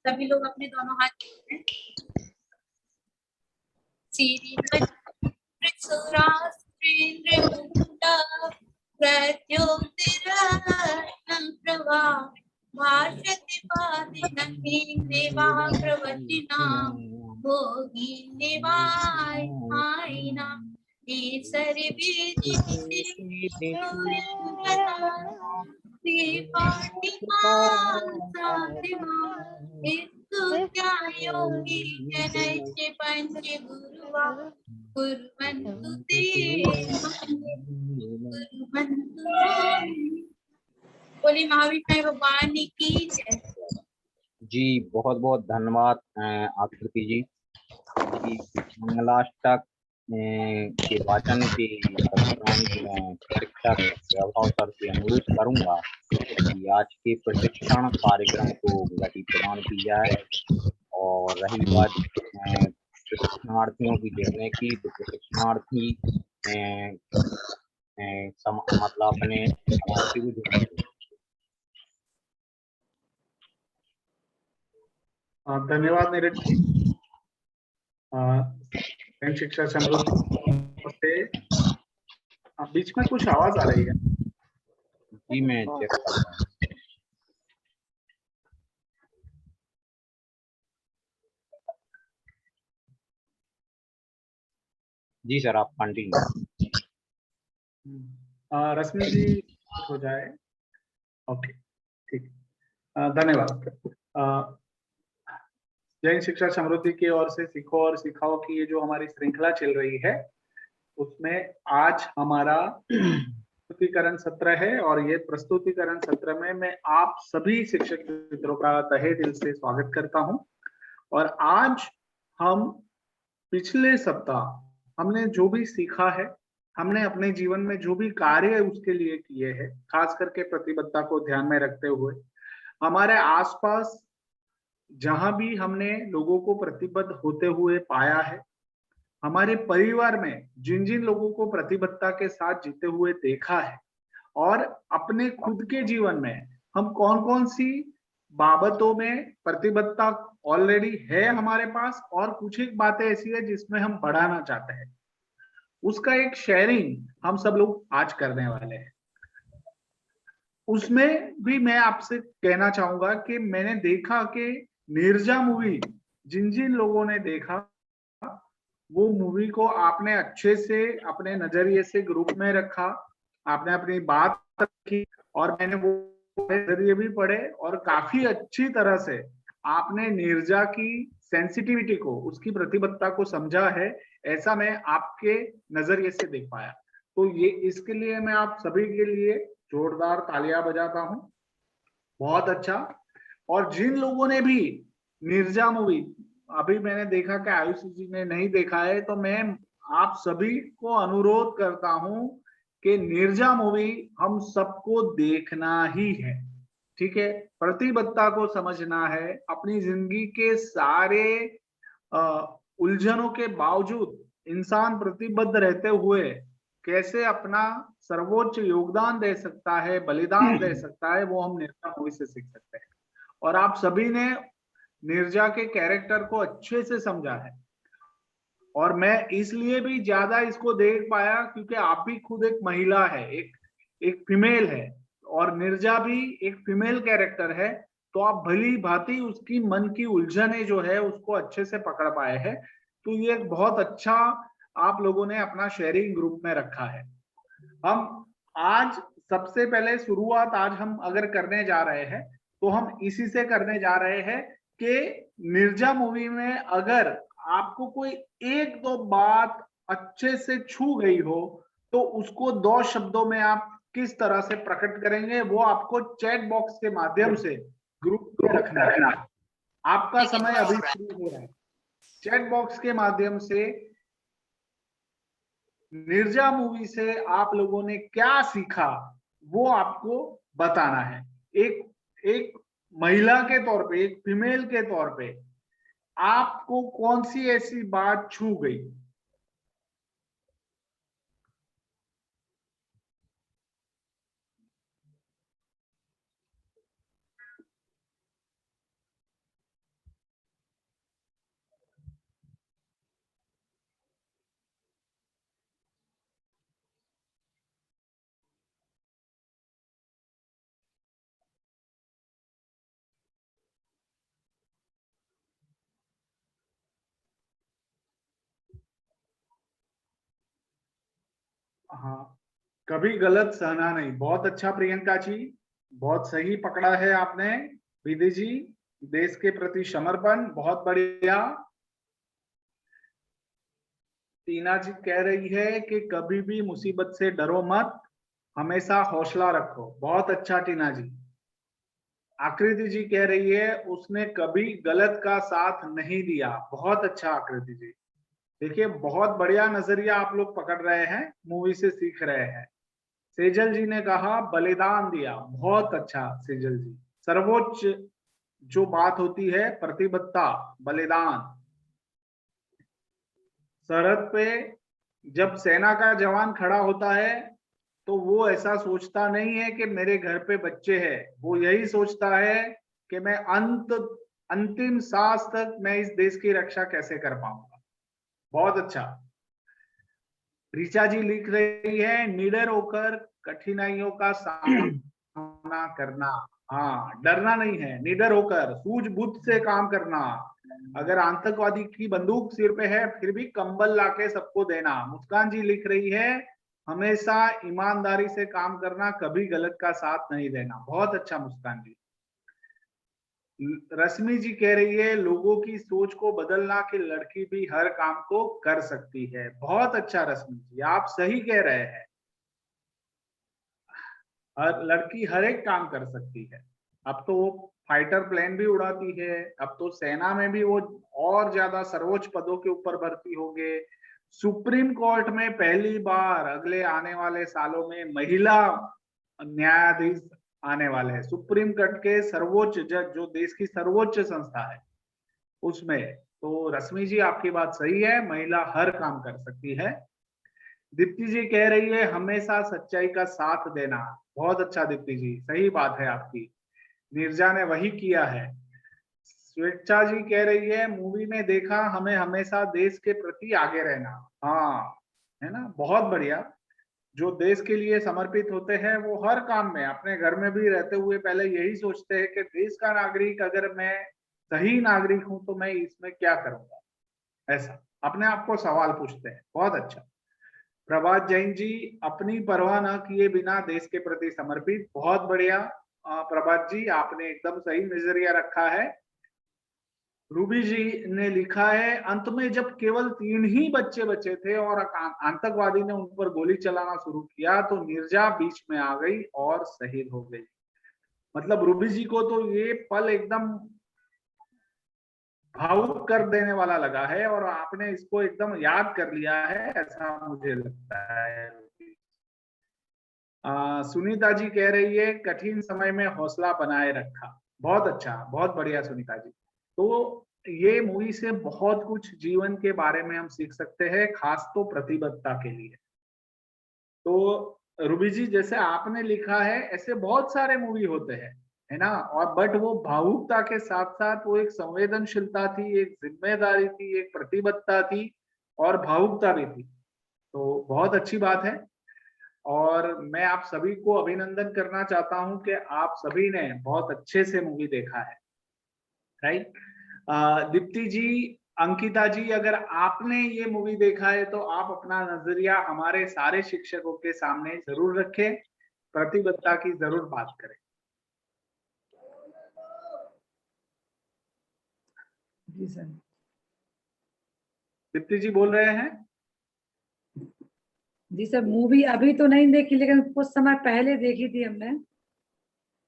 सभी लोग अपने दोनों हाथ जोड़ें। भाषति पादिनवाग्रवचिनां भोगिनिवायिना ईसरि योगी जनैश्च पंचगुरुवा कुर्वन्तु ते कुर्वन्तु। बोली महाविष्णु भगवान की जय। जी बहुत बहुत धन्यवाद आकृति जी। मंगलाष्टक के वाचन के उपरांत मैं शिक्षक वैभव सर से अनुरोध करूंगा कि आज के प्रशिक्षण कार्यक्रम को गति प्रदान की जाए। और रही बात प्रशिक्षणार्थियों की जुड़ने की, तो प्रशिक्षणार्थी मतलब अपने समाप्ति को जुड़ने। धन्यवाद नीरज जी। शिक्षा समृद्धि से बीच में कुछ आवाज आ रही है। जी मैं चेक कर रहा हूँ। जी सर आप कंटिन्यू। रश्मि जी हो जाए। ओके ठीक, धन्यवाद। जैन शिक्षा समृद्धि की ओर से सीखो और सिखाओ की ये जो हमारी श्रृंखला चल रही है, उसमें आज हमारा प्रस्तुतिकरण सत्र है। और ये प्रस्तुतिकरण सत्र में मैं आप सभी शिक्षक मित्रों का तहे दिल से स्वागत करता हूं। और आज हम पिछले सप्ताह हमने जो भी सीखा है, हमने अपने जीवन में जो भी कार्य उसके लिए किए हैं, खास करके प्रतिबद्धता को ध्यान में रखते हुए, हमारे आसपास जहां भी हमने लोगों को प्रतिबद्ध होते हुए पाया है, हमारे परिवार में जिन जिन लोगों को प्रतिबद्धता के साथ जीते हुए देखा है, और अपने खुद के जीवन में हम कौन कौन सी बाबतों में प्रतिबद्धता ऑलरेडी है हमारे पास, और कुछ एक बातें ऐसी है जिसमें हम बढ़ाना चाहते हैं, उसका एक शेयरिंग हम सब लोग आज करने वाले हैं। उसमें भी मैं आपसे कहना चाहूंगा कि मैंने देखा कि नीरजा मूवी जिन जिन लोगों ने देखा, वो मूवी को आपने अच्छे से अपने नजरिए से ग्रुप में रखा, आपने अपनी बात रखी, और मैंने वो नजरिए भी पढ़े, और काफी अच्छी तरह से आपने नीरजा की सेंसिटिविटी को, उसकी प्रतिबद्धता को समझा है, ऐसा मैं आपके नजरिए से देख पाया। तो ये इसके लिए मैं आप सभी के लिए जोरदार तालियां बजाता हूं। बहुत अच्छा। और जिन लोगों ने भी नीरजा मूवी, अभी मैंने देखा कि आयुष जी ने नहीं देखा है, तो मैं आप सभी को अनुरोध करता हूं कि नीरजा मूवी हम सबको देखना ही है। ठीक है, प्रतिबद्धता को समझना है, अपनी जिंदगी के सारे उलझनों के बावजूद इंसान प्रतिबद्ध रहते हुए कैसे अपना सर्वोच्च योगदान दे सकता है, बलिदान दे सकता है, वो हम नीरजा मूवी से सीख सकते हैं। और आप सभी ने नीरजा के कैरेक्टर को अच्छे से समझा है, और मैं इसलिए भी ज्यादा इसको देख पाया क्योंकि आप भी खुद एक महिला है, एक फीमेल है, और नीरजा भी एक फीमेल कैरेक्टर है, तो आप भली भांति उसकी मन की उलझने जो है उसको अच्छे से पकड़ पाए हैं। तो ये एक बहुत अच्छा आप लोगों ने अपना शेयरिंग ग्रुप में रखा है। हम आज सबसे पहले शुरुआत आज हम अगर करने जा रहे हैं, तो हम इसी से करने जा रहे हैं कि नीरजा मूवी में अगर आपको कोई एक दो बात अच्छे से छू गई हो, तो उसको 2 शब्दों में आप किस तरह से प्रकट करेंगे, वो आपको चैट बॉक्स के माध्यम से ग्रुप में रखना है। आपका समय अभी शुरू हो रहा है। चैट बॉक्स के माध्यम से नीरजा मूवी से आप लोगों ने क्या सीखा, वो आपको बताना है। एक महिला के तौर पे, एक फीमेल के तौर पे आपको कौन सी ऐसी बात छू गई। हाँ, कभी गलत सहना नहीं, बहुत अच्छा प्रियंका जी, बहुत सही पकड़ा है आपने। विधि जी, देश के प्रति समर्पण, बहुत बढ़िया। टीना जी कह रही है कि कभी भी मुसीबत से डरो मत, हमेशा हौसला रखो, बहुत अच्छा टीना जी। आकृति जी कह रही है उसने कभी गलत का साथ नहीं दिया, बहुत अच्छा आकृति जी। देखिए बहुत बढ़िया नजरिया आप लोग पकड़ रहे हैं, मूवी से सीख रहे हैं। सेजल जी ने कहा बलिदान दिया, बहुत अच्छा सेजल जी। सर्वोच्च जो बात होती है प्रतिबद्धता, बलिदान। सरहद पे जब सेना का जवान खड़ा होता है तो वो ऐसा सोचता नहीं है कि मेरे घर पे बच्चे हैं, वो यही सोचता है कि मैं अंतिम सांस तक मैं इस देश की रक्षा कैसे कर पाऊंगा। बहुत अच्छा। ऋचा जी लिख रही है निडर होकर कठिनाइयों का सामना करना। हाँ, डरना नहीं है, निडर होकर सूझबूझ से काम करना। अगर आतंकवादी की बंदूक सिर पे है फिर भी कंबल लाके सबको देना। मुस्कान जी लिख रही है हमेशा ईमानदारी से काम करना, कभी गलत का साथ नहीं देना, बहुत अच्छा मुस्कान जी। रश्मि जी कह रही है लोगों की सोच को बदलना कि लड़की भी हर काम को कर सकती है, बहुत अच्छा रश्मि जी, आप सही कह रहे हैं। हर लड़की हर एक काम कर सकती है। अब तो वो फाइटर प्लेन भी उड़ाती है, अब तो सेना में भी वो और ज्यादा सर्वोच्च पदों के ऊपर भर्ती होंगे। सुप्रीम कोर्ट में पहली बार अगले आने वाले सालों में महिला न्यायाधीश आने वाले हैं। सुप्रीम कोर्ट के सर्वोच्च जज, जो देश की सर्वोच्च संस्था है उसमें। तो रश्मि जी आपकी बात सही है, महिला हर काम कर सकती है। दीप्ति जी कह रही है हमेशा सच्चाई का साथ देना, बहुत अच्छा दीप्ति जी, सही बात है आपकी। नीरजा ने वही किया है। स्वेच्छा जी कह रही है मूवी में देखा हमें हमेशा देश के प्रति आगे रहना। हाँ, है ना, बहुत बढ़िया। जो देश के लिए समर्पित होते हैं वो हर काम में, अपने घर में भी रहते हुए पहले यही सोचते हैं कि देश का नागरिक अगर मैं सही नागरिक हूं तो मैं इसमें क्या करूंगा, ऐसा अपने आप को सवाल पूछते हैं। बहुत अच्छा। प्रभात जैन जी अपनी परवाह न किए बिना देश के प्रति समर्पित, बहुत बढ़िया। प्रभात जी आपने एकदम सही नजरिया रखा है। रूबी जी ने लिखा है अंत में जब केवल 3 ही बच्चे बचे थे और आतंकवादी ने उन पर गोली चलाना शुरू किया तो नीरजा बीच में आ गई और शहीद हो गई। मतलब रूबी जी को तो ये पल एकदम भावुक कर देने वाला लगा है और आपने इसको एकदम याद कर लिया है, ऐसा मुझे लगता है। सुनीता जी कह रही है कठिन समय में हौसला बनाए रखा, बहुत अच्छा, बहुत बढ़िया सुनीता जी। तो ये मूवी से बहुत कुछ जीवन के बारे में हम सीख सकते हैं, खास तो प्रतिबद्धता के लिए। तो रूबी जी जैसे आपने लिखा है ऐसे बहुत सारे मूवी होते हैं, है ना, और बट वो भावुकता के साथ साथ वो एक संवेदनशीलता थी, एक जिम्मेदारी थी, एक प्रतिबद्धता थी और भावुकता भी थी। तो बहुत अच्छी बात है और मैं आप सभी को अभिनंदन करना चाहता हूं कि आप सभी ने बहुत अच्छे से मूवी देखा है, राइट। दीप्ति जी, अंकिता जी, अगर आपने ये मूवी देखा है तो आप अपना नजरिया हमारे सारे शिक्षकों के सामने जरूर रखें, प्रतिबद्धता की जरूर बात करें। जी सर। दीप्ति जी बोल रहे हैं। जी सर, मूवी अभी तो नहीं देखी लेकिन कुछ समय पहले देखी थी हमने।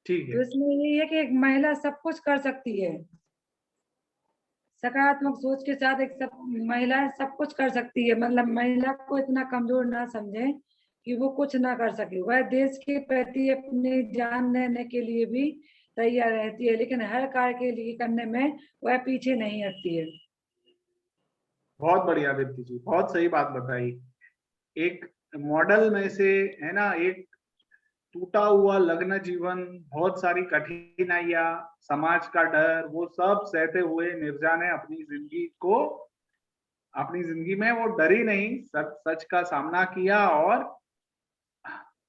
ठीक तो है। इसमें ये है कि एक महिला सब कुछ कर सकती है, सकारात्मक सोच के साथ एक सब महिला सब कुछ कर सकती है। मतलब महिला को इतना कमजोर ना समझे कि वो कुछ ना कर सके। वह देश के प्रति अपनी जान देने के लिए भी तैयार रहती है, लेकिन हर कार्य के लिए करने में वह पीछे नहीं हटती है। बहुत बढ़िया दीप्ति जी, बहुत सही बात बताई। एक मॉडल में से, है ना, एक टूटा हुआ लग्न जीवन, बहुत सारी कठिनाइयां, समाज का डर, वो सब सहते हुए नीरजा ने अपनी जिंदगी में वो डरी नहीं, सच का सामना किया और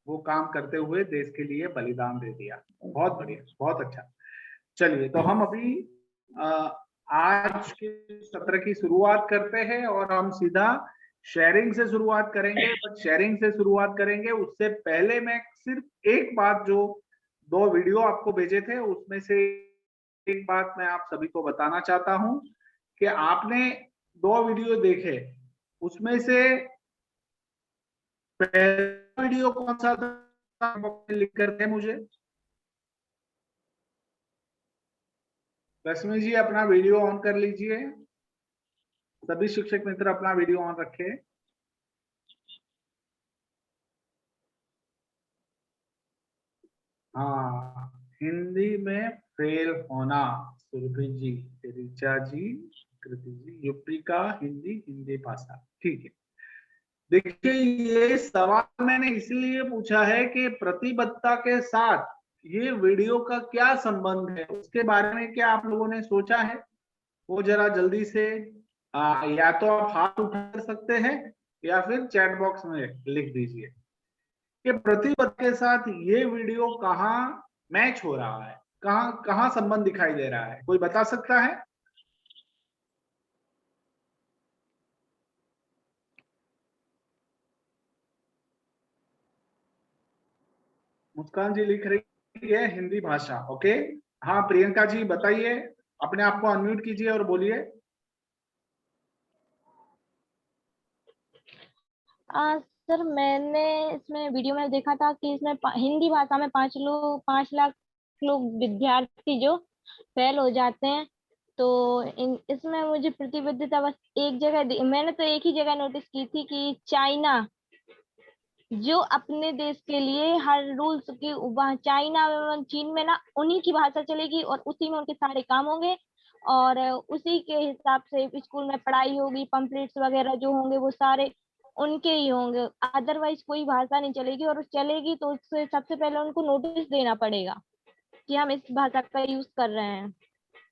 वो काम करते हुए देश के लिए बलिदान दे दिया। बहुत बढ़िया, बहुत अच्छा। चलिए तो हम अभी आज के सत्र की शुरुआत करते हैं और हम सीधा शेयरिंग से शुरुआत करेंगे, बट शेयरिंग से शुरुआत करेंगे उससे पहले मैं सिर्फ एक बात, जो 2 वीडियो आपको भेजे थे उसमें से एक बात मैं आप सभी को बताना चाहता हूं कि आपने 2 वीडियो देखे, उसमें से पहला वीडियो कौन सा था, लिख कर दे मुझे। रश्मि जी अपना वीडियो ऑन कर लीजिए, सभी शिक्षक मित्र अपना वीडियो ऑन रखे। हाँ, हिंदी में फेल होना, सुरभि जी, ऋचा जी, कृति जी, यूपी का हिंदी भाषा, ठीक है। देखिए ये सवाल मैंने इसलिए पूछा है कि प्रतिबद्धता के साथ ये वीडियो का क्या संबंध है, उसके बारे में क्या आप लोगों ने सोचा है? वो जरा जल्दी से या तो आप हाथ उठा सकते हैं या फिर चैट बॉक्स में लिख दीजिए कि प्रतिबद्ध के साथ ये वीडियो कहाँ मैच हो रहा है, कहाँ कहाँ संबंध दिखाई दे रहा है, कोई बता सकता है? मुस्कान जी लिख रही है हिंदी भाषा, ओके। हाँ प्रियंका जी बताइए, अपने आप को अनम्यूट कीजिए और बोलिए। सर मैंने इसमें वीडियो में देखा था कि इसमें हिंदी भाषा में 5 लाख लोग विद्यार्थी जो फेल हो जाते हैं, तो इसमें मुझे प्रतिबद्धता बस एक जगह मैंने तो एक ही जगह नोटिस की थी कि चाइना जो अपने देश के लिए हर रूल्स की, वहाँ चाइना में, चीन में ना उन्हीं की भाषा चलेगी और उसी में उनके सारे काम होंगे और उसी के हिसाब से स्कूल में पढ़ाई होगी, पम्पलेट्स वगैरह जो होंगे वो सारे उनके ही होंगे, अदरवाइज कोई भाषा नहीं चलेगी। और चलेगी तो उससे सबसे पहले उनको नोटिस देना पड़ेगा कि हम इस भाषा का यूज कर रहे हैं।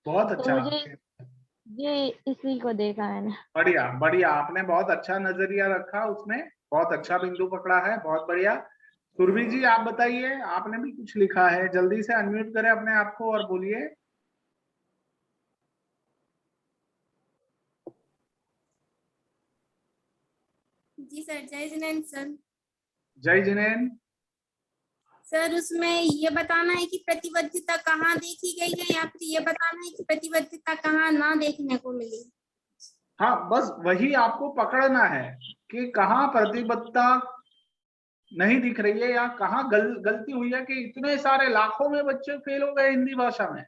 बहुत तो अच्छा, मुझे ये इसी को देखा मैंने। बढ़िया बढ़िया, आपने बहुत अच्छा नजरिया रखा, उसमें बहुत अच्छा बिंदु पकड़ा है, बहुत बढ़िया। सुरभि जी आप बताइए, आपने भी कुछ लिखा है, जल्दी से अनम्यूट करें अपने आप को और बोलिए। जी सर, जय जिनेन्द्र सर। जय जिनेन्द्र। सर उसमें ये बताना है कि प्रतिबद्धता कहाँ देखी गई है या फिर ये बताना है कि प्रतिबद्धता कहाँ ना देखने को मिली? हाँ बस वही आपको पकड़ना है कि कहाँ प्रतिबद्धता नहीं दिख रही है या कहाँ गलती हुई है कि इतने सारे लाखों में बच्चे फेल हो गए हिंदी भाषा में।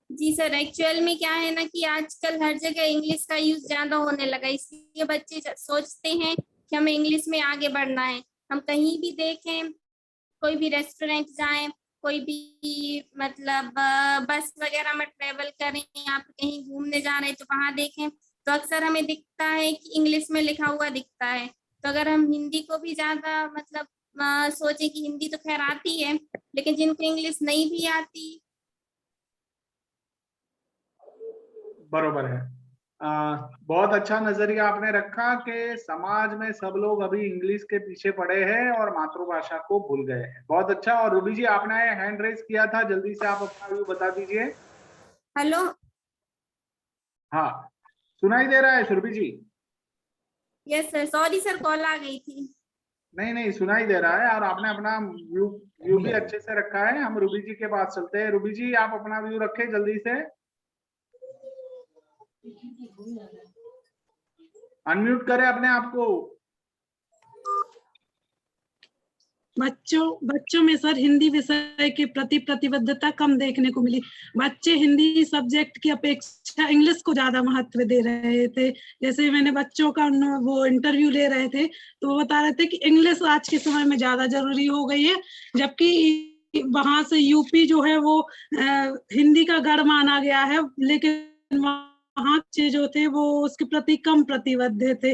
जी सर, एक्चुअल में क्या है ना कि आजकल हर जगह इंग्लिश का यूज ज्यादा होने लगा, इसलिए बच्चे सोचते हैं कि हमें इंग्लिश में आगे बढ़ना है। हम कहीं भी देखें, कोई भी रेस्टोरेंट जाएं, कोई भी मतलब बस वगैरह में ट्रेवल करें या फिर कहीं घूमने जा रहे हैं तो वहां देखें तो अक्सर हमें दिखता है कि इंग्लिश में लिखा हुआ दिखता है। तो अगर हम हिंदी को भी ज्यादा मतलब सोचें कि हिंदी तो खैर आती है, लेकिन जिनको इंग्लिश नहीं भी आती। बरोबर है। बहुत अच्छा नजरिया आपने रखा कि समाज में सब लोग अभी इंग्लिश के पीछे पड़े हैं और मातृभाषा को भूल गए हैं। बहुत अच्छा। और रूबी जी आपने हैंड रेज किया था, जल्दी से आप अपना व्यू बता दीजिए। हेलो। हाँ सुनाई दे रहा है Surabhi ji? Yes sir, sorry sir, call आ गई थी। नहीं नहीं सुनाई दे रहा है और आपने अपना व्यू भी अच्छे से रखा है। हम रूबी जी के पास चलते हैं। रूबी जी आप अपना व्यू रखें जल्दी से, अनम्यूट करें अपने आप को। बच्चों में सर हिंदी विषय के प्रति प्रतिबद्धता कम देखने को मिली। बच्चे हिंदी सब्जेक्ट की अपेक्षा इंग्लिश को ज्यादा महत्व दे रहे थे। जैसे मैंने बच्चों का वो इंटरव्यू ले रहे थे तो वो बता रहे थे कि इंग्लिश आज के समय में ज्यादा जरूरी हो गई है, जबकि वहां से यूपी जो है वो हिंदी का गढ़ माना गया है, लेकिन वहाँ जो थे वो उसके प्रति कम प्रतिबद्ध थे।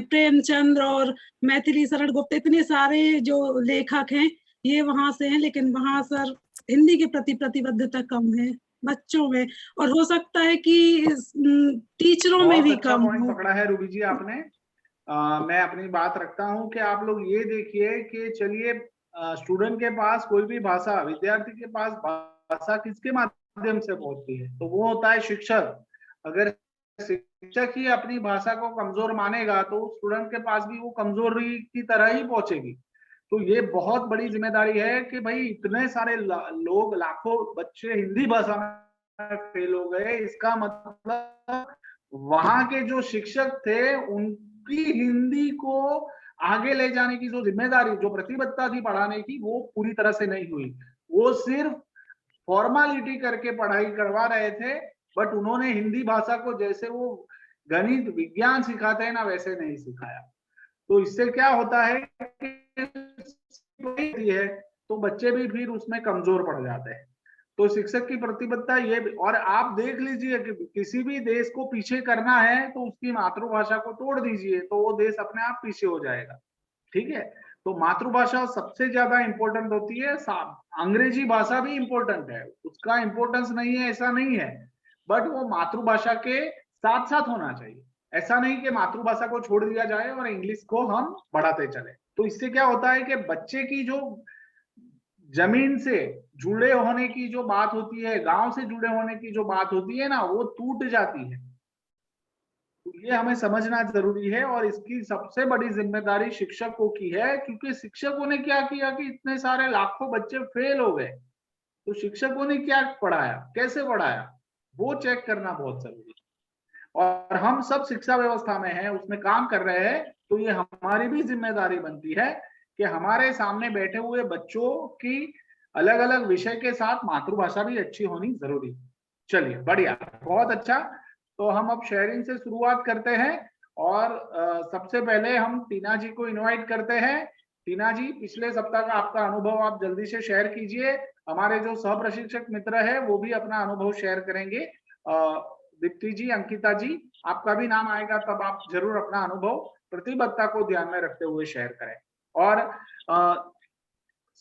प्रेमचंद्र और मैथिली शरण गुप्त, इतने सारे जो लेखक हैं ये वहां से हैं, लेकिन वहां सर हिंदी के प्रति प्रतिबद्धता कम है बच्चों में, और हो सकता है कि टीचरों में भी अच्छा कम पॉइंट हो। पकड़ा है रूबी जी आपने। मैं अपनी बात रखता हूं कि आप लोग ये देखिए कि चलिए स्टूडेंट के पास कोई भी भाषा, विद्यार्थी के पास भाषा किसके माध्यम से पहुंचती है, तो वो होता है शिक्षक। अगर शिक्षक ही अपनी भाषा को कमजोर मानेगा तो स्टूडेंट के पास भी वो कमजोरी की तरह ही पहुंचेगी। तो ये बहुत बड़ी जिम्मेदारी है कि भाई इतने सारे लोग, लाखों बच्चे हिंदी भाषा में फेल हो गए, इसका मतलब वहां के जो शिक्षक थे उनकी हिंदी को आगे ले जाने की जो जिम्मेदारी, जो प्रतिबद्धता थी पढ़ाने की, वो पूरी तरह से नहीं हुई। वो सिर्फ फॉर्मालिटी करके पढ़ाई करवा रहे थे, बट उन्होंने हिंदी भाषा को जैसे वो गणित विज्ञान सिखाते हैं ना, वैसे नहीं सिखाया। तो इससे क्या होता है कि तो बच्चे भी फिर उसमें कमजोर पड़ जाते हैं। तो शिक्षक की प्रतिबद्धता ये, और आप देख लीजिए कि किसी भी देश को पीछे करना है तो उसकी मातृभाषा को तोड़ दीजिए, तो वो देश अपने आप पीछे हो जाएगा। ठीक है, तो मातृभाषा सबसे ज्यादा इंपॉर्टेंट होती है। अंग्रेजी भाषा भी इंपॉर्टेंट है, उसका इंपॉर्टेंस नहीं है ऐसा नहीं है, बट वो मातृभाषा के साथ साथ होना चाहिए। ऐसा नहीं कि मातृभाषा को छोड़ दिया जाए और इंग्लिश को हम बढ़ाते चले। तो इससे क्या होता है कि बच्चे की जो जमीन से जुड़े होने की जो बात होती है, गांव से जुड़े होने की जो बात होती है ना, वो टूट जाती है। तो ये हमें समझना जरूरी है, और इसकी सबसे बड़ी जिम्मेदारी शिक्षकों की है, क्योंकि शिक्षकों ने क्या किया कि इतने सारे लाखों बच्चे फेल हो गए, तो शिक्षकों ने क्या पढ़ाया, कैसे पढ़ाया, वो चेक करना बहुत जरूरी है। और हम सब शिक्षा व्यवस्था में हैं, उसमें काम कर रहे हैं, तो ये हमारी भी जिम्मेदारी बनती है कि हमारे सामने बैठे हुए बच्चों की अलग अलग विषय के साथ मातृभाषा भी अच्छी होनी जरूरी। चलिए बढ़िया, बहुत अच्छा। तो हम अब शेयरिंग से शुरुआत करते हैं, और सबसे पहले हम टीना जी को इनवाइट करते हैं। टीना जी, पिछले सप्ताह का आपका अनुभव आप जल्दी से शेयर कीजिए। हमारे जो सह प्रशिक्षक मित्र है वो भी अपना अनुभव शेयर करेंगे। दीप्ति जी, अंकिता जी, आपका भी नाम आएगा तब आप जरूर अपना अनुभव प्रतिबद्धता को ध्यान में रखते हुए शेयर करें। और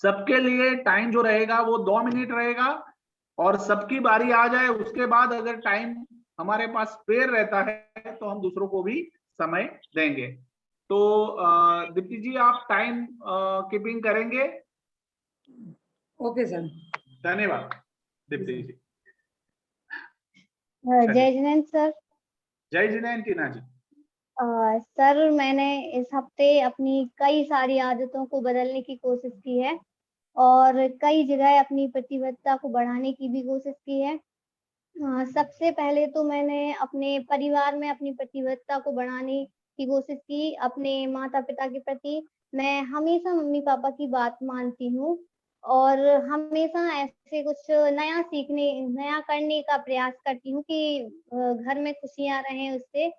सबके लिए टाइम जो रहेगा वो 2 मिनट रहेगा, और सबकी बारी आ जाए उसके बाद अगर टाइम हमारे पास स्पेयर रहता है तो हम दूसरों को भी समय देंगे। तो दीप्ति जी, आप टाइम कीपिंग करेंगे? Okay sir. धन्यवाद दीप्ति जी। जय जिनेंद्र सर। जय जिनेंद्र टीना जी। सर, मैंने इस हफ्ते अपनी कई सारी आदतों को बदलने की कोशिश की है, और कई जगह अपनी प्रतिबद्धता को बढ़ाने की भी कोशिश की है। सबसे पहले तो मैंने अपने परिवार में अपनी प्रतिबद्धता को बढ़ाने की कोशिश की। अपने माता पिता के प्रति मैं हमेशा मम्मी पापा की बात मानती हूँ, और हमेशा ऐसे कुछ नया सीखने, नया करने का प्रयास करती हूँ कि घर में खुशियाँ रहें उससे।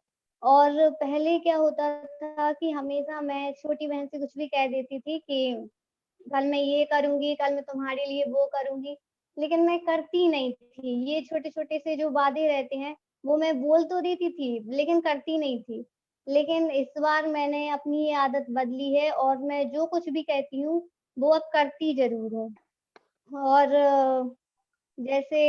और पहले क्या होता था कि हमेशा मैं छोटी बहन से कुछ भी कह देती थी कि कल मैं ये करूँगी, कल मैं तुम्हारे लिए वो करूँगी, लेकिन मैं करती नहीं थी। ये छोटे-छोटे से जो वादे रहते हैं, वो मैं बोल तो देती थी, लेकिन करती नहीं थी। लेकिन इस बार मैंने अपनी ये आदत बदली है, और मैं जो कुछ भी कहती हूँ, वो अब करती ज़रूर हूँ। और जैसे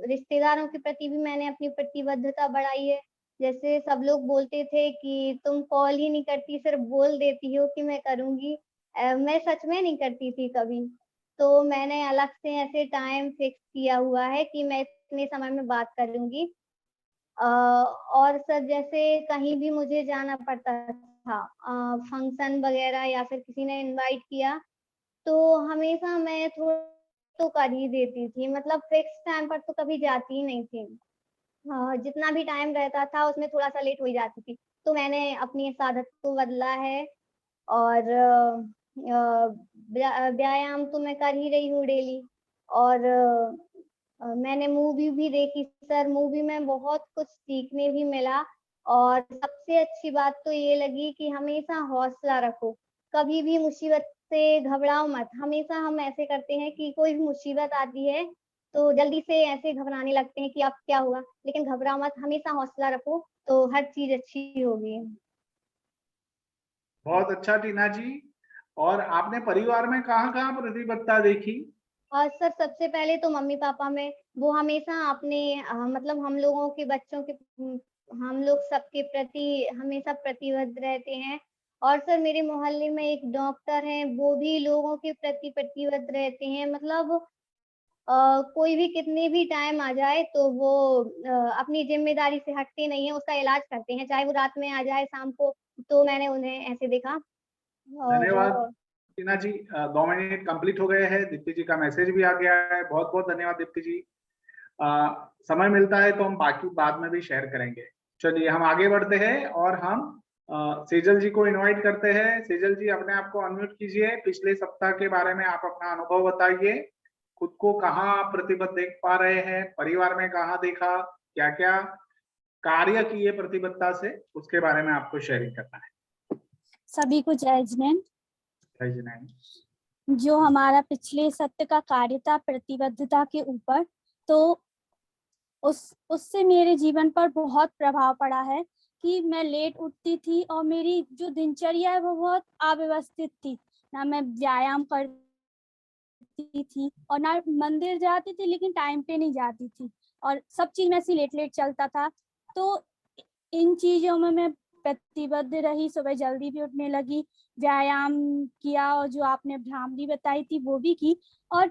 रिश्तेदारों के प्रति भी मैंने अपनी प्रतिबद्धता बढ़ाई है। जैसे सब लोग बोलते थे कि तुम कॉल ही नहीं करती, सिर्फ बोल देती हो कि मैं करूँगी। मैं सच में नहीं करती थी कभी। तो मैंने अलग से ऐसे टाइम फिक्स किया हुआ है कि मैं इतने समय में बात करूँगी। और सर, जैसे कहीं भी मुझे जाना पड़ता था, फंक्शन वगैरह या फिर किसी ने इनवाइट किया, तो हमेशा मैं थोड़ा तो कर ही देती थी, मतलब फिक्स टाइम पर तो कभी जाती ही नहीं थी। हाँ, जितना भी टाइम रहता था उसमें थोड़ा-सा लेट हो ही जाती थी। तो मैंने अपनी इस आदत को बदला है, और व्यायाम तो मैं कर ही रही हूँ डेली। और मैंने मूवी भी देखी सर, मूवी में बहुत कुछ सीखने भी मिला, और सबसे अच्छी बात तो ये लगी कि हमेशा हौसला रखो, कभी भी मुसीबत से घबराओ मत। हमेशा हम ऐसे करते हैं कि कोई भी मुसीबत आती है, तो जल्दी से ऐसे घबराने लगते हैं कि अब क्या होगा, लेकिन घबराओ मत, हमेशा हौसला रखो, तो हर चीज़ अच्छी होगी। बहुत अच्छा टीना जी। और आपने परिवार में कहाँ-कहाँ प्रतिबद्धता देखी? सर, सबसे पहले तो मम्मी-पापा में, वो हमेशा अपने मतलब हम लोगों के बच्चों के हम लोग सबके प्रति हमेशा प्रतिबद्ध रहते हैं। और सर, मेरे मोहल्ले में एक डॉक्टर हैं, वो भी लोगों के प्रति प्रतिबद्ध रहते हैं। मतलब कोई भी कितनी भी टाइम आ जाए तो वो अपनी जिम्मेदारी से हटते नहीं है, उसका इलाज करते हैं, चाहे वो रात में आ जाए शाम को। तो मैंने उन्हें ऐसे देखा। धन्यवाद और टीना जी। 2 मिनट कंप्लीट हो गए हैं। दीप्ति जी का मैसेज भी आ गया है। बहुत बहुत धन्यवाद दीप्ति जी। समय मिलता है तो हम बाकी बाद में भी शेयर करेंगे। चलिए हम आगे बढ़ते हैं और हम सेजल जी को इनवाइट करते हैं। सेजल जी अपने आप को अनम्यूट कीजिए। पिछले सप्ताह के बारे में आप अपना अनुभव बताइए। खुद को कहाँ आप प्रतिबद्ध देख पा रहे हैं, परिवार में कहाँ देखा, क्या क्या कार्य किए प्रतिबद्धता से, उसके बारे में आपको शेयरिंग करना है। सभी को जय जिनेंद्र। जय जिनेंद्र। जो हमारा पिछले सत्र का कार्य था प्रतिबद्धता के ऊपर, तो उससे मेरे जीवन पर बहुत प्रभाव पड़ा है कि मैं लेट उठती थी और मेरी जो दिनचर्या है वो बहुत अव्यवस्थित थी। ना मैं व्यायाम करती थी और ना मंदिर जाती थी, लेकिन टाइम पे नहीं जाती थी और सब चीज में ऐसी लेट लेट चलता था। तो इन चीजों में मैं प्रतिबद्ध रही, सुबह जल्दी भी उठने लगी, व्यायाम किया और जो आपने भ्रामरी बताई थी वो भी की, और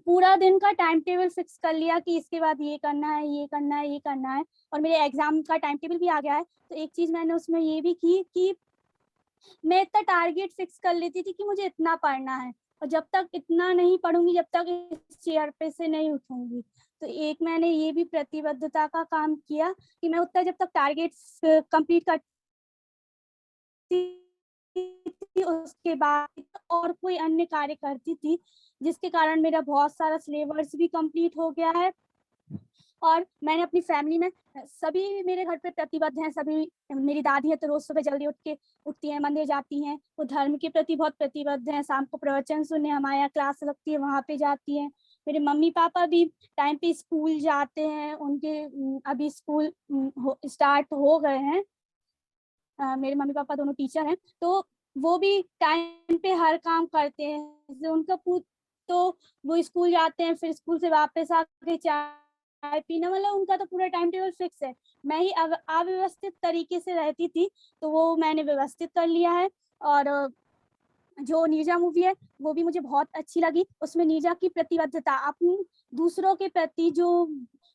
पूरा दिन का टाइम टेबल फिक्स कर लिया कि इसके बाद ये करना है, ये करना है, ये करना है। और मेरे एग्जाम का टाइम टेबल भी आ गया है। तो एक चीज मैंने उसमें ये भी की कि मैं इतना टारगेट फिक्स कर लेती थी कि मुझे इतना पढ़ना है, और जब तक इतना नहीं पढ़ूंगी, जब तक इस चेयर पे से नहीं उठूंगी। तो एक मैंने ये भी प्रतिबद्धता का काम किया कि मैं उतना जब तक टारगेट कंप्लीट करती थी, उसके बाद और कोई अन्य कार्य करती थी, जिसके कारण मेरा बहुत सारा सिलेबस भी कंप्लीट हो गया है। और मैंने अपनी फैमिली में, सभी मेरे घर पे प्रतिबद्ध हैं। सभी, मेरी दादी है तो रोज सुबह जल्दी उठती हैं, मंदिर जाती हैं, वो धर्म के प्रति बहुत प्रतिबद्ध हैं। शाम को प्रवचन सुनने हमारे यहाँ क्लास लगती है, वहाँ पे जाती हैं। मेरे मम्मी पापा भी टाइम पे स्कूल जाते हैं, उनके अभी स्कूल स्टार्ट हो गए हैं। मेरे मम्मी पापा दोनों टीचर हैं, तो वो भी टाइम पे हर काम करते हैं। उनका तो वो स्कूल जाते हैं, फिर स्कूल से वापस आके चाय पीना, मतलब उनका तो पूरा टाइम टेबल फिक्स है। मैं ही अव्यवस्थित तरीके से रहती थी, तो वो मैंने व्यवस्थित कर लिया है। और जो नीरजा मूवी है वो भी मुझे बहुत अच्छी लगी। उसमें नीरजा की प्रतिबद्धता, अपनी दूसरों के प्रति जो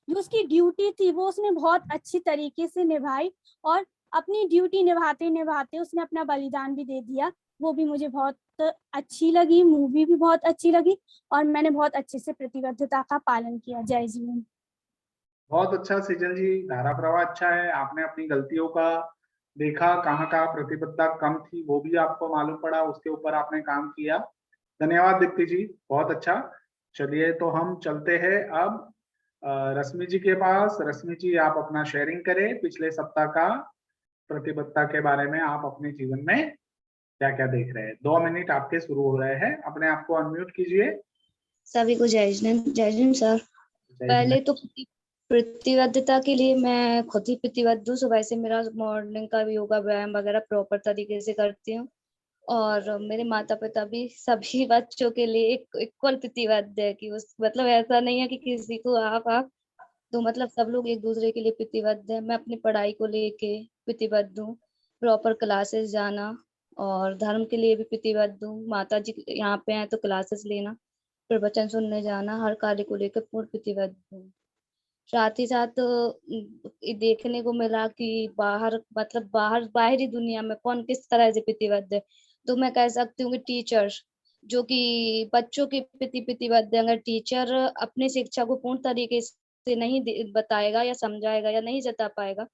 उसकी ड्यूटी थी वो उसने बहुत अच्छी तरीके से निभाई, और अपनी ड्यूटी निभाते निभाते उसने अपना बलिदान भी दे दिया। वो भी मुझे बहुत अच्छी लगी, मूवी भी बहुत अच्छी लगी, और मैंने बहुत अच्छे से प्रतिबद्धता का पालन किया। जय जीवन। बहुत अच्छा सेजल जी, धारा प्रवाह अच्छा है। आपने अपनी गलतियों का देखा, कहाँ कहाँ प्रतिबद्धता कम थी वो भी आपको मालूम पड़ा, उसके ऊपर आपने काम किया। धन्यवाद दीप्ति जी, बहुत अच्छा। चलिए तो हम चलते हैं अब रश्मि जी के पास। रश्मि जी आप अपना शेयरिंग करें, पिछले सप्ताह का प्रतिबद्धता के बारे में आप अपने जीवन में क्या क्या देख रहे हैं। 2 मिनट आपके शुरू हो रहे हैं, अपने आप को अनम्यूट कीजिए। सभी को जय जिनेंद्र सर। पहले तो प्रतिबद्धता के लिए मैं खुद ही प्रतिबद्ध हूँ। सुबह से मेरा मॉर्निंग का योगा व्यायाम वगैरह प्रॉपर तरीके से करती हूँ, और मेरे माता पिता भी सभी बच्चों के लिए इक्वल प्रतिबद्ध है कि उस मतलब ऐसा नहीं है कि किसी को आप तो मतलब सब लोग एक दूसरे के लिए प्रतिबद्ध है। मैं अपनी पढ़ाई को लेके प्रतिबद्ध हूँ, प्रॉपर क्लासेस जाना, और धर्म के लिए भी प्रतिबद्ध हूँ। माता जी यहाँ पे हैं तो क्लासेस लेना, प्रवचन सुनने जाना, हर कार्य को लेकर पूर्ण प्रतिबद्ध हूँ। साथ ही साथ देखने को मिला कि बाहरी दुनिया में कौन किस तरह से प्रतिबद्ध है, तो मैं कह सकती हूँ कि टीचर्स जो कि बच्चों के प्रति प्रतिबद्ध है। अगर टीचर अपनी शिक्षा को पूर्ण तरीके से नहीं बताएगा या समझाएगा या नहीं जता पाएगा,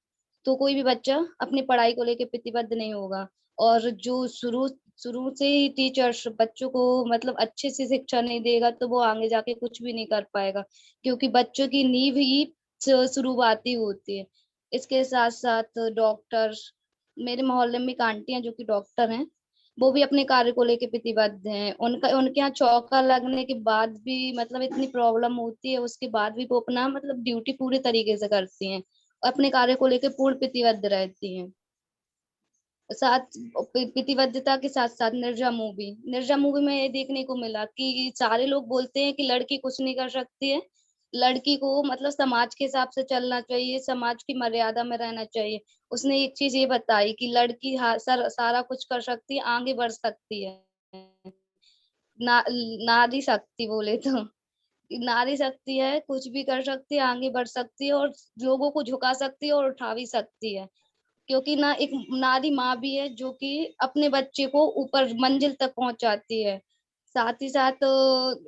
तो कोई भी बच्चा अपनी पढ़ाई को लेकर प्रतिबद्ध नहीं होगा। और जो शुरू से ही टीचर्स बच्चों को मतलब अच्छे से शिक्षा नहीं देगा, तो वो आगे जाके कुछ भी नहीं कर पाएगा, क्योंकि बच्चों की नींव ही शुरुआती होती है। इसके साथ साथ डॉक्टर, मेरे मोहल्ले में एक आंटी हैं जो कि डॉक्टर हैं, वो भी अपने कार्य को लेकर प्रतिबद्ध हैं। उनके यहाँ चौका लगने के बाद भी मतलब इतनी प्रॉब्लम होती है, उसके बाद भी वो अपना मतलब ड्यूटी पूरे तरीके से करती हैं, अपने कार्य को लेकर पूर्ण प्रतिबद्ध रहती हैं। साथ प्रतिबद्धता के साथ साथ निर्जा मूवी में ये देखने को मिला कि सारे लोग बोलते हैं कि लड़की कुछ नहीं कर सकती है, लड़की को मतलब समाज के हिसाब से चलना चाहिए, समाज की मर्यादा में रहना चाहिए। उसने एक चीज ये बताई कि लड़की सारा कुछ कर सकती है, आगे बढ़ सकती है, नारी शक्ति बोले तो नारी शक्ति है, कुछ भी कर सकती है, आगे बढ़ सकती है और लोगों को झुका सकती है और उठा भी सकती है, क्योंकि ना एक नारी माँ भी है जो कि अपने बच्चे को ऊपर मंजिल तक पहुंचाती है। साथ ही साथ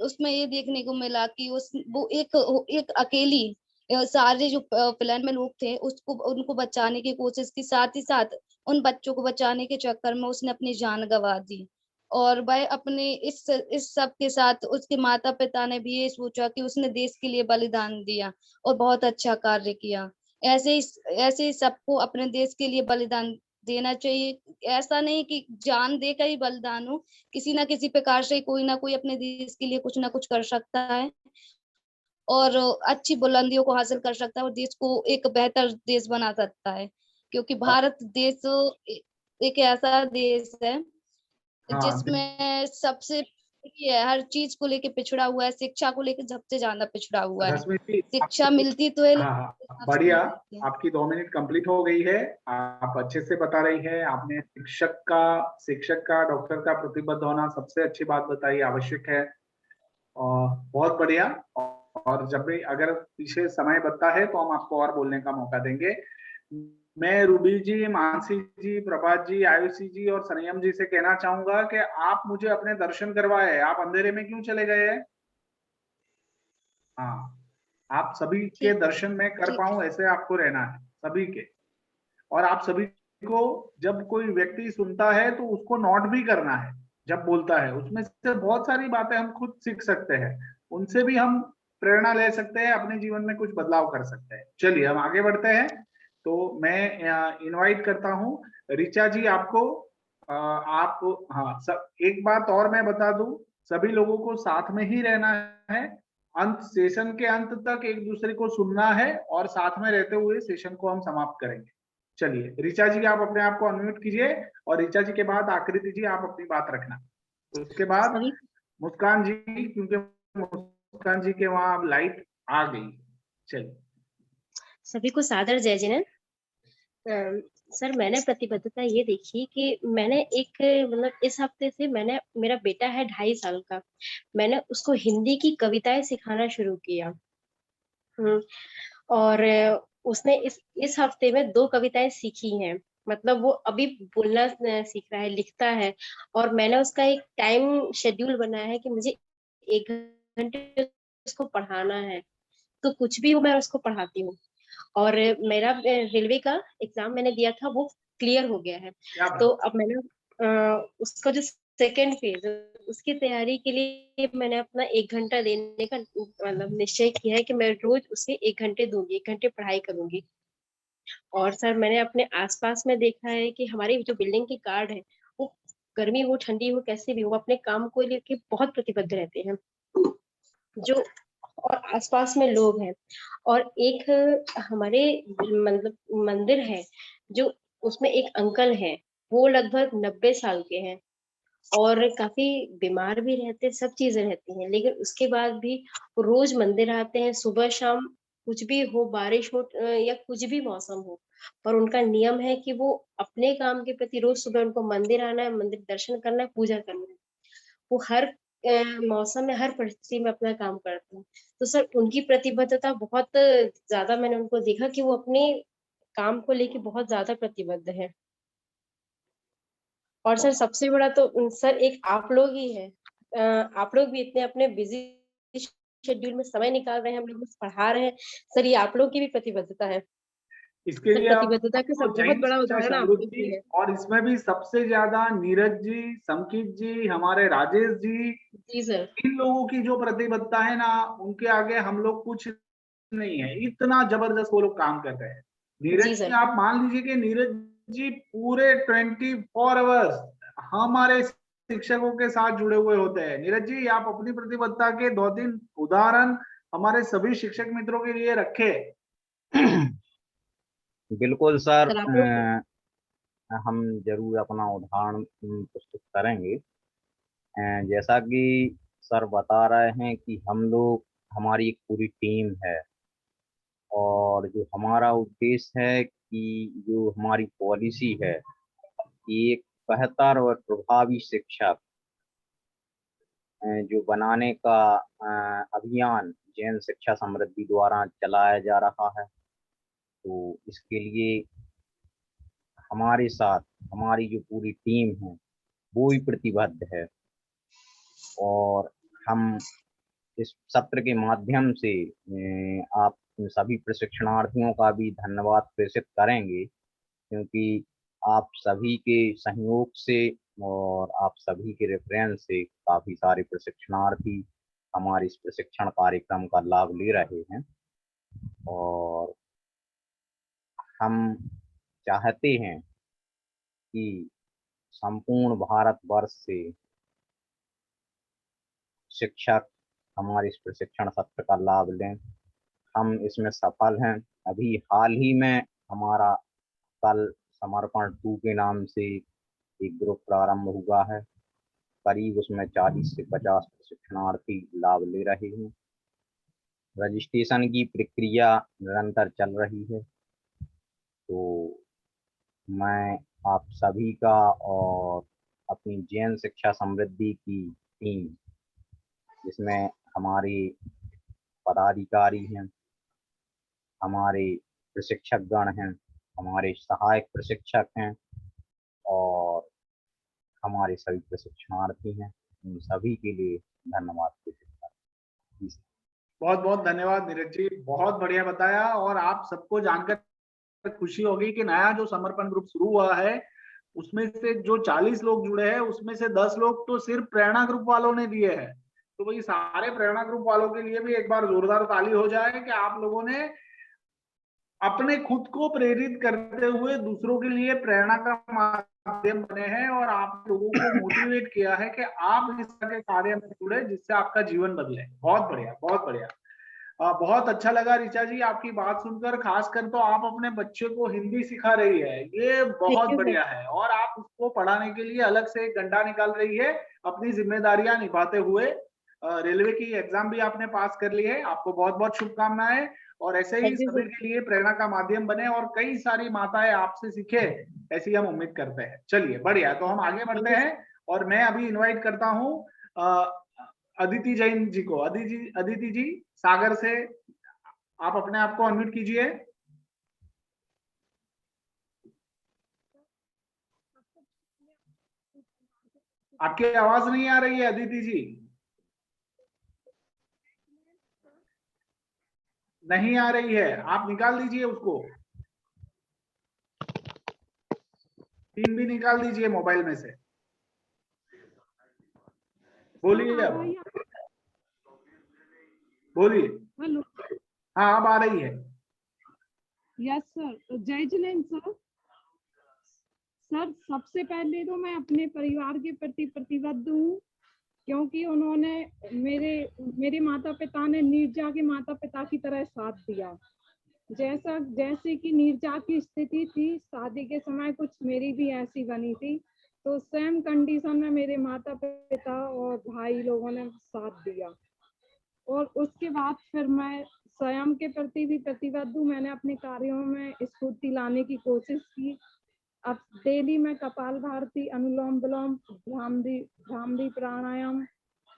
उसमें ये देखने को मिला कि वो एक अकेली सारे जो प्लान में लोग थे उसको उनको बचाने की कोशिश की, साथ ही साथ उन बच्चों को बचाने के चक्कर में उसने अपनी जान गंवा दी। और वह अपने इस सब के साथ उसके माता पिता ने भी ये सोचा कि उसने देश के लिए बलिदान दिया और बहुत अच्छा कार्य किया। ऐसे ही सबको अपने देश के लिए बलिदान देना चाहिए। ऐसा नहीं कि जान देकर ही बलिदान हो, किसी ना किसी प्रकार से कोई ना कोई अपने देश के लिए कुछ ना कुछ कर सकता है और अच्छी बुलंदियों को हासिल कर सकता है और देश को एक बेहतर देश बना सकता है, क्योंकि भारत देश एक ऐसा देश है हाँ जिसमें सबसे ये है, हर चीज को लेके पिछड़ा हुआ है, शिक्षा को लेके सबसे ज्यादा पिछड़ा हुआ है। रश्मि जी, शिक्षा आपकी मिलती तो है हाँ लेकिन हाँ, हिसाब से बढ़िया। नहीं मिलती है। आपकी 2 मिनट कंप्लीट हो गई है। आप अच्छे से बता रही है। आपने शिक्षक का डॉक्टर का प्रतिबद्ध होना सबसे अच्छी बात बताई, आवश्यक है। और बहुत बढ़िया। और जब भी अगर पीछे समय बचता है तो हम आपको और बोलने का मौका देंगे। मैं रूबी जी, मानसी जी, प्रभात जी, आयुषी जी और संयम जी से कहना चाहूंगा कि आप मुझे अपने दर्शन करवाए, आप अंधेरे में क्यों चले गए हैं? हाँ, आप सभी के दर्शन में कर पाऊं ऐसे आपको रहना है, सभी के। और आप सभी को जब कोई व्यक्ति सुनता है तो उसको नोट भी करना है जब बोलता है। उसमें से बहुत सारी बातें हम खुद सीख सकते हैं, उनसे भी हम प्रेरणा ले सकते हैं, अपने जीवन में कुछ बदलाव कर सकते हैं। चलिए हम आगे बढ़ते हैं। तो मैं इनवाइट करता हूं ऋचा जी आपको। आप हाँ एक बात और मैं बता दूं, सभी लोगों को साथ में ही रहना है। सेशन के अंत तक एक दूसरे को सुनना है और साथ में रहते हुए सेशन को हम समाप्त करेंगे। चलिए ऋचा जी आप अपने आप को अनम्यूट कीजिए और ऋचा जी के बाद आकृति जी आप अपनी बात रखना। उसके बाद मुस्कान जी, क्योंकि मुस्कान जी के वहां अब लाइट आ गई। चलिए। सभी को सादर जय जिनेंद्र। सर मैंने प्रतिबद्धता ये देखी कि मैंने एक मतलब इस हफ्ते से मैंने, मेरा बेटा है 2.5 साल का, मैंने उसको हिंदी की कविताएं सिखाना शुरू किया। और उसने इस हफ्ते में 2 कविताएं सीखी हैं। मतलब वो अभी बोलना सीख रहा है, लिखता है। और मैंने उसका एक टाइम शेड्यूल बनाया है कि मुझे 1 घंटे उसको पढ़ाना है, तो कुछ भी हो मैं उसको पढ़ाती हूँ। और मेरा रेलवे का एग्जाम मैंने दिया था, वो क्लियर हो गया है। तो अब मैंने उसका जो सेकेंड फेज उसकी तैयारी के लिए मैंने अपना 1 घंटा देने का मतलब निश्चय किया है कि मैं रोज उसे 1 घंटे दूंगी, 1 घंटे पढ़ाई करूंगी। और सर मैंने अपने आसपास में देखा है कि हमारी जो बिल्डिंग की गार्ड है, वो गर्मी हो ठंडी हो कैसे भी हो अपने काम को लेके बहुत प्रतिबद्ध रहते हैं। जो और आसपास में लोग हैं। और एक हमारे मतलब मंदिर है, जो उसमें एक अंकल हैं, वो लगभग 90 साल के हैं और काफी बीमार भी रहते हैं, सब चीजें रहती हैं, लेकिन उसके बाद भी रोज मंदिर आते हैं सुबह शाम, कुछ भी हो, बारिश हो या कुछ भी मौसम हो। और उनका नियम है कि वो अपने काम के प्रति रोज सुबह उनको मंदिर आना है, मंदिर दर्शन करना है, पूजा करना है। वो हर मौसम में, हर परिस्थिति में अपना काम करते हैं। तो सर उनकी प्रतिबद्धता बहुत ज्यादा, मैंने उनको देखा कि वो अपने काम को लेके बहुत ज्यादा प्रतिबद्ध है। और सर सबसे बड़ा तो सर एक आप लोग ही है। आप लोग भी इतने अपने बिजी शेड्यूल में समय निकाल रहे हैं, हम लोग पढ़ा रहे हैं। सर ये आप लोग की भी प्रतिबद्धता है। इसके लिए प्रतिबद्धता का सब बहुत बड़ा उदाहरण आप लोग जी, भी है। और इसमें भी सबसे ज्यादा नीरज जी, संकित जी, हमारे राजेश जी, जी सर। इन लोगों की जो प्रतिबद्धता है ना, उनके आगे हम लोग कुछ नहीं है। इतना जबरदस्त वो लोग काम कर रहे हैं। नीरज जी जी सर। आप मान लीजिए कि नीरज जी पूरे 24 आवर्स हमारे शिक्षकों के साथ जुड़े हुए होते हैं। नीरज जी आप अपनी प्रतिबद्धता के 2-3 उदाहरण हमारे सभी शिक्षक मित्रों के लिए रखे। बिल्कुल सर, सर आप लोग हम जरूर अपना उदाहरण प्रस्तुत करेंगे। जैसा कि सर बता रहे हैं कि हम लोग, हमारी एक पूरी टीम है और जो हमारा उद्देश्य है कि जो हमारी पॉलिसी है कि एक बेहतर और प्रभावी शिक्षक जो बनाने का अभियान जैन शिक्षा समृद्धि द्वारा चलाया जा रहा है, तो इसके लिए हमारे साथ हमारी जो पूरी टीम है वो भी प्रतिबद्ध है और हम इस सत्र के माध्यम से आप सभी प्रशिक्षणार्थियों का भी धन्यवाद प्रेषित करेंगे, क्योंकि आप सभी के सहयोग से और आप सभी के रेफरेंस से काफ़ी सारे प्रशिक्षणार्थी हमारे इस प्रशिक्षण कार्यक्रम का लाभ ले रहे हैं और हम चाहते हैं कि संपूर्ण भारतवर्ष से शिक्षक हमारे इस प्रशिक्षण सत्र का लाभ लें। हम इसमें सफल हैं। अभी हाल ही में हमारा कल समर्पण 2 के नाम से एक ग्रुप प्रारंभ हुआ है। करीब उसमें 40 से 50 प्रशिक्षणार्थी लाभ ले रहे हैं। रजिस्ट्रेशन की प्रक्रिया निरंतर चल रही है, तो मैं आप सभी का और अपनी जैन शिक्षा समृद्धि की टीम, जिसमें हमारे पदाधिकारी हैं, हमारे प्रशिक्षकगण हैं, हमारे सहायक प्रशिक्षक हैं और हमारे सभी प्रशिक्षणार्थी हैं, उन सभी के लिए धन्यवाद। बहुत बहुत धन्यवाद नीरज जी, बहुत बढ़िया बताया। और आप सबको जानकर खुशी होगी कि नया जो समर्पण ग्रुप शुरू हुआ है उसमें से जो 40 लोग जुड़े हैं उसमें से 10 लोग तो सिर्फ प्रेरणा ग्रुप वालों ने दिए हैं। तो वही सारे प्रेरणा ग्रुप वालों के लिए भी एक बार जोरदार ताली हो जाए कि आप लोगों ने अपने खुद को प्रेरित करते हुए दूसरों के लिए प्रेरणा का माध्यम बने हैं और आप लोगों को मोटिवेट किया है कि आप इस तरह के कार्य में जुड़े जिससे आपका जीवन बदले। बहुत बढ़िया, बहुत बढ़िया। बहुत अच्छा लगा ऋचा जी आपकी बात सुनकर, खासकर तो आप अपने बच्चे को हिंदी सिखा रही है, ये बहुत बढ़िया है। और आप उसको पढ़ाने के लिए अलग से एक घंटा निकाल रही है अपनी जिम्मेदारियां निभाते हुए। रेलवे की एग्जाम भी आपने पास कर ली है, आपको बहुत बहुत शुभकामनाएं। और ऐसे ही सभी के लिए प्रेरणा का माध्यम बने और कई सारी माताएं आपसे सीखे, ऐसी हम उम्मीद करते हैं। चलिए बढ़िया, तो हम आगे बढ़ते हैं और मैं अभी इनवाइट करता हूँ अदिति जैन जी को। अदिति जी सागर से आप अपने आप को अनम्यूट कीजिए। आपकी आवाज नहीं आ रही है अदिति जी, नहीं आ रही है, आप निकाल दीजिए उसको, पिन भी निकाल दीजिए मोबाइल में से। बोलिए, अब बोलिए। हेलो, हाँ अब आ रही है। यस सर, जय जिनेन्द्र सर। सर सबसे पहले तो मैं अपने परिवार के प्रति प्रतिबद्ध हूँ, क्योंकि उन्होंने मेरे माता पिता ने नीरजा के माता पिता की तरह साथ दिया। जैसे कि नीरजा की स्थिति थी शादी के समय, कुछ मेरी भी ऐसी बनी थी, तो सेम कंडीशन में मेरे माता पिता और भाई लोगों ने साथ दिया। और उसके बाद फिर मैं स्वयं के प्रति भी प्रतिबद्ध हूँ। मैंने अपने कार्यों में स्फूर्ति लाने की कोशिश की। अब डेली मैं कपालभाति, अनुलोम विलोम, भ्रामरी प्राणायाम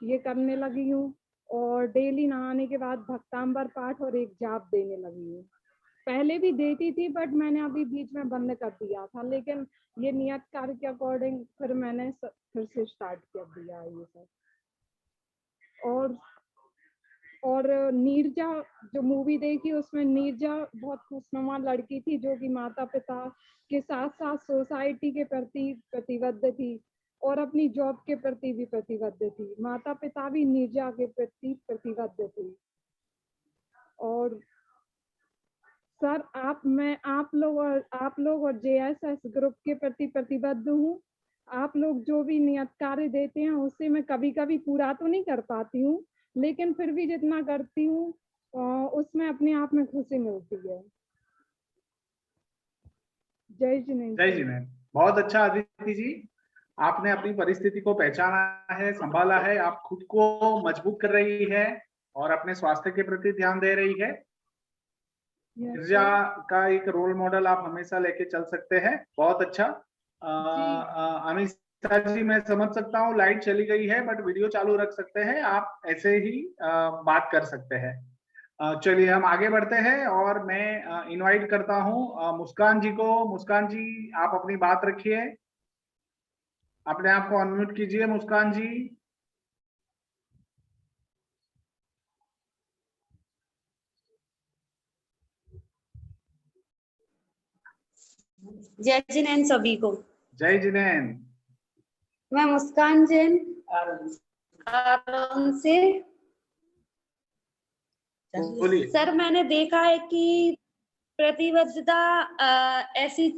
ये करने लगी हूँ और डेली नहाने के बाद भक्तांबर पाठ और एक जाप देने लगी हूँ। पहले भी देती थी बट मैंने अभी बीच में बंद कर दिया था, लेकिन ये नियत कार्य के अकॉर्डिंग फिर मैंने फिर से स्टार्ट कर दिया है ये सब। और नीरजा जो मूवी देखी उसमें नीरजा बहुत खुशनुमा लड़की थी, जो कि माता पिता के साथ साथ सोसाइटी के प्रति प्रतिबद्ध थी और अपनी जॉब के प्रति भी प्रतिबद्ध थी। माता पिता भी नीरजा के प्रति प्रतिबद्ध थे। और सर आप लोग और JSS ग्रुप के प्रति प्रतिबद्ध हूँ। आप लोग जो भी नियत कार्य देते हैं उससे मैं कभी कभी पूरा तो नहीं कर पाती हूँ, लेकिन फिर भी जितना करती हूँ उसमें अपने आप में खुशी मिलती है। जय जिनेन्द्र। जय जिनेन्द्र, बहुत अच्छा अदिति जी, आपने अपनी परिस्थिति को पहचाना है, संभाला है, आप खुद को मजबूत कर रही है और अपने स्वास्थ्य के प्रति ध्यान दे रही है। नीरजा का एक रोल मॉडल आप हमेशा लेके चल सकते हैं। बहुत अच्छा। अमित गीता जी मैं समझ सकता हूँ लाइट चली गई है, बट वीडियो चालू रख सकते हैं, आप ऐसे ही बात कर सकते हैं। चलिए हम आगे बढ़ते हैं और मैं इनवाइट करता हूँ मुस्कान जी को। मुस्कान जी आप अपनी बात रखिए, अपने आप को अनम्यूट कीजिए मुस्कान जी। जय जिनेन सभी को। जय जिनेन। मैं मुस्कान जैन आराम से। बोलिए। सर मैंने देखा है कि प्रतिबद्धता ऐसी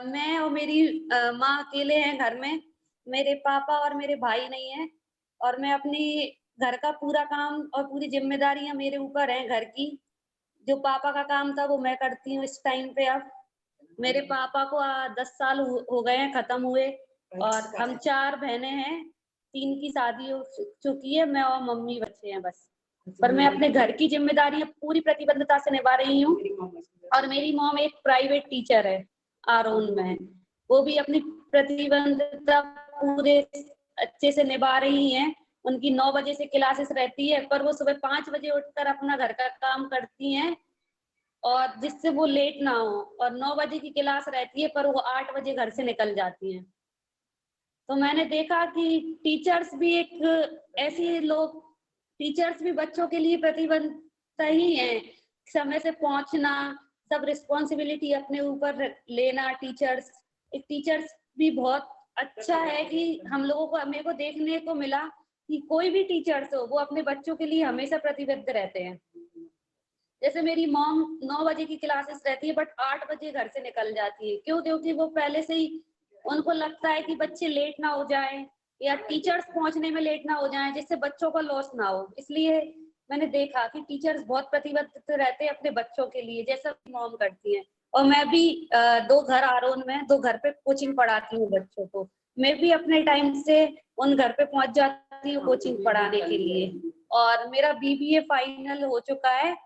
मैं और मेरी माँ अकेले हैं घर में, मेरे पापा और मेरे भाई नहीं है, और मैं अपनी घर का पूरा काम और पूरी जिम्मेदारियां मेरे ऊपर हैं घर की। जो पापा का काम था वो मैं करती हूँ इस टाइम पे। अब मेरे पापा को 10 साल हो गए हैं खत्म हुए, और हम 4 बहनें हैं, 3 की शादी हो चुकी है, मैं और मम्मी बच्चे हैं बस। पर मैं अपने घर की जिम्मेदारियां पूरी प्रतिबद्धता से निभा रही हूँ। और मेरी मॉम एक प्राइवेट टीचर है आरोन में, वो भी अपनी प्रतिबद्धता पूरे अच्छे से निभा रही हैं। उनकी 9 बजे से क्लासेस रहती है, पर वो सुबह 5 बजे उठकर अपना घर का काम करती हैं, और जिससे वो लेट ना हो। और 9 बजे की क्लास रहती है, पर वो 8 बजे घर से निकल जाती हैं। तो मैंने देखा कि टीचर्स भी एक ऐसी लोग, टीचर्स भी बच्चों के लिए प्रतिबद्ध ही हैं। समय से पहुंचना, सब रिस्पॉन्सिबिलिटी अपने ऊपर लेना। टीचर्स भी बहुत अच्छा है कि हम लोगों को, मेरे को देखने को मिला कि कोई भी टीचर्स हो वो अपने बच्चों के लिए हमेशा प्रतिबद्ध रहते हैं। जैसे मेरी मॉम 9 बजे की क्लासेस रहती है, बट 8 बजे घर से निकल जाती है। क्यों? क्योंकि वो पहले से ही उनको लगता है कि बच्चे लेट ना हो जाएं, या टीचर्स पहुंचने में लेट ना हो जाएं, जिससे बच्चों का लॉस ना हो। इसलिए मैंने देखा कि टीचर्स बहुत प्रतिबद्ध रहते हैं अपने बच्चों के लिए, जैसा मॉम करती हैं। और मैं भी 2 घर आरोन में, 2 घर पे कोचिंग पढ़ाती हूँ बच्चों को। मैं भी अपने टाइम से उन घर पे पहुंच जाती हूँ कोचिंग पढ़ाने के लिए। और मेरा BBA फाइनल हो चुका है,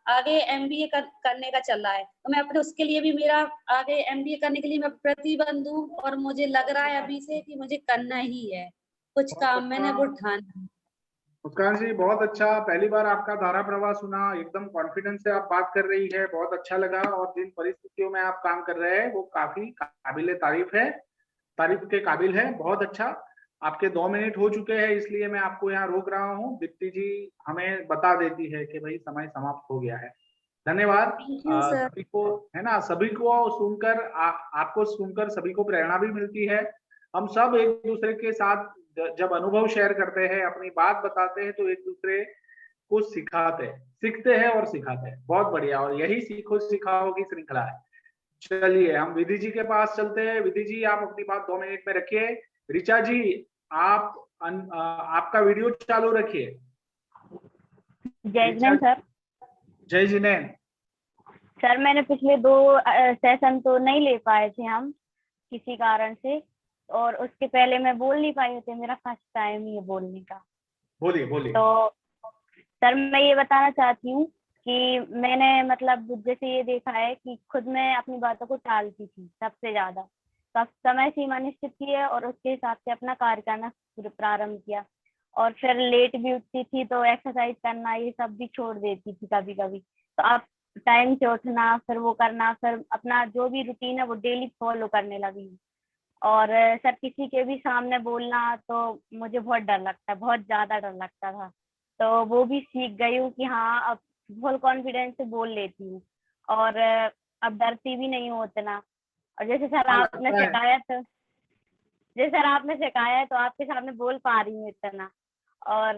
आगे MBA करने का चल रहा है। तो मैं अपने उसके लिए भी, मेरा आगे MBA करने के लिए मैं प्रतिबद्ध हूँ, और मुझे लग रहा है अभी से कि मुझे करना ही है। कुछ काम मैंने वो ठाना। मुस्कान जी बहुत अच्छा, पहली बार आपका धारा प्रवाह सुना, एकदम कॉन्फिडेंस से आप बात कर रही है, बहुत अच्छा लगा। और जिन परिस्थितियों में आप काम कर रहे हैं वो काफी काबिले तारीफ है, तारीफ के काबिल है। बहुत अच्छा। आपके 2 मिनट हो चुके हैं, इसलिए मैं आपको यहाँ रोक रहा हूँ। दीप्ति जी हमें बता देती है कि भाई समय समाप्त हो गया है। धन्यवाद सभी को, है ना। सभी को सुनकर आपको सुनकर सभी को प्रेरणा भी मिलती है। हम सब एक दूसरे के साथ जब अनुभव शेयर करते हैं, अपनी बात बताते हैं, तो एक दूसरे को सीखते हैं और सिखाते हैं। बहुत बढ़िया। और यही सीखो सिखाओ की श्रृंखला है। चलिए हम विधि जी के पास चलते हैं। विधि जी आप अपनी बात 2 मिनट में रखिए। ऋचा जी आप आपका वीडियो चालू रखिए। जय जिनेन सर। जय जिनेन। सर मैंने पिछले 2 सेशन तो नहीं ले पाए थे हम किसी कारण से, और उसके पहले मैं बोल नहीं पाई थी, मेरा फर्स्ट टाइम ही है बोलने का। बोलिए बोलिए। तो सर मैं ये बताना चाहती हूँ कि मैंने मतलब जैसे ये देखा है कि खुद मैं अपनी बातों को टालती थी सबसे ज्यादा। तो समय सीमा निश्चित की है, और उसके हिसाब से अपना कार्य करना प्रारंभ किया। और फिर लेट भी उठती थी, तो एक्सरसाइज करना ये सब भी छोड़ देती थी कभी कभी। तो अब टाइम से उठना, फिर वो करना, फिर अपना जो भी रूटीन है वो डेली फॉलो करने लगी। और सर किसी के भी सामने बोलना तो मुझे बहुत डर लगता है, बहुत ज्यादा डर लगता था। तो वो भी सीख गई हूँ कि हाँ अब फुल कॉन्फिडेंस से बोल लेती हूँ, और अब डरती भी नहीं हूँ उतना। और जैसे सर आपने सिखाया, तो जैसे सर आपने सिखाया है तो आपके सामने बोल पा रही हूँ इतना। और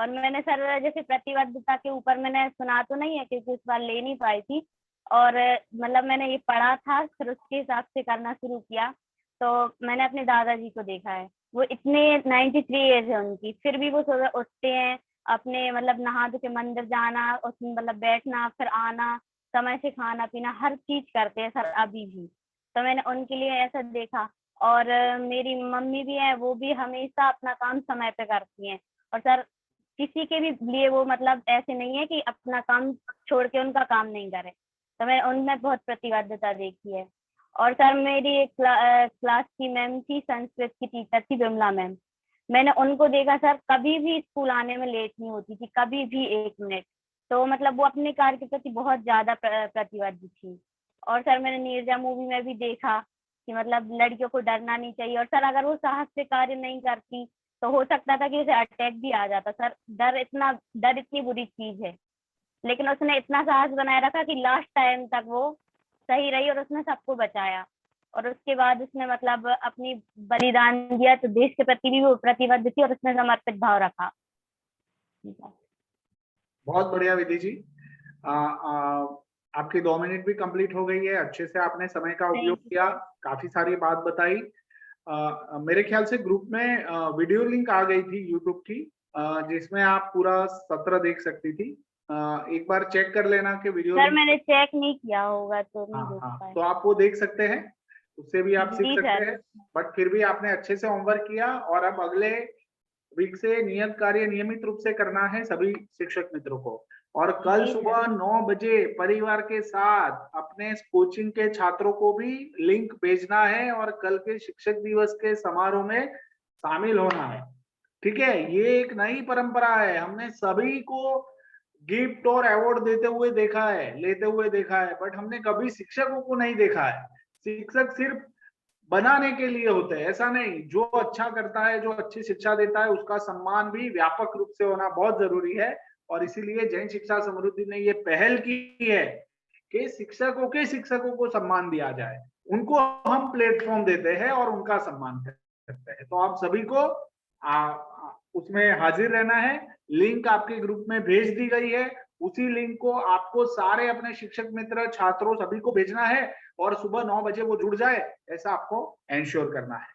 मैंने सर जैसे प्रतिबद्धता के ऊपर मैंने सुना तो नहीं है, क्योंकि उस बार ले नहीं पाई थी। और मतलब मैंने ये पढ़ा था, फिर उसके हिसाब से करना शुरू किया। तो मैंने अपने दादाजी को देखा है, वो इतने 93 एज है उनकी, फिर भी वो सुबह उठते हैं, अपने मतलब नहा धो के मंदिर जाना, उसमें मतलब बैठना, फिर आना, समय से खाना पीना, हर चीज करते हैं सर अभी भी। तो मैंने उनके लिए ऐसा देखा। और मेरी मम्मी भी है, वो भी हमेशा अपना काम समय पे करती हैं। और सर किसी के भी लिए वो मतलब ऐसे नहीं है कि अपना काम छोड़ के उनका काम नहीं करे। तो मैंने उनमें बहुत प्रतिबद्धता देखी है। और सर मेरी एक क्लास की मैम थी, संस्कृत की टीचर थी विमला मैम। मैंने उनको देखा सर, कभी भी स्कूल आने में लेट नहीं होती थी, कभी भी 1 मिनट। तो मतलब वो अपने कार्य के प्रति बहुत ज्यादा प्रतिबद्ध थी। और सर मैंने नीरजा मूवी में भी देखा कि मतलब लड़कियों को डरना नहीं चाहिए, और सर अगर वो साहस से कार्य नहीं करती तो हो सकता था कि उसे अटैक भी आ जाता। सर डर इतनी बुरी चीज है, लेकिन उसने इतना साहस बनाए रखा कि लास्ट टाइम तक वो सही रही और उसने सबको बचाया। और उसके बाद उसने मतलब अपनी बलिदान दिया, तो देश के प्रति भी वो प्रतिबद्ध थी और उसने समर्पित भाव रखा। बहुत बढ़िया विधि जी। आपकी 2 मिनट भी कंप्लीट हो गई है। अच्छे से आपने समय का उपयोग किया, काफी सारी बात बताई। मेरे ख्याल से ग्रुप में वीडियो लिंक आ गई थी यूट्यूब की, जिसमें आप पूरा सत्र देख सकती थी। एक बार चेक कर लेना कि वीडियो सर मैंने चेक नहीं किया होगा तो नहीं देख पाए। तो आप वो देख सकते हैं, उससे भी आप सीख सकते हैं। बट फिर भी आपने अच्छे से होमवर्क किया, और अब अगले वीक से नियत कार्य नियमित रूप से करना है सभी शिक्षक मित्रों को। और कल सुबह 9 बजे परिवार के साथ अपने कोचिंग के छात्रों को भी लिंक भेजना है और कल के शिक्षक दिवस के समारोह में शामिल होना है। ठीक है, ये एक नई परंपरा है। हमने सभी को गिफ्ट और अवार्ड देते हुए देखा है, लेते हुए देखा है, बट हमने कभी शिक्षकों को नहीं देखा है। शिक्षक सिर्फ बनाने के लिए होते हैं, ऐसा नहीं। जो अच्छा करता है, जो अच्छी शिक्षा देता है, उसका सम्मान भी व्यापक रूप से होना बहुत जरूरी है। और इसीलिए जैन शिक्षा समृद्धि ने ये पहल की है कि शिक्षकों को सम्मान दिया जाए। उनको हम प्लेटफॉर्म देते हैं और उनका सम्मान करते हैं। तो आप सभी को उसमें हाजिर रहना है। लिंक आपके ग्रुप में भेज दी गई है, उसी लिंक को आपको सारे अपने शिक्षक मित्र, छात्रों सभी को भेजना है और सुबह 9 बजे वो जुड़ जाए, ऐसा आपको एंश्योर करना है।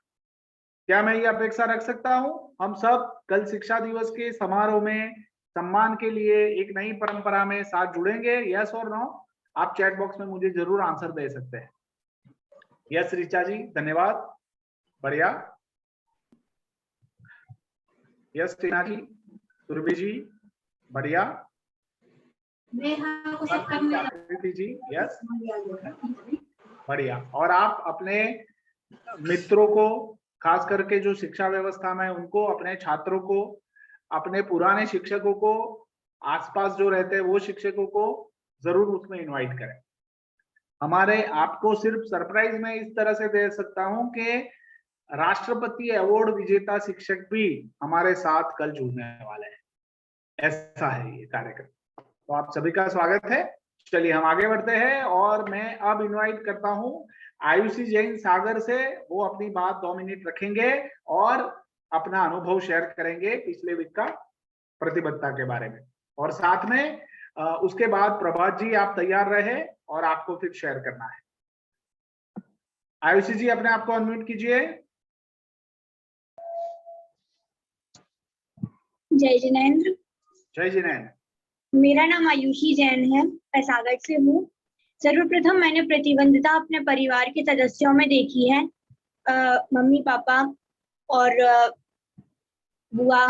क्या मैं ये अपेक्षा रख सकता हूं हम सब कल शिक्षा दिवस के समारोह में सम्मान के लिए एक नई परंपरा में साथ जुड़ेंगे? यस और नो? आप चैट बॉक्स में मुझे जरूर आंसर दे सकते हैं। यस ऋचा जी, धन्यवाद, बढ़िया। यस टीना जी, सुरभि जी, बढ़िया। जी यस, बढ़िया। और आप अपने मित्रों को, खास करके जो शिक्षा व्यवस्था में, उनको, अपने छात्रों को, अपने पुराने शिक्षकों को, आसपास जो रहते हैं वो शिक्षकों को जरूर उसमें इनवाइट करें। हमारे आपको सिर्फ सरप्राइज में इस तरह से दे सकता हूं कि राष्ट्रपति अवार्ड विजेता शिक्षक भी हमारे साथ कल जुड़ने वाले हैं। ऐसा है ये कार्यक्रम। तो आप सभी का स्वागत है। चलिए हम आगे बढ़ते हैं और मैं अब इनवाइट करता हूं आयुषी जैन सागर से। वो अपनी बात 2 मिनट रखेंगे और अपना अनुभव शेयर करेंगे पिछले वीक का प्रतिबद्धता के बारे में। और साथ में उसके बाद प्रभात जी आप तैयार रहे और आपको फिर शेयर करना है। आयुषी जी अपने आप को अनम्यूट कीजिए। जय जिनेंद्र। जय जिनेंद्र। मेरा नाम आयुषी जैन है, मैं सागर से हूँ। सर्वप्रथम मैंने प्रतिबद्धता अपने परिवार के सदस्यों में देखी है, मम्मी पापा और बुआ,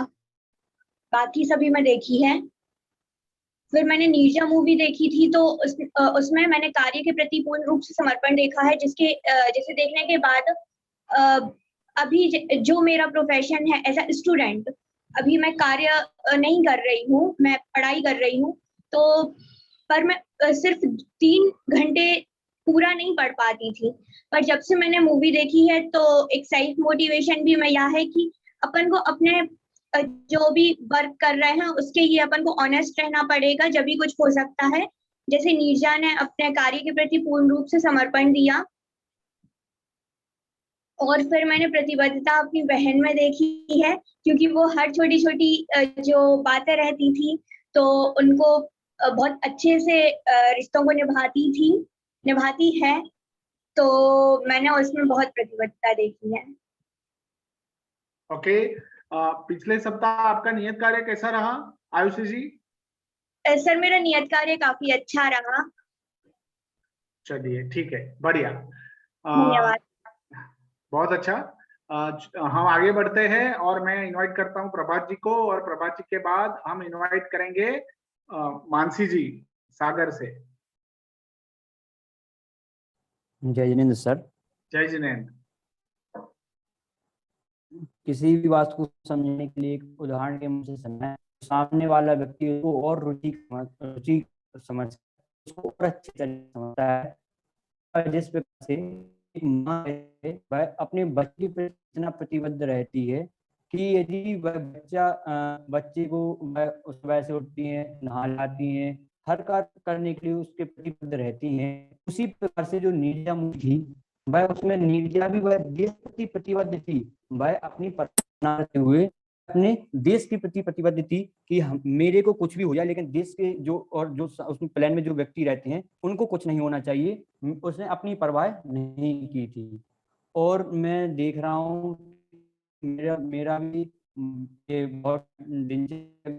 बाकी सभी में देखी है। फिर मैंने नीरजा मूवी देखी थी, तो उसमें मैंने कार्य के प्रति पूर्ण रूप से समर्पण देखा है, जिसे देखने के बाद अभी जो मेरा प्रोफेशन है एज अ स्टूडेंट, अभी मैं कार्य नहीं कर रही हूँ, मैं पढ़ाई कर रही हूँ, तो पर मैं सिर्फ 3 घंटे पूरा नहीं पढ़ पाती थी। पर जब से मैंने मूवी देखी है तो एक सेल्फ मोटिवेशन भी मैं यह है कि अपन को अपने जो भी वर्क कर रहे हैं उसके लिए अपन को ऑनेस्ट रहना पड़ेगा, जब भी कुछ हो सकता है। जैसे नीरजा ने अपने कार्य के प्रति पूर्ण रूप से समर्पण दिया। और फिर मैंने प्रतिबद्धता अपनी बहन में देखी है, क्योंकि वो हर छोटी छोटी जो बातें रहती थी तो उनको बहुत अच्छे से रिश्तों को निभाती है, तो मैंने उसमें बहुत प्रतिबद्धता देखी है। ओके, पिछले सप्ताह आपका नियत कार्य कैसा रहा आयुषी जी? सर मेरा नियत कार्य काफी अच्छा रहा। चलिए ठीक है, बढ़िया, धन्यवाद। बहुत अच्छा। हम आगे बढ़ते हैं और मैं इनवाइट करता हूं प्रभात जी को, और प्रभात जी के बाद हम इनवाइट करेंगे मानसी जी सागर से। जय जिनेंद्र सर। जय जिनेंद्र। किसी भी बात को समझने के लिए एक उदाहरण के मुझे समझना है, सामने वाला व्यक्ति को और रुचि समझ उसको और अच्छी तरह समझता है। जिस प्रकार से एक माँ है वह अपने बच्चे पर इतना प्रतिबद्ध रहती है कि यदि वह बच्चे को वह सुबह से उठती है, नहलाती है, हर कार्य करने के लिए उसके प्रतिबद्ध रहती है। उसी प्रकार से जो नीरजा मुनि थी, वह उसमें नीरजा भी वह देश प्रति प्रतिबद्ध थी। वह अपनी करते हुए अपने देश के प्रति प्रतिबद्ध थी कि मेरे को कुछ भी हो जाए, लेकिन देश के जो उसमें प्लान में जो व्यक्ति रहते हैं उनको कुछ नहीं होना चाहिए। उसने अपनी परवाह नहीं की थी। और मैं देख रहा हूँ मेरा भी ये बहुत दिनचर्या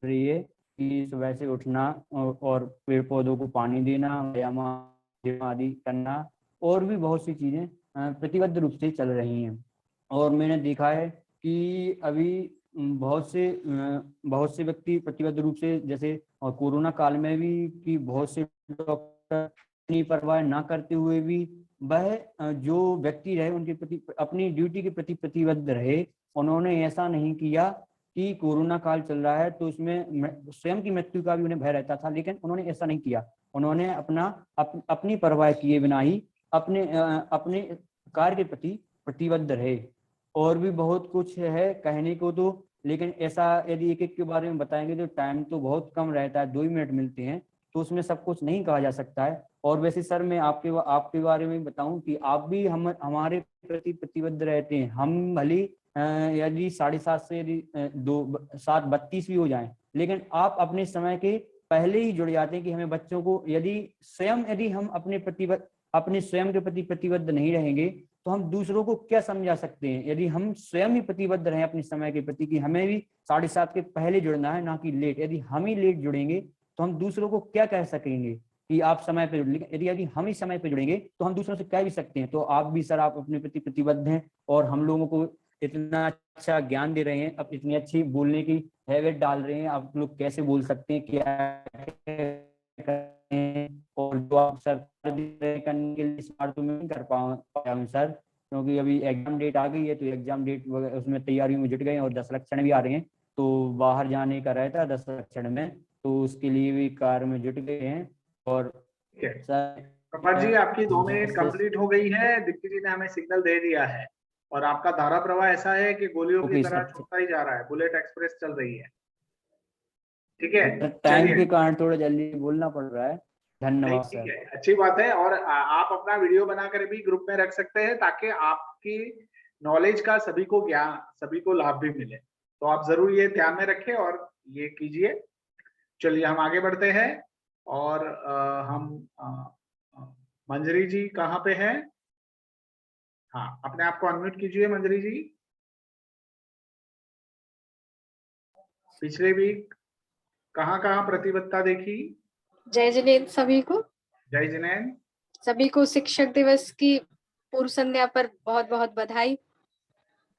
रही है कि सुबह से उठना और पेड़ पौधों को पानी देना, व्यायाम आदि करना, और भी बहुत सी चीजें प्रतिबद्ध रूप से चल रही हैं। और मैंने देखा है कि अभी बहुत से व्यक्ति प्रतिबद्ध रूप से, जैसे कोरोना काल में भी कि बहुत से डॉक्टर अपनी परवाह ना करते हुए भी वह जो व्यक्ति रहे उनके प्रति अपनी ड्यूटी के प्रति प्रतिबद्ध रहे। उन्होंने ऐसा नहीं किया कि कोरोना काल चल रहा है तो उसमें स्वयं की मृत्यु का भी उन्हें भय रहता था, लेकिन उन्होंने ऐसा नहीं किया। उन्होंने अपनी परवाह किए बिना ही अपने कार्य के प्रति प्रतिबद्ध रहे। और भी बहुत कुछ है कहने को तो, लेकिन ऐसा यदि एक एक के बारे में बताएंगे तो टाइम तो बहुत कम रहता है, 2 ही मिनट मिलते हैं, तो उसमें सब कुछ नहीं कहा जा सकता है। और वैसे सर मैं आपके बारे में बताऊं कि आप भी हमारे प्रति प्रतिबद्ध रहते हैं। हम भले यदि 7:30 से यदि 7:32 भी हो जाए, लेकिन आप अपने समय के पहले ही जुड़ जाते हैं कि हमें बच्चों को यदि हम अपने स्वयं के प्रति प्रतिबद्ध नहीं रहेंगे तो हम दूसरों को क्या समझा सकते हैं। यदि हम स्वयं ही प्रतिबद्ध रहें अपने समय के प्रति कि हमें भी 7:30 के पहले जुड़ना है, ना कि लेट, यदि हम ही लेट जुड़ेंगे तो हम दूसरों को क्या कह सकेंगे कि आप समय पर जुड़। यदि हम ही समय पर जुड़ेंगे तो हम दूसरों से कह भी सकते हैं। तो आप भी सर, आप अपने प्रति प्रतिबद्ध हैं और हम लोगों को इतना अच्छा ज्ञान दे रहे हैं, अब इतनी अच्छी बोलने की हैबिट डाल रहे हैं। आप लोग कैसे बोल सकते हैं, क्या और जो आप सर करने के लिए इस बार तो मैं नहीं कर पाया हूँ सर, क्योंकि अभी एग्जाम डेट आ गई है तो एग्जाम डेट उसमें तैयारियों में जुट गए और 10 लक्षण भी आ रहे हैं, तो बाहर जाने का रहता है 10 लक्षण में, तो उसके लिए भी कार्य में जुट गए हैं। और सर कपाल जी, आपकी 2 मिनट कंप्लीट हो गई है। दीप्ति जी ने हमें सिग्नल दे दिया है और आपका धारा प्रवाह ऐसा है कि गोलियों की तरह छूटता ही जा रहा है, बुलेट एक्सप्रेस चल रही है। ठीक है, टाइम के कारण थोड़ा जल्दी बोलना पड़ रहा है। धन्यवाद सर। ठीक है, अच्छी बात है। और आप अपना वीडियो बनाकर भी ग्रुप में रख सकते हैं ताकि आपकी नॉलेज का सभी को लाभ भी मिले। तो आप जरूर ये ध्यान में रखें और ये कीजिए। चलिए हम आगे बढ़ते हैं और मंजरी जी कहाँ पे हैं? हाँ, अपने आप को अनम्यूट कीजिए मंजरी जी। पिछले वीक कहाँ प्रतिबद्धता देखी? जय जिनेंद्र सभी को। जय जिनेंद्र सभी को शिक्षक दिवस की पूर्व संध्या पर बहुत बहुत बधाई।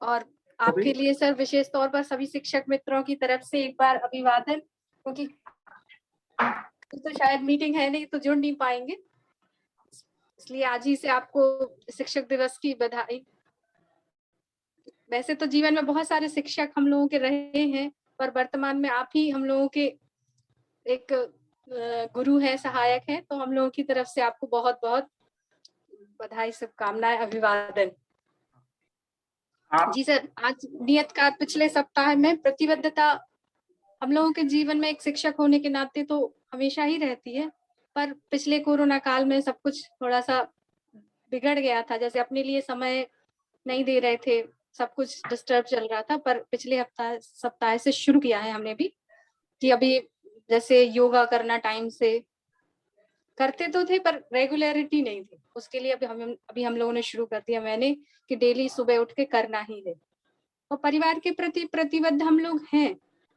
और आपके लिए सर विशेष तौर पर सभी शिक्षक मित्रों की तरफ से एक बार अभिवादन, क्योंकि तो शायद मीटिंग है नहीं तो जुड़ नहीं पाएंगे, इसलिए आज ही से आपको शिक्षक दिवस की बधाई। वैसे तो जीवन में बहुत सारे शिक्षक हम लोगों के रहे हैं, पर वर्तमान में आप ही हम लोगों के एक गुरु है, सहायक है, तो हम लोगों की तरफ से आपको बहुत बहुत बधाई, शुभकामनाएं, अभिवादन। जी सर, आज नियत कार्य पिछले सप्ताह में प्रतिबद्धता हम लोगों के जीवन में एक शिक्षक होने के नाते तो हमेशा ही रहती है, पर पिछले कोरोना काल में सब कुछ थोड़ा सा बिगड़ गया था। जैसे अपने लिए समय नहीं दे रहे थे, सब कुछ डिस्टर्ब चल रहा था, पर पिछले सप्ताह से शुरू किया है हमने भी कि अभी जैसे योगा करना टाइम से करते तो थे पर रेगुलरिटी नहीं थी, उसके लिए अभी हम लोगों ने शुरू कर दिया मैंने कि डेली सुबह उठ के करना ही है। और परिवार के प्रति प्रतिबद्ध हम लोग हैं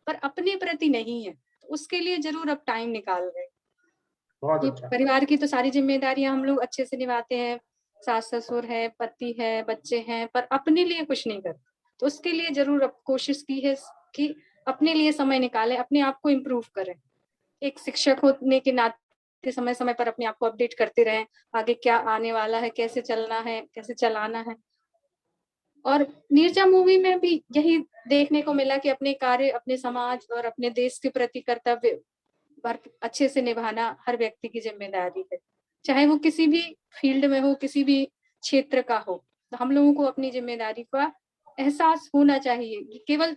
पर अपने प्रति नहीं है, तो उसके लिए जरूर अब टाइम निकाल रहे हैं। परिवार की तो सारी जिम्मेदारियां हम लोग अच्छे से निभाते हैं, सास ससुर है, पति है, बच्चे हैं, पर अपने लिए कुछ नहीं करते, तो उसके लिए जरूर अब कोशिश की है कि अपने लिए समय निकालें, अपने आप को इम्प्रूव करें। एक शिक्षक होने के नाते कि समय समय पर अपने आप को अपडेट करते रहें, आगे क्या आने वाला है, कैसे चलना है, कैसे चलाना है। और नीरजा मूवी में भी यही देखने को मिला कि अपने कार्य, अपने समाज और अपने देश के प्रति कर्तव्य अच्छे से निभाना हर व्यक्ति की जिम्मेदारी है, चाहे वो किसी भी फील्ड में हो, किसी भी क्षेत्र का हो। तो हम लोगों को अपनी जिम्मेदारी का एहसास होना चाहिए। केवल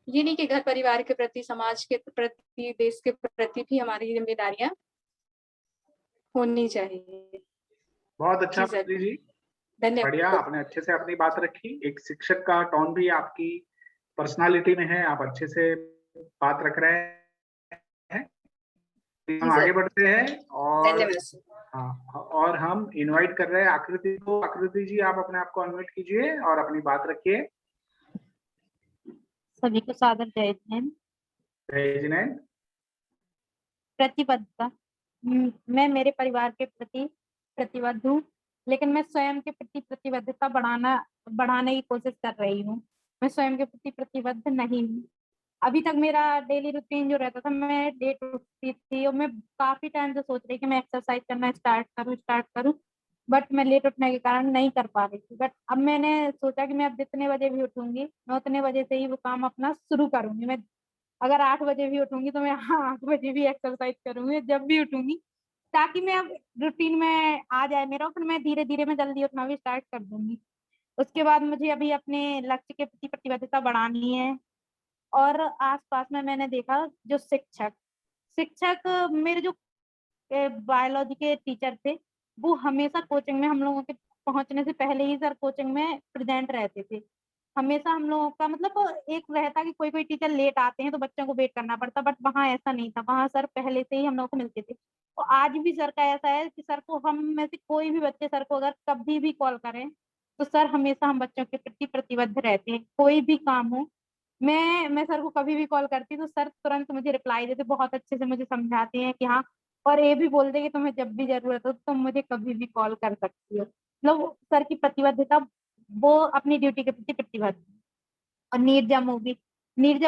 ये नहीं कि घर परिवार के प्रति, समाज के प्रति, देश के प्रति भी हमारी जिम्मेदारियां होनी चाहिए। बहुत अच्छा प्रीति जी, धन्यवाद। बढ़िया, आपने अच्छे से अपनी बात रखी। एक शिक्षक का टोन भी आपकी पर्सनालिटी में है, आप अच्छे से बात रख रहे हैं। हम आगे बढ़ते हैं और हाँ, और हम इनवाइट कर रहे हैं आकृति को। आकृति जी, आप अपने आप को अनम्यूट कीजिए और अपनी बात रखिए। सभी को सादर जय हिंद। जय हिंद। प्रतिबद्धता, मैं मेरे परिवार के प्रति प्रतिबद्ध हूँ, लेकिन मैं स्वयं के प्रति प्रतिबद्धता बढ़ाने की कोशिश कर रही हूँ। मैं स्वयं के प्रति प्रतिबद्ध नहीं हूँ। अभी तक मेरा डेली रूटीन जो रहता था, मैं लेट उठती थी और मैं काफी टाइम से सोच रही कि मैं एक्सरसाइज करना स्टार्ट करूँ, बट मैं लेट उठने के कारण नहीं कर पा रही थी। बट अब मैंने सोचा कि मैं अब जितने बजे भी उठूंगी, मैं उतने बजे से ही वो काम अपना शुरू करूंगी। मैं अगर 8 बजे भी उठूंगी तो मैं 8 बजे भी एक्सरसाइज करूंगी जब भी उठूंगी, ताकि मैं अब रूटीन में आ जाए मेरा, फिर मैं धीरे धीरे मैं जल्दी उठना भी स्टार्ट कर दूंगी। उसके बाद मुझे अभी अपने लक्ष्य के प्रति प्रतिबद्धता बढ़ानी है। और आसपास में मैंने देखा जो शिक्षक मेरे जो बायोलॉजी के टीचर थे, वो हमेशा कोचिंग में हम लोगों के पहुंचने से पहले ही सर कोचिंग में प्रेजेंट रहते थे। हमेशा हम लोगों का मतलब एक रहता कि कोई टीचर लेट आते हैं तो बच्चों को वेट करना पड़ता, बट वहाँ ऐसा नहीं था। वहाँ सर पहले से ही हम लोगों को मिलते थे। और आज भी सर का ऐसा है कि सर को हम में से कोई भी बच्चे सर को अगर कभी भी कॉल करें तो सर हमेशा हम बच्चों के प्रति प्रतिबद्ध रहते हैं। कोई भी काम हो, मैं सर को कभी भी कॉल करती तो सर तुरंत मुझे रिप्लाई देते, बहुत अच्छे से मुझे समझाते हैं कि हाँ, और ये भी बोलते कि तुम्हें जब भी जरूरत हो तुम मुझे कभी भी कॉल कर सकती हो। मतलब सर की प्रतिबद्धता, वो अपनी ड्यूटी के प्रति प्रतिबद्ध। और नीरजा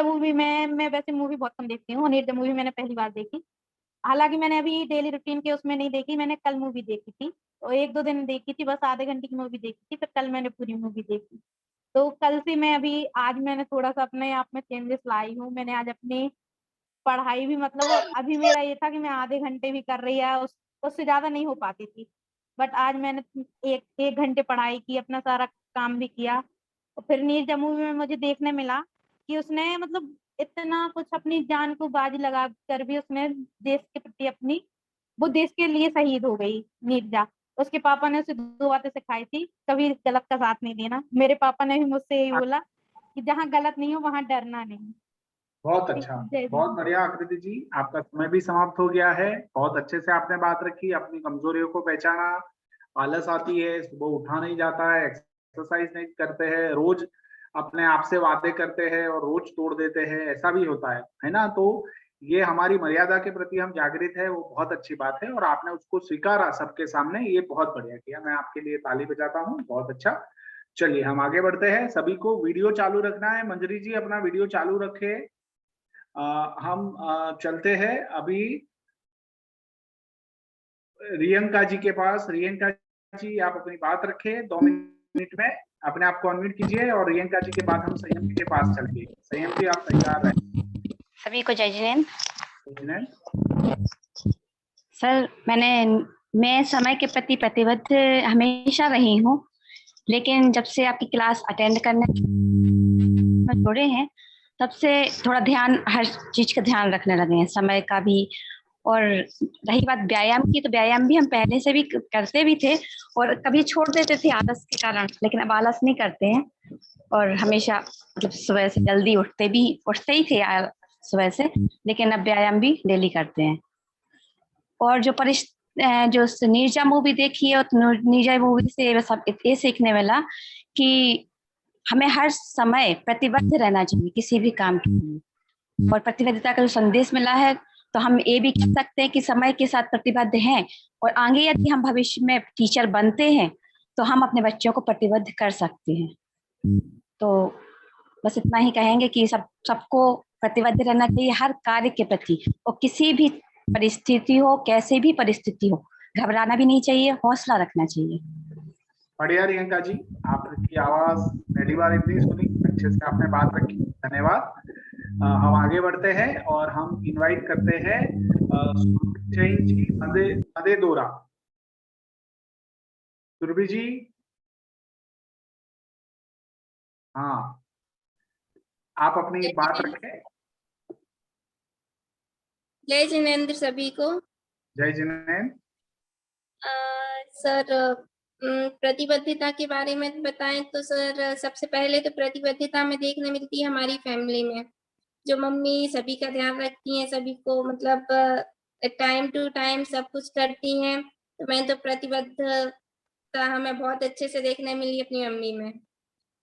मूवी मैं वैसे मूवी बहुत कम देखती हूँ, नीरजा मूवी मैंने पहली बार देखी। हालांकि मैंने अभी डेली रूटीन के उसमें नहीं देखी, मैंने कल मूवी देखी थी और 1-2 दिन देखी थी, बस आधे घंटे की मूवी देखी थी, फिर कल मैंने पूरी मूवी देखी। तो कल से मैं अभी आज मैंने थोड़ा सा अपने आप में चेंजेस लाई हूँ। मैंने आज अपनी पढ़ाई भी मतलब अभी मेरा ये था कि मैं आधे घंटे भी कर रही है, उससे ज्यादा नहीं हो पाती थी, बट आज मैंने एक घंटे पढ़ाई की, अपना सारा काम भी किया। और फिर नीरजा मूवी में मुझे देखने मिला कि उसने मतलब इतना कुछ अपनी जान को बाजी लगा कर भी उसने देश के प्रति वो देश के लिए शहीद हो गई नीरजा। उसके पापा ने उसे 2 बातें सिखाई थी, कभी गलत का साथ नहीं देना। मेरे पापा ने भी मुझसे यही बोला कि जहाँ गलत नहीं हो वहाँ डरना नहीं। बहुत अच्छा, बहुत बढ़िया आकृति जी, आपका समय भी समाप्त हो गया है। बहुत अच्छे से आपने बात रखी, अपनी कमजोरियों को पहचाना। आलस आती है, सुबह उठा नहीं जाता है, एक्सरसाइज नहीं करते हैं, रोज अपने आप से वादे करते हैं और रोज तोड़ देते हैं, ऐसा भी होता है ना। तो ये हमारी मर्यादा के प्रति हम जागृत है, वो बहुत अच्छी बात है और आपने उसको स्वीकारा सबके सामने, ये बहुत बढ़िया किया। मैं आपके लिए ताली बजाता हूँ, बहुत अच्छा। चलिए हम आगे बढ़ते हैं। सभी को वीडियो चालू रखना है। मंजरी जी अपना वीडियो चालू रखे। हम चलते हैं अभी रियंका जी के पास। रियंका जी आप अपनी बात रखें 2 मिनट में, अपने आप को अनम्यूट कीजिए और रियंका जी के बाद हम संयम जी के पास चलेंगे। संयम जी आप तैयार रहें। सभी को जय जिनेंद्र। सर मैं समय के प्रति प्रतिबद्ध हमेशा रही हूँ, लेकिन जब से आपकी क्लास अटेंड करने छोड़े हैं तब से थोड़ा ध्यान, हर चीज का ध्यान रखने लगे हैं, समय का भी। और रही बात व्यायाम की, तो व्यायाम भी हम पहले से भी करते भी थे और कभी छोड़ देते थे आलस के कारण, लेकिन अब आलस नहीं करते हैं और हमेशा मतलब सुबह से जल्दी उठते ही थे सुबह से, लेकिन अब व्यायाम भी डेली करते हैं। और जो नीरजा मूवी देखी है, तो नीरजा मूवी से सब ये सीखने मिला कि हमें हर समय प्रतिबद्ध रहना चाहिए किसी भी काम के लिए। और प्रतिबद्धता का जो संदेश मिला है, तो हम ये भी कह सकते हैं कि समय के साथ प्रतिबद्ध हैं और आगे यदि हम भविष्य में टीचर बनते हैं तो हम अपने बच्चों को प्रतिबद्ध कर सकते हैं। तो बस इतना ही कहेंगे कि सबको प्रतिबद्ध रहना चाहिए हर कार्य के प्रति, और किसी भी परिस्थिति हो, कैसे भी परिस्थिति हो, घबराना भी नहीं चाहिए, हौसला रखना चाहिए। बढ़िया रियंका जी, आपकी आवाज पहली बार इतनी सुनी, अच्छे से आपने बात रखी, धन्यवाद। हम आगे बढ़ते हैं और हम इनवाइट करते हैं जैन जी मदेदोरा। सुरभि जी, हाँ, आप अपनी बात रखें। जय जिनेंद्र सभी को। जय जिनेंद्र। सर, प्रतिबद्धता के बारे में बताएं तो सर, सबसे पहले तो प्रतिबद्धता में देखने मिलती है हमारी फैमिली में, जो मम्मी सभी का ध्यान रखती हैं, सभी को मतलब टाइम टू टाइम सब कुछ करती हैं। तो मैं तो प्रतिबद्धता हमें बहुत अच्छे से देखने मिली अपनी मम्मी में।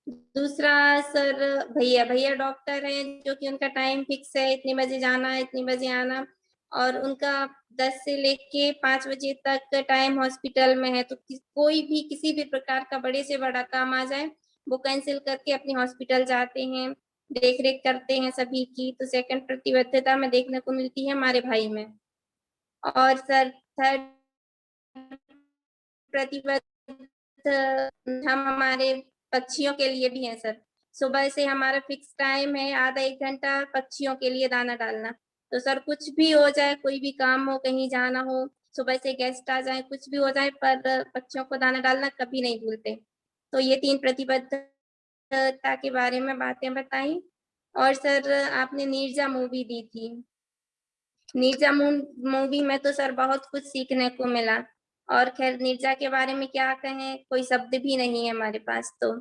दूसरा सर, भैया डॉक्टर हैं, जो कि उनका टाइम फिक्स है, इतने बजे जाना, इतने बजे आना, और उनका 10 से लेके 5 बजे तक टाइम हॉस्पिटल में है। तो कोई भी किसी भी प्रकार का बड़े से बड़ा काम आ जाए, वो कैंसिल करके अपने हॉस्पिटल जाते हैं, देख रेख करते हैं सभी की। तो सेकंड प्रतिबद्धता में देखने को मिलती है हमारे भाई में। और सर, थर्ड प्रतिबद्ध हम हमारे पक्षियों के लिए भी हैं सर। सुबह से हमारा फिक्स टाइम है, आधा 1 घंटा पक्षियों के लिए दाना डालना। तो सर, कुछ भी हो जाए, कोई भी काम हो, कहीं जाना हो, सुबह से गेस्ट आ जाए, कुछ भी हो जाए, पर पक्षियों को दाना डालना कभी नहीं भूलते। तो ये 3 प्रतिबद्धता के बारे में बातें बताई। और सर, आपने नीरजा मूवी दी थी, नीरजा मूवी में तो सर बहुत कुछ सीखने को मिला। और खैर, नीरजा के बारे में क्या कहें, कोई शब्द भी नहीं है हमारे पास। तो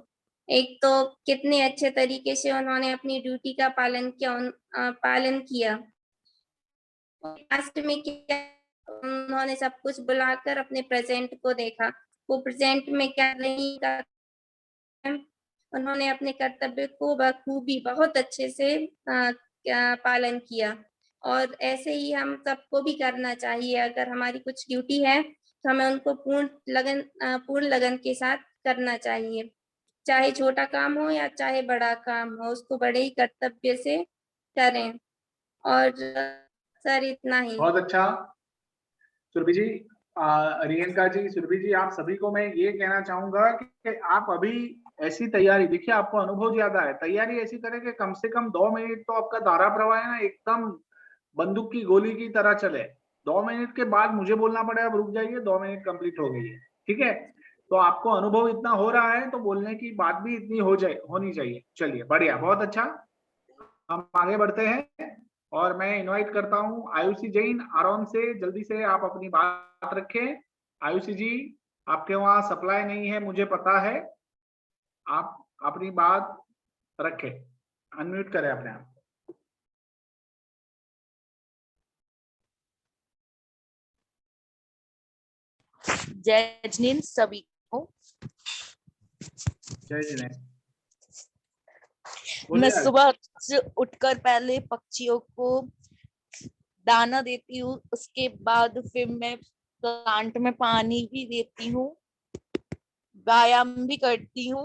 एक तो कितने अच्छे तरीके से उन्होंने अपनी ड्यूटी का पालन किया। लास्ट में क्या, उन्होंने सब कुछ बुलाकर अपने प्रेजेंट को देखा, वो प्रेजेंट में क्या नहीं कर, उन्होंने अपने कर्तव्य को बखूबी बहुत अच्छे से पालन किया। और ऐसे ही हम सबको भी करना चाहिए। अगर हमारी कुछ ड्यूटी है तो हमें उनको पूर्ण लगन के साथ करना चाहिए, चाहे छोटा काम हो या चाहे बड़ा काम हो, उसको बड़े ही कर्तव्य से करें। और सर, इतना ही। बहुत अच्छा सुरभि जी। रियंका जी, सुरभि जी, आप सभी को मैं ये कहना चाहूंगा कि आप अभी ऐसी तैयारी, देखिए आपको अनुभव ज्यादा है, तैयारी ऐसी करें कि कम से कम 2 मिनट तो आपका धारा प्रवाह है ना, एकदम बंदूक की गोली की तरह चले। 2 मिनट के बाद मुझे बोलना पड़ेगा, रुक जाइए, 2 मिनट कंप्लीट हो गई है, ठीक है। तो आपको अनुभव इतना हो रहा है तो बोलने की बात भी इतनी होनी चाहिए। चलिए, बढ़िया, बहुत अच्छा। हम आगे बढ़ते हैं और मैं इनवाइट करता हूं आयुषी जैन। आराम से, जल्दी से आप अपनी बात रखें। आयुषी जी, आपके वहां सप्लाई नहीं है, मुझे पता है, आप अपनी बात रखें, अनम्यूट करें अपने आप। जय जिनेंद्र सभी को। जय जिनेंद्र। मैं सुबह उठकर पहले पक्षियों को दाना देती हूँ, उसके बाद फिर मैं प्लांट में पानी भी देती हूँ, व्यायाम भी करती हूँ।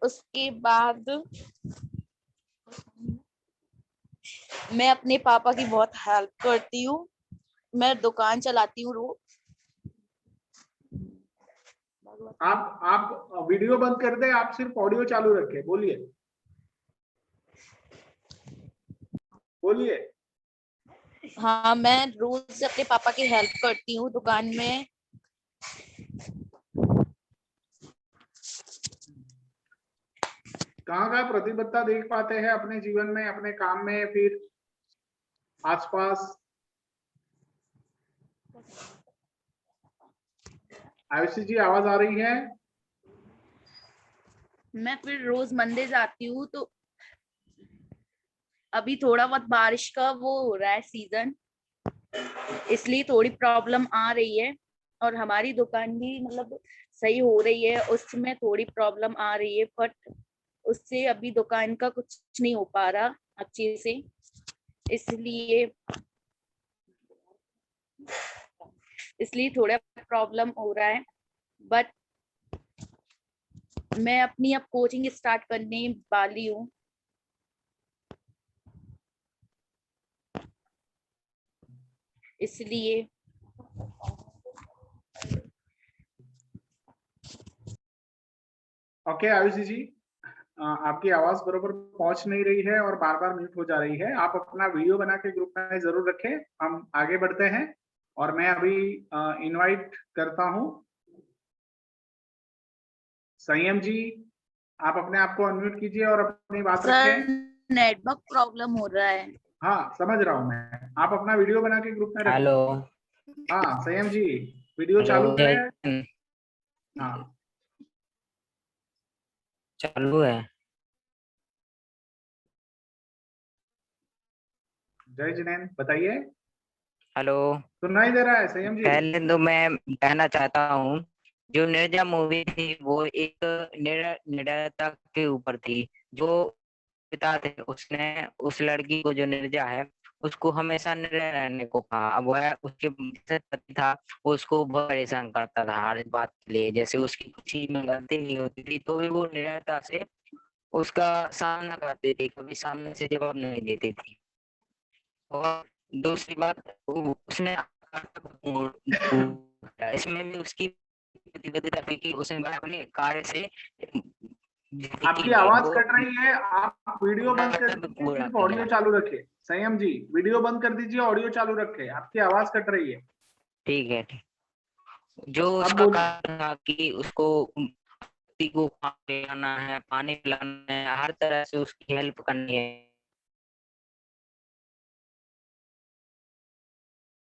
उसके बाद मैं अपने पापा की बहुत हेल्प करती हूँ, मैं दुकान चलाती हूँ रोज। आप वीडियो बंद कर दे, आप सिर्फ ऑडियो चालू रखें, बोलिए बोलिए। हाँ, मैं रोज अपने पापा की हेल्प करती हूँ दुकान में। कहाँ प्रतिबद्धता देख पाते हैं अपने जीवन में, अपने काम में, फिर आसपास? आयुषी जी, आवाज आ रही है? मैं फिर रोज मंदिर जाती हूँ, तो अभी थोड़ा बहुत बारिश का वो हो रहा है सीजन, इसलिए थोड़ी प्रॉब्लम आ रही है। और हमारी दुकान भी मतलब सही हो रही है, उसमें थोड़ी प्रॉब्लम आ रही है, बट उससे अभी दुकान का कुछ नहीं हो पा रहा अच्छे से, इसलिए थोड़ा प्रॉब्लम हो रहा है। बट मैं अपनी अब कोचिंग स्टार्ट करने वाली हूँ। इसलिए ओके आयुषी जी, आपकी आवाज बरोबर पहुंच नहीं रही है और बार बार म्यूट हो जा रही है। आप अपना वीडियो बना के ग्रुप में जरूर रखें। हम आगे बढ़ते हैं और मैं अभी इनवाइट करता हूं संयम जी, आप अपने आप को अनम्यूट कीजिए और अपनी बात रखें। नेटवर्क प्रॉब्लम हो रहा है। हाँ समझ रहा हूँ मैं, आप अपना वीडियो बना के ग्रुप में रखें। हेलो। हाँ संयम जी, वीडियो हेलो, चालू जय करें। हिंद। हाँ चालू है। जय जिनेन, बताइए। हेलो। सुनाई दे रहा है संयम जी? पहले तो मैं कहना चाहता हूँ, जो निर्जा मूवी थी वो एक निर्दयता के ऊपर थी। जो पिता थे उसने उस लड़की को, जो निर्जा है, उसको हमेशा निर्दय रहने को कहा। अब वह उसके पति था, वो उसको बहुत परेशान करता था हर बात के लिए। जैसे उसकी किसी में गलती नहीं होती थी तो भी वो निर्दयता से उसका सामना करती थी, कभी सामने से जवाब नहीं देती थी। और दूसरी बात, उसने इसमें भी उसकी प्रतिबद्धता थी कि उसने अपने कार्य से आपकी आवाज कट रही है, आप वीडियो बंद कर दीजिए, सिर्फ ऑडियो चालू रखे। संयम जी, वीडियो बंद कर दीजिए, ऑडियो चालू रखे, आपकी आवाज कट रही है। ठीक है। जो उसका कारण था कि उसको पति को खाना पिलाना है, पानी पिलाना है, हर तरह से उसकी हेल्प करनी है।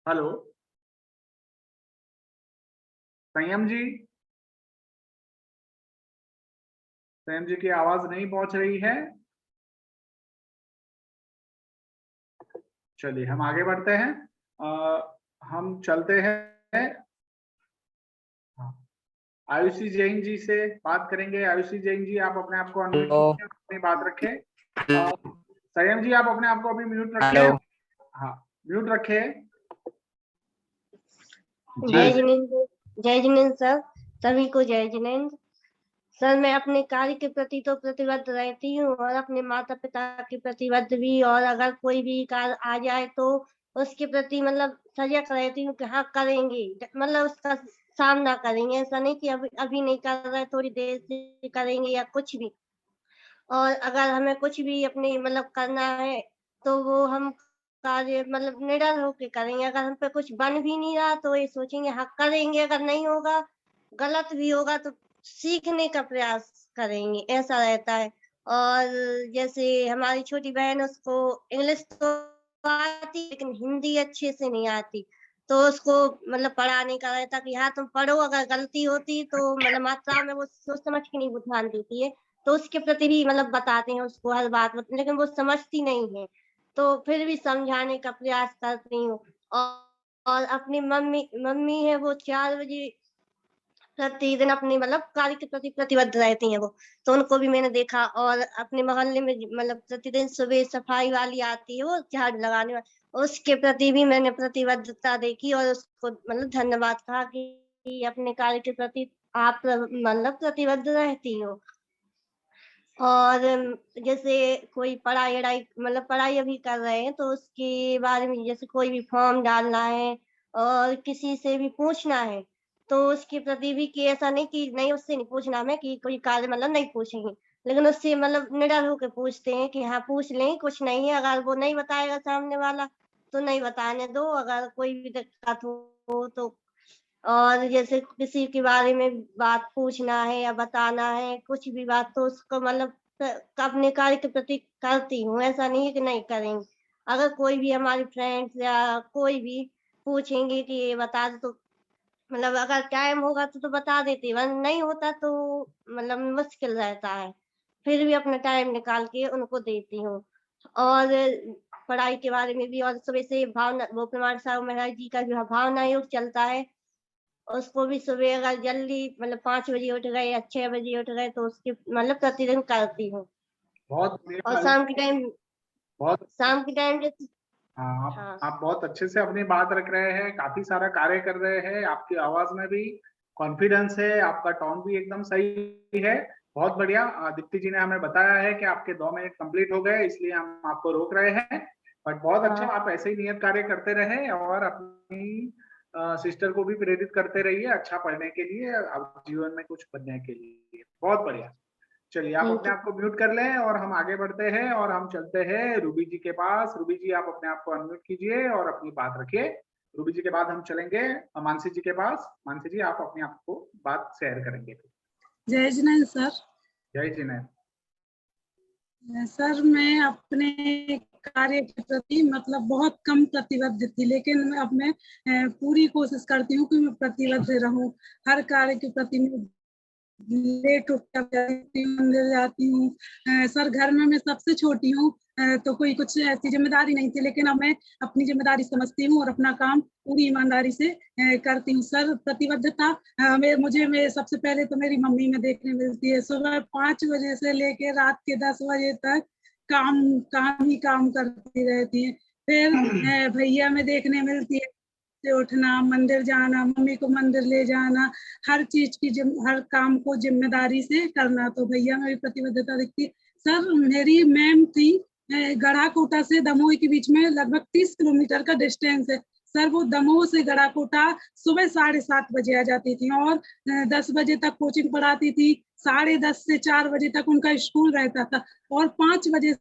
हेलो संयम जी, संयम जी की आवाज नहीं पहुंच रही है। चलिए हम आगे बढ़ते हैं। हम चलते हैं आयुषी जैन जी से बात करेंगे। आयुषी जैन जी, आप अपने आप को अनम्यूट कीजिए, अपनी बात रखें। संयम जी, आप अपने आप को अभी म्यूट रखें। हाँ म्यूट रखें। जय जिनेंद्र सर, सभी को जय जिनेंद्र सर। मैं अपने कार्य के प्रति तो प्रतिबद्ध रहती हूँ और अपने माता पिता के प्रतिबद्ध भी। और अगर कोई भी कार्य आ जाए तो उसके प्रति मतलब सजग रहती हूँ कि हाँ करेंगे, मतलब उसका सामना करेंगे। ऐसा नहीं कि अभी नहीं कर रहे, थोड़ी देर से करेंगे या कुछ भी। और अगर हमें कुछ भी अपने मतलब करना है तो वो हम कार्य मतलब निडर होके करेंगे। अगर हम पे कुछ बन भी नहीं रहा तो ये सोचेंगे हाँ करेंगे, अगर नहीं होगा, गलत भी होगा तो सीखने का प्रयास करेंगे, ऐसा रहता है। और जैसे हमारी छोटी बहन, उसको इंग्लिश तो आती लेकिन हिंदी अच्छे से नहीं आती, तो उसको मतलब पढ़ाने का रहता कि हाँ तुम पढ़ो, अगर गलती होती तो मतलब मात्रा में वो सोच समझ के नहीं ध्यान देती है, तो उसके प्रति भी मतलब बताते हैं उसको हर बात, लेकिन वो समझती नहीं है, तो फिर भी समझाने का प्रयास करती हूँ। और अपनी मम्मी है, वो 4 बजे प्रतिदिन अपनी मतलब कार्य के प्रति प्रतिबद्ध रहती हैं वो, तो उनको भी मैंने देखा। और अपने मोहल्ले में मतलब प्रतिदिन सुबह सफाई वाली आती है, वो झाड़ू लगाने वाली, उसके प्रति भी मैंने प्रतिबद्धता देखी और उसको मतलब धन्यवाद कहा कि अपने कार्य के प्रति आप मतलब प्रतिबद्ध रहती हो। और जैसे कोई पढ़ाई मतलब पढ़ाई अभी कर रहे हैं तो उसके बारे में जैसे कोई भी फॉर्म डालना है और किसी से भी पूछना है तो उसके प्रति भी कि ऐसा नहीं कि नहीं उससे नहीं पूछना हमें कि कोई कार्य मतलब नहीं पूछेंगे, लेकिन उससे मतलब निडर होकर पूछते हैं कि हाँ पूछ लें, कुछ नहीं है। अगर वो नहीं बताएगा सामने वाला तो नहीं बताने दो, अगर कोई भी दिक्कत हो तो। और जैसे किसी के बारे में बात पूछना है या बताना है कुछ भी बात, तो उसको मतलब अपने कार्य के प्रति करती हूँ, ऐसा नहीं है कि नहीं करेंगे। अगर कोई भी हमारे फ्रेंड्स या कोई भी पूछेंगे कि ये बता दो, तो मतलब अगर टाइम होगा तो बता देती, वरना नहीं होता तो मतलब मुश्किल रहता है, फिर भी अपना टाइम निकाल के उनको देती हूँ। और पढ़ाई के बारे में भी, और सुबह से भावना वो कुमार साहू महाराज जी का जो भावना योग चलता है, उसको भी सुबह अगर जल्दी मतलब 5 बजे उठ गए या 6 बजे उठ गए तो उसके मतलब प्रतिदिन करती हूँ। बहुत और शाम के टाइम बहुत शाम के टाइम जैसे हाँ, आप बहुत अच्छे से अपनी बात रख रहे हैं, काफी सारा कार्य कर रहे हैं, आपकी आवाज में भी कॉन्फिडेंस है, आपका टोन भी एकदम सही है। बहुत बढ़िया। दीप्ति जी ने हमें बताया है कि आपके 2 मिनट कंप्लीट हो गए, इसलिए हम आपको रोक रहे हैं। बट बहुत अच्छा, आप ऐसे ही नियत कार्य करते रहे और अपनी सिस्टर को भी प्रेरित करते रहिए अच्छा पढ़ने के लिए, अब जीवन में कुछ बनने के लिए। बहुत बढ़िया। चलिए आप अपने आप को म्यूट कर लें और हम आगे बढ़ते हैं और हम चलते हैं रूबी जी के पास। रूबी जी आप अपने आप को अनम्यूट कीजिए और अपनी बात रखिए। रूबी जी के बाद हम चलेंगे मानसी जी के पास। मानसी जी आप अपने आप को बात शेयर करेंगे। जय जिनेंद्र सर। जय जिनेंद्र सर। मैं अपने कार्य के प्रति मतलब बहुत कम प्रतिबद्ध थी, लेकिन अब मैं पूरी कोशिश करती हूँ कि मैं प्रतिबद्ध रहूं। हर कार्य के प्रति मैं लेट उठ जाती हूँ। सर घर में मैं सबसे छोटी हूँ, तो कोई कुछ ऐसी जिम्मेदारी नहीं थी, लेकिन अब मैं अपनी जिम्मेदारी समझती हूँ और अपना काम पूरी ईमानदारी से करती हूँ। सर प्रतिबद्धता मुझे सबसे पहले तो मेरी मम्मी में देखने मिलती है। सुबह 5 बजे से लेके रात के 10 बजे तक काम ही काम करती रहती है। फिर भैया में देखने मिलती है उठना, मंदिर जाना, मम्मी को मंदिर ले जाना, हर चीज की हर काम को जिम्मेदारी से करना, तो भैया में भी प्रतिबद्धता दिखती। सर मेरी मैम थी गढ़ाकोटा से दमोह के बीच में लगभग 30 किलोमीटर का डिस्टेंस है। सर वो दमोह से गढ़ाकोटा सुबह 7:30 बजे आ जाती थी और 10 बजे तक कोचिंग पढ़ाती थी। 10:30 से 4 बजे तक उनका स्कूल रहता था और 5 बजे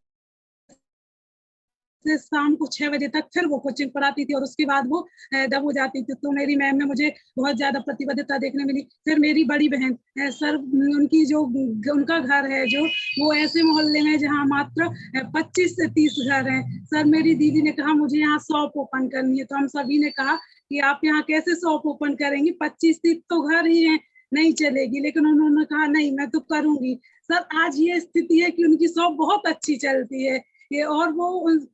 से शाम को 6 बजे तक फिर वो कोचिंग पढ़ाती थी और उसके बाद वो दमोह जाती थी। तो मेरी मैम में मुझे बहुत ज्यादा प्रतिबद्धता देखने मिली। फिर मेरी बड़ी बहन सर, उनका घर है जो वो ऐसे मोहल्ले में जहाँ मात्र 25 से 30 घर हैं। सर मेरी दीदी ने कहा मुझे यहाँ शॉप ओपन करनी है, तो हम सभी ने कहा कि आप यहाँ कैसे शॉप ओपन करेंगी, 25-30 तो घर ही है, नहीं चलेगी। लेकिन उन्होंने कहा नहीं मैं तो करूंगी। सर आज ये स्थिति है कि उनकी शॉप बहुत अच्छी चलती है और वो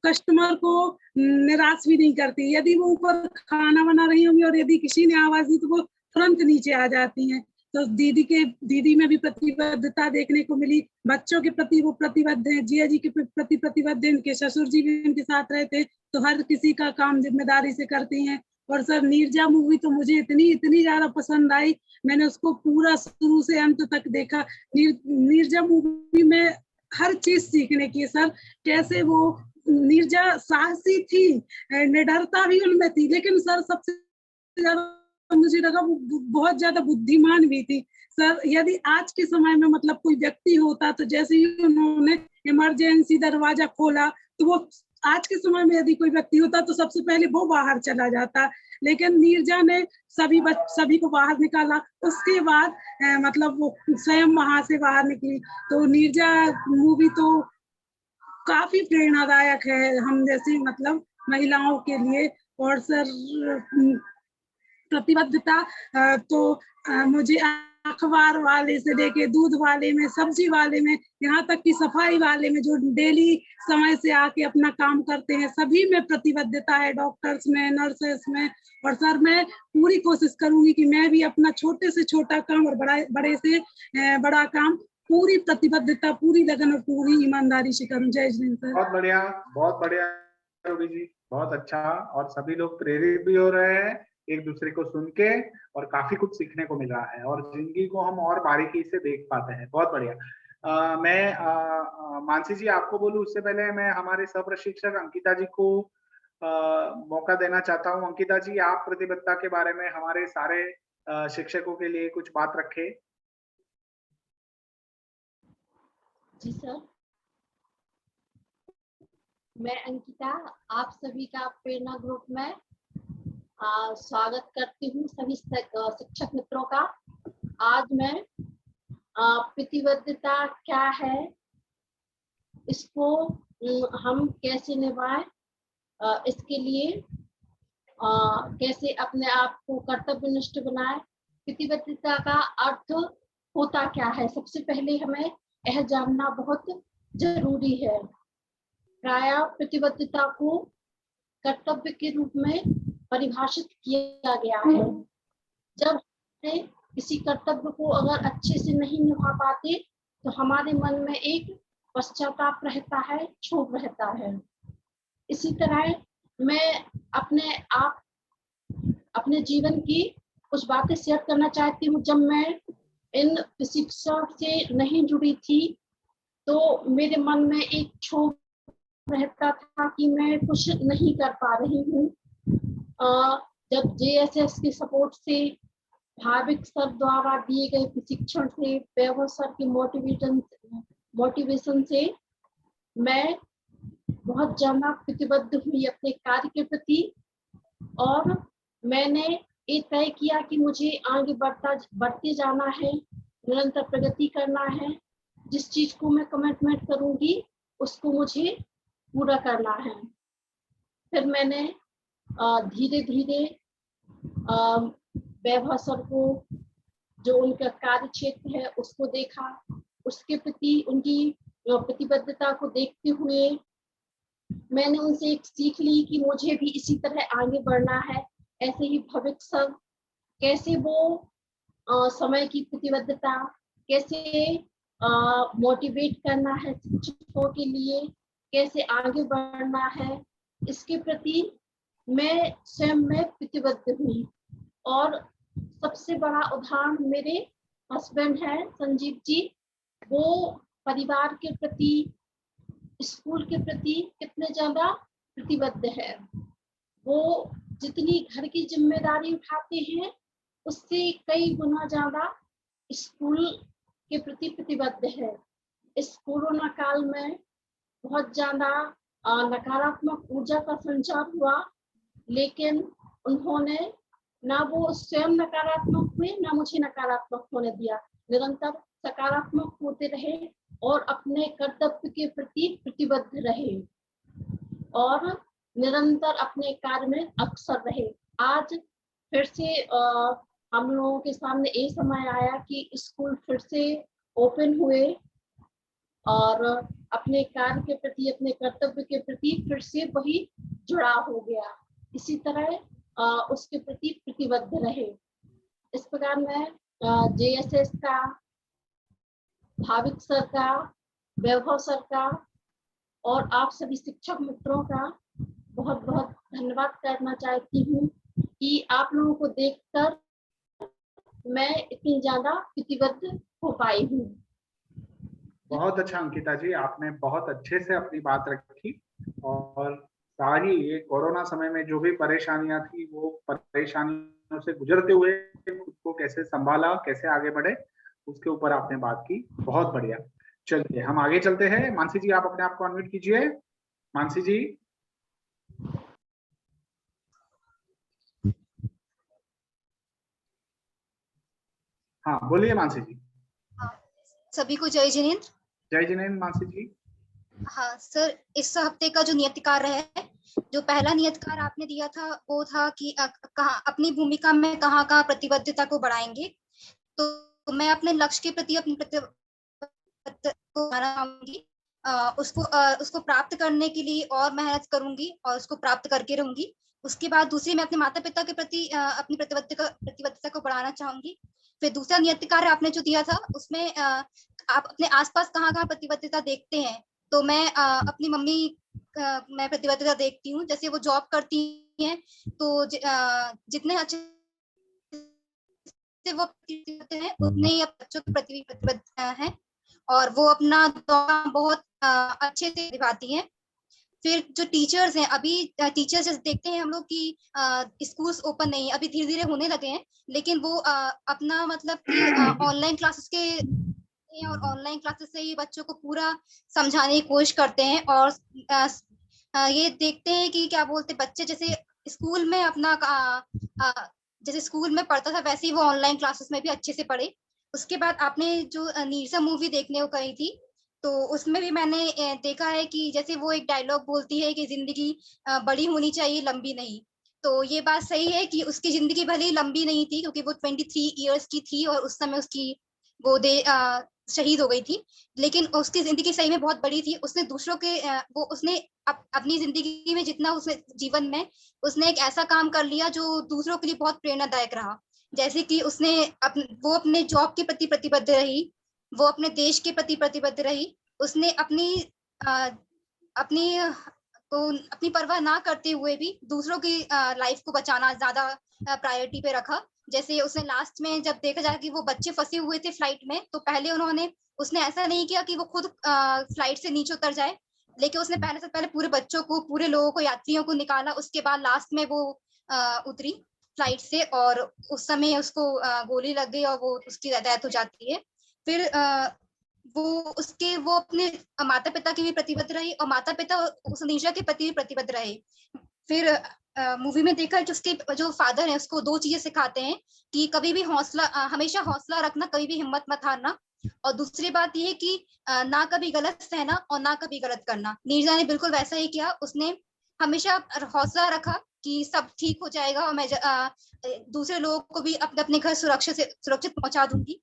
कस्टमर को निराश भी नहीं करती। यदि वो ऊपर खाना बना रही होंगी और यदि किसी ने आवाज दी तो वो तुरंत नीचे आ जाती हैं। तो दीदी में भी प्रतिबद्धता देखने को मिली। बच्चों के प्रति वो प्रतिबद्ध है, जिया जी के प्रति प्रतिबद्ध है, इनके ससुर जी भी इनके साथ रहते, तो हर किसी का काम जिम्मेदारी से करती हैं। और सर नीरजा मूवी तो मुझे इतनी ज्यादा पसंद आई, मैंने उसको पूरा शुरू से अंत तक देखा। नीरजा मूवी में हर चीज सीखने की। सर कैसे वो नीरजा साहसी थी, निडरता भी उनमें थी, लेकिन सर सबसे ज्यादा मुझे लगा वो बहुत ज्यादा बुद्धिमान भी थी। सर यदि आज के समय में मतलब कोई व्यक्ति होता तो जैसे ही उन्होंने इमरजेंसी दरवाजा खोला तो वो आज के समय में यदि कोई व्यक्ति होता तो सबसे पहले वो बाहर चला जाता, लेकिन नीरजा ने सभी को बाहर निकाला। उसके बाद मतलब वो स्वयं वहां से बाहर निकली। तो नीरजा मूवी तो काफी प्रेरणादायक है हम जैसी मतलब महिलाओं के लिए। और सर प्रतिबद्धता तो मुझे अखबार वाले से लेके दूध वाले में, सब्जी वाले में, यहाँ तक कि सफाई वाले में जो डेली समय से आके अपना काम करते हैं, सभी में प्रतिबद्धता है, डॉक्टर्स में, नर्सेस में। और सर मैं पूरी कोशिश करूंगी कि मैं भी अपना छोटे से छोटा काम और बड़े से बड़ा काम पूरी प्रतिबद्धता, पूरी लगन और पूरी ईमानदारी से करूं। जय जिनेंद्र सर। बहुत बढ़िया रवि जी, बहुत अच्छा। और सभी लोग प्रेरित भी हो रहे हैं एक दूसरे को सुन के और काफी कुछ सीखने को मिल रहा है और जिंदगी को हम और बारीकी से देख पाते हैं। बहुत बढ़िया। मैं मानसी जी आपको बोलूं उससे पहले मैं हमारे सह प्रशिक्षक अंकिता जी को मौका देना चाहता हूं। अंकिता जी आप प्रतिबद्धता के बारे में हमारे सारे शिक्षकों के लिए कुछ बात रखें। जी सर, मैं अंकिता आप सभी का प्रेरणा ग्रुप में स्वागत करती हूँ, सभी शिक्षक मित्रों का। आज मैं प्रतिबद्धता क्या है, इसको हम कैसे निभाएं, इसके लिए कैसे अपने आप को कर्तव्यनिष्ठ बनाएं, प्रतिबद्धता का अर्थ होता क्या है, सबसे पहले हमें यह जानना बहुत जरूरी है। प्रायः प्रतिबद्धता को कर्तव्य के रूप में परिभाषित किया गया है। जब हम किसी कर्तव्य को अगर अच्छे से नहीं निभा पाते तो हमारे मन में एक पश्चाताप रहता है, क्षोभ रहता है। इसी तरह मैं अपने जीवन की कुछ बातें शेयर करना चाहती हूँ। जब मैं इन शिक्षा से नहीं जुड़ी थी तो मेरे मन में एक क्षोभ रहता था कि मैं कुछ नहीं कर पा रही हूँ। जब JSS के सपोर्ट से, भाविक सर द्वारा दिए गए प्रशिक्षण से, वैभव सर के मोटिवेशन से मैं बहुत ज्यादा प्रतिबद्ध हुई अपने कार्य के प्रति, और मैंने ये तय किया कि मुझे आगे बढ़ते जाना है, निरंतर प्रगति करना है। जिस चीज को मैं कमिटमेंट करूंगी उसको मुझे पूरा करना है। फिर मैंने धीरे धीरे वैभव सर को, जो उनका कार्य क्षेत्र है उसको देखा, उसके प्रति उनकी प्रतिबद्धता को देखते हुए मैंने उनसे एक सीख ली कि मुझे भी इसी तरह आगे बढ़ना है। ऐसे ही भविक सर, कैसे वो समय की प्रतिबद्धता, कैसे मोटिवेट करना है शिक्षकों के लिए, कैसे आगे बढ़ना है, इसके प्रति मैं स्वयं में प्रतिबद्ध हुई। और सबसे बड़ा उदाहरण मेरे हस्बैंड है संजीव जी, वो परिवार के प्रति, स्कूल के प्रति कितने ज्यादा प्रतिबद्ध है। वो जितनी घर की जिम्मेदारी उठाते हैं उससे कई गुना ज्यादा स्कूल के प्रति प्रतिबद्ध है। इस कोरोना काल में बहुत ज्यादा नकारात्मक ऊर्जा का संचार हुआ, लेकिन उन्होंने ना वो स्वयं नकारात्मक हुए, ना मुझे नकारात्मक होने दिया। निरंतर सकारात्मक होते रहे और अपने कर्तव्य के प्रति प्रतिबद्ध रहे और निरंतर अपने कार्य में अक्सर रहे। आज फिर से हम लोगों के सामने ये समय आया कि स्कूल फिर से ओपन हुए और अपने कार्य के प्रति, अपने कर्तव्य के प्रति फिर से वही जुड़ाव हो गया। इसी तरह उसके प्रति प्रतिबद्ध रहे। इस प्रकार मैं JSS का, भाविक सर का, वैभव सर का और आप सभी शिक्षक मित्रों का बहुत बहुत धन्यवाद करना चाहती हूँ कि आप लोगों को देखकर मैं इतनी ज्यादा प्रतिबद्ध हो पाई हूँ। बहुत अच्छा अंकिता जी, आपने बहुत अच्छे से अपनी बात रखी और सारी ये कोरोना समय में जो भी परेशानियां थी वो परेशानियों से गुजरते हुए खुद को कैसे संभाला, कैसे आगे बढ़े, उसके ऊपर आपने बात की। बहुत बढ़िया। चलिए हम आगे चलते हैं। मानसी जी, आप अपने आप को अनम्यूट कीजिए। मानसी जी। हाँ बोलिए मानसी जी। सभी को जय जिनेंद्र। जय जिनेंद्र मानसी जी। हाँ सर, इस हफ्ते का जो नियत कार्य है, जो पहला नियत कार्य आपने दिया था वो था कि अपनी भूमिका में कहाँ प्रतिबद्धता को बढ़ाएंगे। तो मैं अपने लक्ष्य के प्रति अपनी प्रतिबद्धता को बढ़ाना चाहूंगी। उसको प्राप्त करने के लिए और मेहनत करूंगी और उसको प्राप्त करके रहूंगी। उसके बाद दूसरी, मैं अपने माता पिता के प्रति अपनी प्रतिबद्धता को बढ़ाना चाहूंगी। फिर दूसरा नियत कार्य आपने जो दिया था उसमें आप अपने आसपास कहाँ प्रतिबद्धता देखते हैं। तो मैं अपनी मम्मी मैं प्रतिबद्धता देखती हूँ। जैसे वो जॉब करती हैं तो जितने अच्छे से वो प्रतिबद्ध हैं उतने ही बच्चों के प्रति प्रतिबद्ध हैं और वो अपना काम बहुत अच्छे से निभाती हैं। फिर जो टीचर्स हैं, अभी टीचर्स जैसे देखते हैं हम लोग कि स्कूल्स ओपन नहीं है, अभी धीरे धीरे होने लगे हैं, लेकिन वो अपना मतलब कि ऑनलाइन क्लासेस के और ऑनलाइन क्लासेस से ही बच्चों को पूरा समझाने की कोशिश करते हैं और ये देखते हैं कि क्या बोलते बच्चे जैसे स्कूल में अपना जैसे स्कूल में पढ़ता था वैसे ही वो ऑनलाइन क्लासेस में भी अच्छे से पढ़े। उसके बाद आपने जो नीरसा मूवी देखने को कही थी तो उसमें भी मैंने देखा है कि जैसे वो एक डायलॉग बोलती है कि जिंदगी बड़ी होनी चाहिए, लंबी नहीं। तो ये बात सही है कि उसकी जिंदगी भले ही लंबी नहीं थी क्योंकि वो 23 इयर्स की थी और उस समय उसकी वो शहीद हो गई थी, लेकिन उसकी जिंदगी सही में बहुत बड़ी थी। उसने दूसरों के वो उसने अपनी जिंदगी में जितना उसने जीवन में उसने एक ऐसा काम कर लिया जो दूसरों के लिए बहुत प्रेरणादायक रहा। जैसे कि उसने वो अपने जॉब के प्रति प्रतिबद्ध रही, वो अपने देश के प्रति प्रतिबद्ध रही। उसने अपनी परवाह ना करते हुए भी दूसरों की लाइफ को बचाना ज्यादा प्रायोरिटी पे रखा। जैसे उसने लास्ट में जब देखा जाए कि वो बच्चे फंसे हुए थे फ्लाइट में, तो पहले उसने ऐसा नहीं किया कि वो खुद फ्लाइट से नीचे उतर जाए, लेकिन उसने पहले से पहले पूरे बच्चों को, पूरे लोगों को, यात्रियों को निकाला। उसके बाद लास्ट में वो उतरी फ्लाइट से और उस समय उसको गोली लग गई और वो उसकी डेथ हो जाती है। फिर वो अपने माता पिता के भी प्रतिबद्ध रही और माता पिता उस नीरजा के प्रति भी प्रतिबद्ध रहे। फिर मूवी में देखा कि उसके जो फादर है उसको 2 चीजें सिखाते हैं कि कभी भी हमेशा हौसला रखना, कभी भी हिम्मत मत हारना, और दूसरी बात ये है कि ना कभी गलत सहना और ना कभी गलत करना। नीरजा ने बिल्कुल वैसा ही किया। उसने हमेशा हौसला रखा कि सब ठीक हो जाएगा और मैं दूसरे लोगों को भी अपने घर सुरक्षित पहुंचा दूंगी।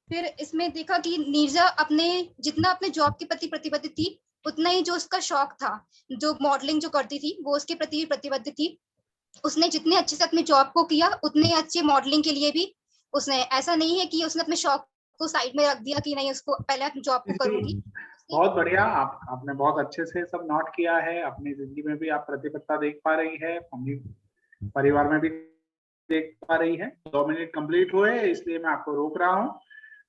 फिर इसमें देखा कि नीरजा जितना अपने जॉब के प्रति प्रतिबद्ध थी, उतना ही जो उसका शौक था, जो मॉडलिंग जो करती थी, वो उसके प्रति भी प्रतिबद्ध थी। उसने जितने अच्छे से अपने जॉब को किया, उतने अच्छे मॉडलिंग के लिए भी उसने, ऐसा नहीं है कि उसने अपने शौक को साइड में रख दिया कि नहीं उसको पहले अपनी जॉब को करूंगी। बहुत बढ़िया, आपने बहुत अच्छे से सब नोट किया है। अपनी जिंदगी में भी आप प्रतिबद्धता देख पा रही है, अपनी परिवार में भी देख पा रही है। 2 मिनट कंप्लीट हुए, इसलिए मैं आपको रोक रहा हूँ।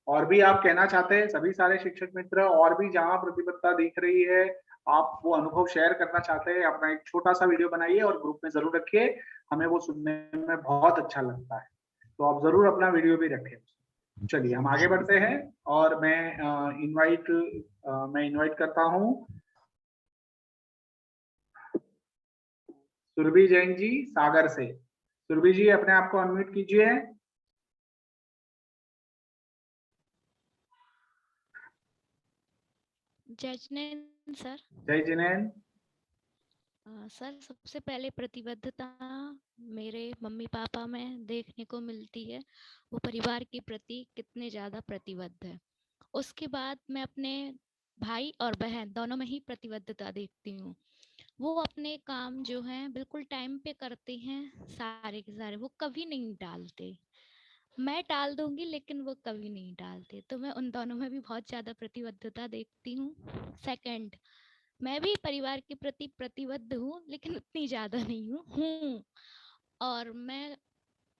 और भी आप कहना चाहते हैं सभी सारे शिक्षक मित्र, और भी जहाँ प्रतिबद्धता दिख रही है, आप वो अनुभव शेयर करना चाहते हैं, अपना एक छोटा सा वीडियो बनाइए और ग्रुप में जरूर रखिए। हमें वो सुनने में बहुत अच्छा लगता है, तो आप जरूर अपना वीडियो भी रखें। चलिए हम आगे बढ़ते हैं और मैं इनवाइट करता हूँ सुरभि जैन जी सागर से। सुरभि जी अपने आप को अनम्यूट कीजिए। जय जिनेंद्र सर। जय जिनेंद्र। सर सबसे पहले प्रतिबद्धता मेरे मम्मी पापा में देखने को मिलती है, वो परिवार के प्रति कितने ज़्यादा प्रतिबद्ध है। उसके बाद मैं अपने भाई और बहन दोनों में ही प्रतिबद्धता देखती हूँ। वो अपने काम जो हैं बिल्कुल टाइम पे करते हैं, सारे के सारे, वो कभी नहीं टालते। मैं टाल दूंगी लेकिन वो कभी नहीं टालते, तो मैं उन दोनों में भी बहुत ज़्यादा प्रतिबद्धता देखती हूँ। सेकंड, मैं भी परिवार के प्रति प्रतिबद्ध हूँ लेकिन उतनी ज़्यादा नहीं हूँ और मैं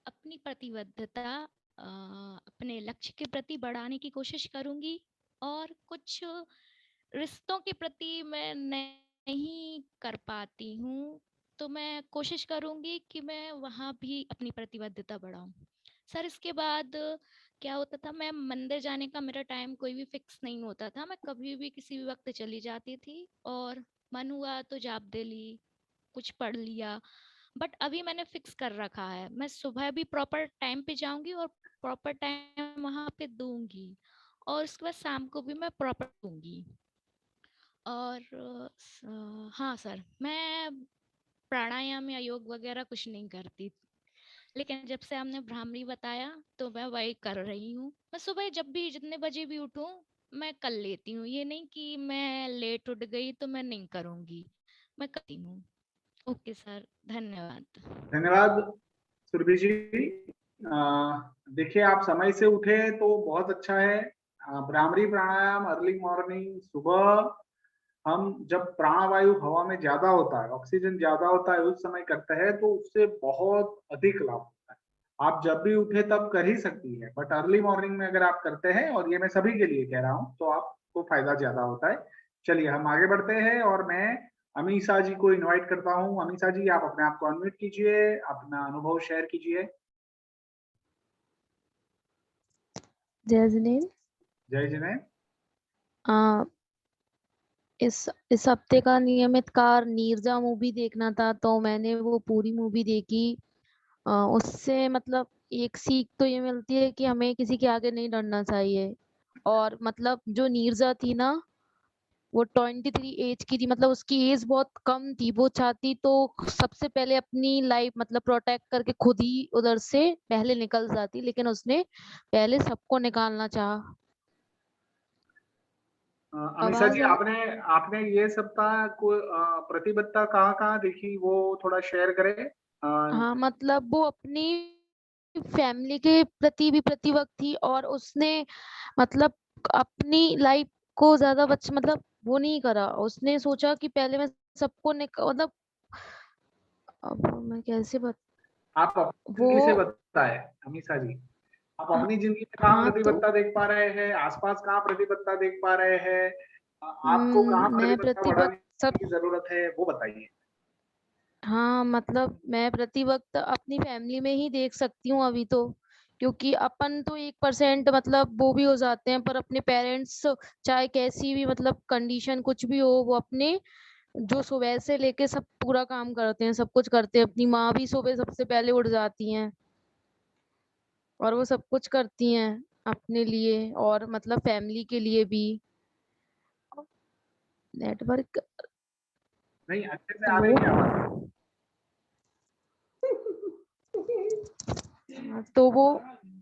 अपनी प्रतिबद्धता अपने लक्ष्य के प्रति बढ़ाने की कोशिश करूँगी, और कुछ रिश्तों के प्रति मैं नहीं कर पाती हूँ, तो मैं कोशिश करूँगी कि मैं वहाँ भी अपनी प्रतिबद्धता बढ़ाऊँ। सर इसके बाद क्या होता था, मैं मंदिर जाने का मेरा टाइम कोई भी फिक्स नहीं होता था, मैं कभी भी किसी भी वक्त चली जाती थी और मन हुआ तो जाप दे ली, कुछ पढ़ लिया। बट अभी मैंने फिक्स कर रखा है, मैं सुबह भी प्रॉपर टाइम पे जाऊंगी और प्रॉपर टाइम वहाँ पे दूंगी, और उसके बाद शाम को भी मैं प्रॉपर दूंगी। और हाँ सर, मैं प्राणायाम या योग वगैरह कुछ नहीं करती, लेकिन जब से हमने भ्रामरी बताया तो मैं वही कर रही हूँ। मैं सुबह जब भी जितने बजे भी उठूँ मैं कर लेती हूँ, ये नहीं कि मैं लेट उठ गई तो मैं नहीं करूँगी, मैं करती हूँ। ओके सर, धन्यवाद। धन्यवाद सुरभि जी। देखिए आप समय से उठे तो बहुत अच्छा है। भ्रामरी प्राणायाम अर्ली मॉर्निंग सुबह, हम जब प्राणवायु हवा में ज्यादा होता है, ऑक्सीजन ज्यादा होता है, उस समय करते हैं तो उससे बहुत अधिक लाभ होता है। आप जब भी उठे तब कर ही सकती है, बट अर्ली मॉर्निंग में अगर आप करते हैं, और ये मैं सभी के लिए कह रहा हूँ, तो आपको फायदा ज्यादा होता है। चलिए हम आगे बढ़ते हैं और मैं अमीषा जी को इनवाइट करता हूँ। अमीषा जी आप अपने आप को अनम्यूट कीजिए, अपना अनुभव शेयर कीजिए। जय जिनेंद्र। जय जिनेंद्र। इस हफ्ते का नियमित कार्य नीरजा मूवी देखना था, तो मैंने वो पूरी मूवी देखी। उससे मतलब एक सीख तो ये मिलती है कि हमें किसी के आगे नहीं डरना चाहिए। और मतलब जो नीरजा थी ना, वो 23 एज की थी, मतलब उसकी एज बहुत कम थी। वो चाहती तो सबसे पहले अपनी लाइफ मतलब प्रोटेक्ट करके खुद ही उधर से पहले निकल जाती, लेकिन उसने पहले सबको निकालना चाहा। अमीषा जी आपने ये सप्ताह को प्रतिबद्धता कहाँ देखी, वो थोड़ा शेयर करें। हाँ मतलब वो अपनी फैमिली के प्रति भी प्रतिबद्ध थी, और उसने मतलब अपनी लाइफ को ज्यादा मतलब वो नहीं करा। उसने सोचा कि पहले मैं सबको मतलब अब मैं कैसे आप अपनी जिंदगी से बताएं अमीषा जी, आप अपनी जिंदगी में कहाँ प्रतिबद्धता देख पा रहे हैं, आसपास कहाँ प्रतिबद्धता देख पा रहे हैं, आपको कहाँ प्रतिबद्धता बढ़ानी की जरूरत है, वो बताइए। हाँ मतलब मैं प्रति वक्त अपनी फैमिली में ही देख सकती हूँ अभी तो, क्योंकि अपन तो 1% मतलब वो भी हो जाते हैं, पर अपने पेरेंट्स चाहे कैसी भी मतलब कंडीशन कुछ भी हो, वो अपने जो सुबह से लेके सब पूरा काम करते हैं, सब कुछ करते हैं। अपनी माँ भी सुबह सबसे पहले उठ जाती हैं और वो सब कुछ करती हैं अपने लिए और मतलब फैमिली के लिए भी। नेटवर्क नहीं अच्छे से आ रही है आवाज। तो वो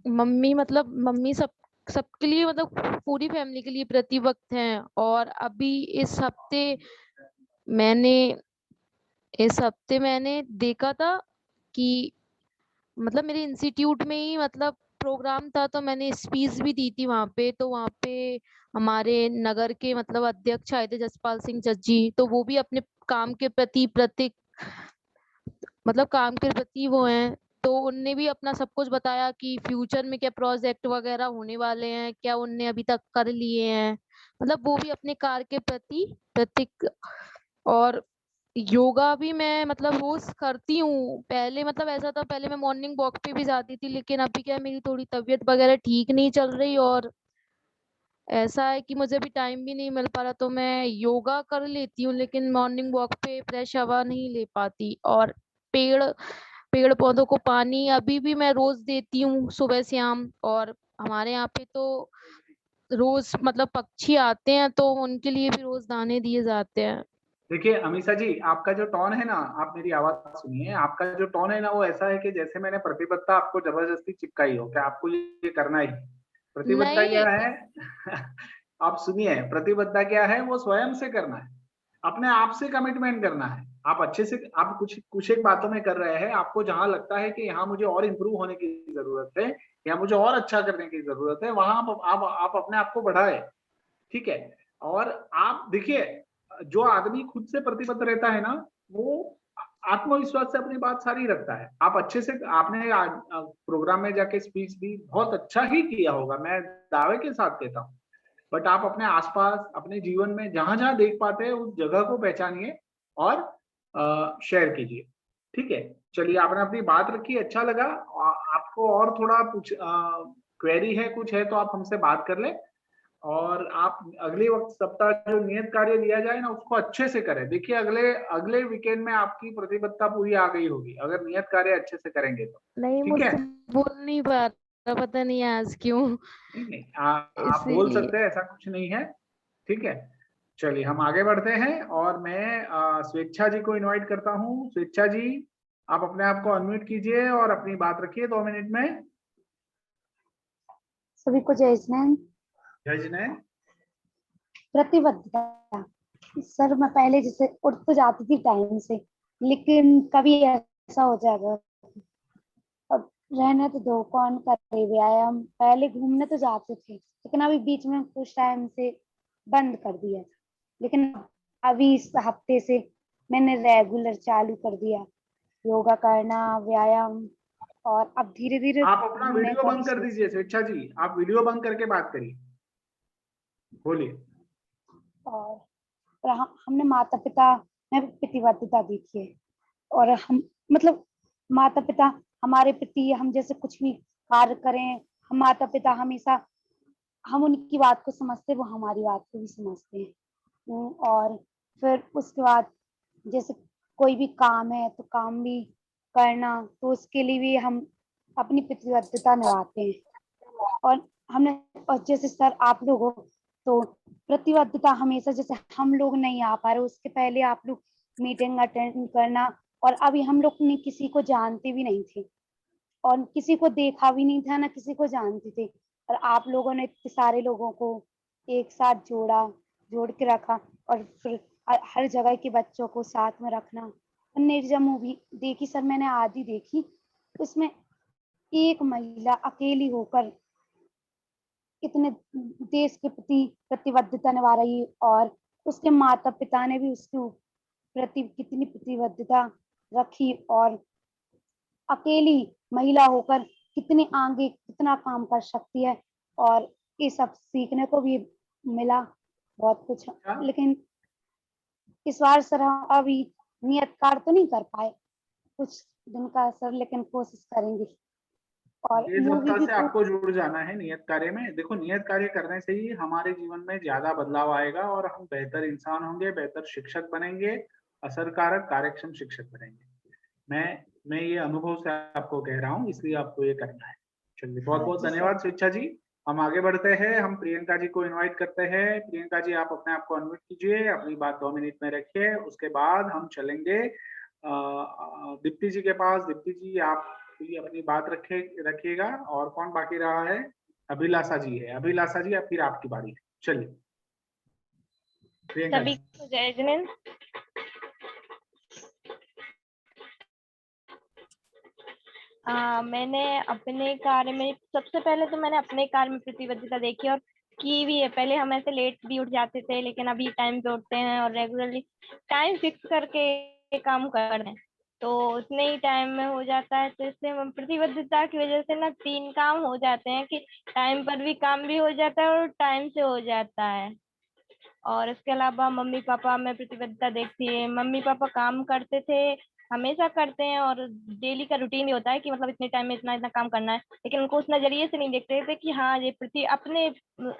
मम्मी मतलब मम्मी सबके लिए मतलब पूरी फैमिली के लिए प्रति वक्त हैं। और अभी मैंने इस हफ्ते मैंने देखा था कि मतलब मेरे इंस्टीट्यूट में ही मतलब प्रोग्राम था, तो मैंने स्पीच भी दी थी वहां पे। तो वहां पे हमारे नगर के मतलब अध्यक्ष आए थे, जसपाल सिंह जज्जी। तो वो भी अपने काम के प्रति मतलब काम के प्रति वो हैं। तो उनने भी अपना सब कुछ बताया कि फ्यूचर में क्या प्रोजेक्ट वगैरह होने वाले हैं, क्या उनने अभी तक कर लिए हैं। मतलब वो भी अपने कार्य के प्रति। और योगा भी मैं मतलब रोज करती हूँ। पहले मतलब ऐसा था, पहले मैं मॉर्निंग वॉक पे भी जाती थी, लेकिन अभी क्या है, मेरी थोड़ी तबीयत वगैरह ठीक नहीं चल रही और ऐसा है कि मुझे भी टाइम भी नहीं मिल पा रहा। तो मैं योगा कर लेती हूँ, लेकिन मॉर्निंग वॉक पे फ्रेश हवा नहीं ले पाती। और पेड़ पेड़ पौधों को पानी अभी भी मैं रोज देती हूँ, सुबह शाम। और हमारे यहाँ पे तो रोज मतलब पक्षी आते हैं, तो उनके लिए भी रोज दाने दिए जाते हैं। देखिए अमीषा जी, आपका जो टोन है ना, आप मेरी आवाज सुनिए, आपका जो टोन है ना वो ऐसा है कि जैसे मैंने प्रतिबद्धता आपको जबरदस्ती चिपकाई हो, कि आपको ये करना ही। प्रतिबद्धता नहीं क्या है आप सुनिए, प्रतिबद्धता क्या है, वो स्वयं से करना है, अपने आप से कमिटमेंट करना है। आप अच्छे से आप कुछ एक बातों में कर रहे हैं, आपको जहां लगता है कि यहाँ मुझे और इम्प्रूव होने की जरूरत है या मुझे और अच्छा करने की जरूरत है, वहां आप अपने आप को बढ़ाए, ठीक है। और आप देखिए, जो आदमी खुद से प्रतिबद्ध रहता है ना, वो आत्मविश्वास से अपनी बात सारी रखता है। आप अच्छे से आपने प्रोग्राम में जाके स्पीच दी, बहुत अच्छा ही किया होगा, मैं दावे के साथ कहता हूँ। बट आप अपने आसपास अपने जीवन में जहां जहां देख पाते हैं उस जगह को पहचानिए और शेयर कीजिए, ठीक है। चलिए, आपने अपनी बात रखी, अच्छा लगा। आपको और थोड़ा कुछ क्वेरी है, कुछ है तो आप हमसे बात कर लें। और आप अगले वक्त सप्ताह जो नियत कार्य दिया जाए ना, उसको अच्छे से करें। देखिए अगले अगले वीकेंड में आपकी प्रतिबद्धता पूरी आ गई होगी अगर नियत कार्य अच्छे से करेंगे तो, नहीं, ठीक है। मुझसे बोल नहीं पा रहा, पता नहीं आज क्यों। नहीं, आप बोल इसीलिए सकते हैं, ऐसा कुछ नहीं है, ठीक है। चलिए हम आगे बढ़ते हैं और मैं स्वेच्छा जी को इनवाइट करता हूँ। स्वेच्छा जी, आप अपने आप को अनम्यूट कीजिए और अपनी बात रखिए 2 मिनट में। सभी को जय जिनेंद्र। जय जिनेंद्र। प्रतिबद्धता सर, मैं पहले जैसे उठ तो जाती थी टाइम से, लेकिन कभी ऐसा हो जाएगा, अब रहने तो दो, कौन करे व्यायाम। पहले घूमने तो जाते थे, लेकिन अभी बीच में कुछ टाइम से बंद कर दिया था। लेकिन अभी इस हफ्ते से मैंने रेगुलर चालू कर दिया, योगा करना, व्यायाम। और अब धीरे धीरे आप अपना घूमने वीडियो का भी बंद कर सोच। दीजिए स्वेच्छा जी, आप वीडियो बंद करके बात करिए, बोलिए। और हमने माता पिता में प्रतिबद्धता देखी है, और हम मतलब माता पिता हमारे प्रति, हम जैसे कुछ भी कार्य करें, हम माता पिता हमेशा, हम उनकी बात को समझते, वो हमारी बात को भी समझते हैं। और फिर उसके बाद जैसे कोई भी काम है तो काम भी करना, तो उसके लिए भी हम अपनी प्रतिबद्धता निभाते हैं। और हमने, और जैसे सर आप लोग हो, तो प्रतिबद्धता हमेशा, जैसे हम लोग नहीं आ पा रहे, उसके पहले आप लोग मीटिंग अटेंड करना। और अभी हम लोग ने किसी को जानते भी नहीं थे और किसी को देखा भी नहीं था, ना किसी को जानते थे, और आप लोगों ने इतने सारे लोगों को एक साथ जोड़ के रखा। और फिर हर जगह के बच्चों को साथ में रखना। निर्जा मूवी देखी सर, मैंने आधी देखी, उसमें एक महिला अकेली होकर इतने देश के प्रति प्रतिबद्धता निभा रही, और उसके माता पिता ने भी उसके प्रति कितनी प्रतिबद्धता रखी, और अकेली महिला होकर कितनी आगे कितना काम कर सकती है। और ये सब सीखने को भी मिला बहुत कुछ। लेकिन इस बार सर हम अभी नियत कार्य तो नहीं कर पाए कुछ दिन का सर, लेकिन कोशिश करेंगे। और इस मूवी सप्ताह भी से आपको जुड़ जाना है नियत कार्य में। देखो, नियत कार्य करने से ही हमारे जीवन में ज्यादा बदलाव आएगा और हम बेहतर इंसान होंगे, बेहतर शिक्षक बनेंगे, असरकारक कार्यक्षम शिक्षक बनेंगे। मैं ये अनुभव से आपको कह रहा हूँ, इसलिए आपको ये करना है। चलिए, बहुत बहुत जी सर। धन्यवाद स्वेच्छा जी। हम आगे बढ़ते हैं, हम प्रियंका जी को इनवाइट करते हैं। प्रियंका जी, आप अपने आप को अनम्यूट कीजिए, अपनी बात 2 मिनट में रखिए। उसके बाद हम चलेंगे दीप्ति जी के पास। दीप्ति जी, आप भी अपनी बात रखिएगा। और कौन बाकी रहा है? अभिलाषा जी है। अभिलाषा जी, अब फिर आपकी बारी है। चलिए प्रियंका सभी जी। को जय जिनेंद्र। मैंने अपने कार्य में सबसे पहले तो मैंने अपने कार्य में प्रतिबद्धता देखी और की भी है। पहले हम ऐसे लेट भी उठ जाते थे, लेकिन अभी टाइम पे उठते हैं और रेगुलरली टाइम फिक्स करके काम कर रहे हैं, तो उतने ही टाइम में हो जाता है। तो इससे हम प्रतिबद्धता की वजह से ना 3 काम हो जाते हैं कि टाइम पर भी काम भी हो जाता है और टाइम से हो जाता है। और इसके अलावा मम्मी पापा में प्रतिबद्धता देखती है। मम्मी पापा काम करते थे, हमेशा करते हैं, और डेली का रूटीन ही होता है कि मतलब इतने टाइम में इतना इतना काम करना है, लेकिन उनको उस नजरिए से नहीं देखते थे कि हाँ ये प्रति अपने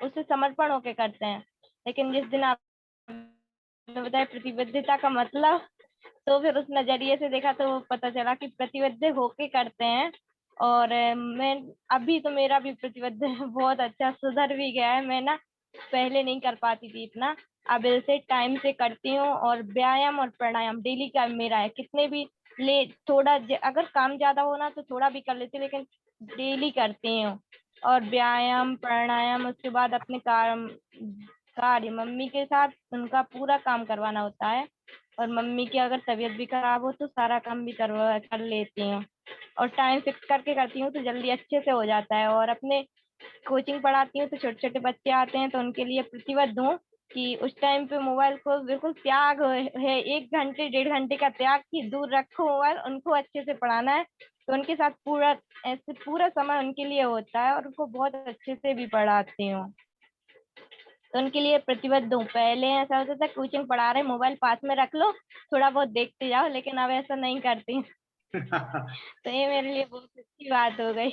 उसे समर्पण होके करते हैं। लेकिन जिस दिन आपने बताया प्रतिबद्धता का मतलब, तो फिर उस नजरिए से देखा तो पता चला कि प्रतिबद्ध होके करते हैं। और मैं अभी तो मेरा भी प्रतिबद्ध बहुत अच्छा सुधर भी गया है। मैं ना पहले नहीं कर पाती थी इतना, अब इसे टाइम से करती हूँ। और व्यायाम और प्राणायाम डेली का मेरा है, कितने भी ले थोड़ा अगर काम ज्यादा होना तो थोड़ा भी कर लेती हूँ, लेकिन डेली करती हूँ। और व्यायाम प्राणायाम, उसके बाद अपने कार्य मम्मी के साथ उनका पूरा काम करवाना होता है। और मम्मी की अगर तबीयत भी खराब हो तो सारा काम भी कर लेती हूँ। और टाइम फिक्स करके करती हूँ तो जल्दी अच्छे से हो जाता है। और अपने कोचिंग पढ़ाती हूँ तो छोटे छोटे बच्चे आते हैं, तो उनके लिए प्रतिबद्ध हूँ कि उस टाइम पे मोबाइल को बिल्कुल त्याग है, 1 घंटे 1.5 घंटे का त्याग कि दूर रखो मोबाइल, उनको अच्छे से पढ़ाना है। तो उनके साथ पूरा समय उनके लिए होता है और उनको बहुत अच्छे से भी पढ़ाती हूँ। तो उनके लिए प्रतिबद्ध हूँ। पहले ऐसा होता था कोचिंग पढ़ा रहे, मोबाइल पास में रख लो, थोड़ा बहुत देखते जाओ, लेकिन अब ऐसा नहीं करती। तो ये मेरे लिए बहुत अच्छी बात हो गई।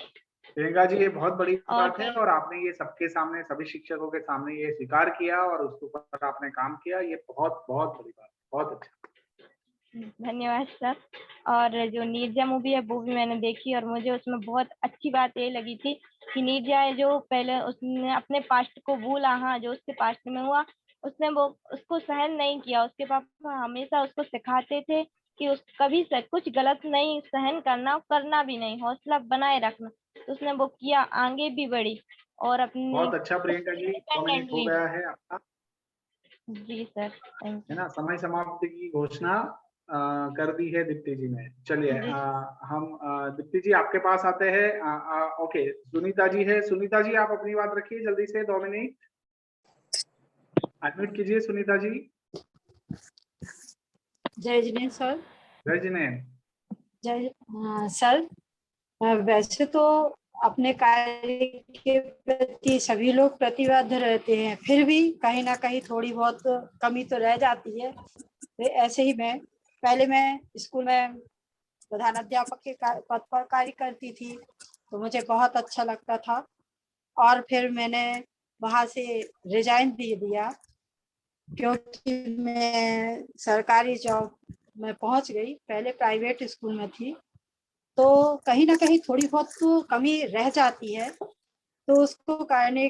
प्रियंका जी, ये बहुत बड़ी और बात है और आपने ये सबके सामने, सभी शिक्षकों के सामने ये स्वीकार किया और उसके ऊपर आपने काम किया। ये बहुत बहुत बड़ी बात है, बहुत अच्छा। धन्यवाद सर। और जो नीरजा मूवी है वो भी मैंने देखी और मुझे उसमें बहुत अच्छी बात ये लगी थी कि नीरजा है जो पहले उसने अपने पास्ट को भूला, हाँ जो उसके पास्ट में हुआ उसने वो उसको सहन नहीं किया। उसके पापा हमेशा उसको सिखाते थे कि उस कभी कुछ गलत नहीं सहन करना, करना भी नहीं, हौसला बनाए रखना। तो उसने वो किया, आगे भी बढ़ी और अपनी बहुत अच्छा प्रियंका जी, 2 मिनट हो गया है आपका। जी सर, थैंक है यू। ना, समय समाप्ति की घोषणा कर दी है दीप्ति जी ने। चलिए हम दीप्ति जी आपके पास आते हैं। ओके, सुनीता जी है। सुनीता जी, आप अपनी बात रखिए जल्दी से, 2 मिनट अनम्यूट कीजिए सुनीता जी। जय जिनेंद्र सर। जय जिनेंद्र। जय सर, वैसे तो अपने कार्य के प्रति सभी लोग प्रतिबद्ध रहते हैं, फिर भी कहीं ना कहीं थोड़ी बहुत कमी तो रह जाती है। तो ऐसे ही पहले मैं स्कूल में प्रधान अध्यापक के पद पर कार्य करती थी, तो मुझे बहुत अच्छा लगता था। और फिर मैंने वहाँ से रिजाइन दे दिया क्योंकि मैं सरकारी जॉब में पहुँच गई। पहले प्राइवेट स्कूल में थी, तो कहीं ना कहीं थोड़ी बहुत तो कमी रह जाती है। तो उसको करने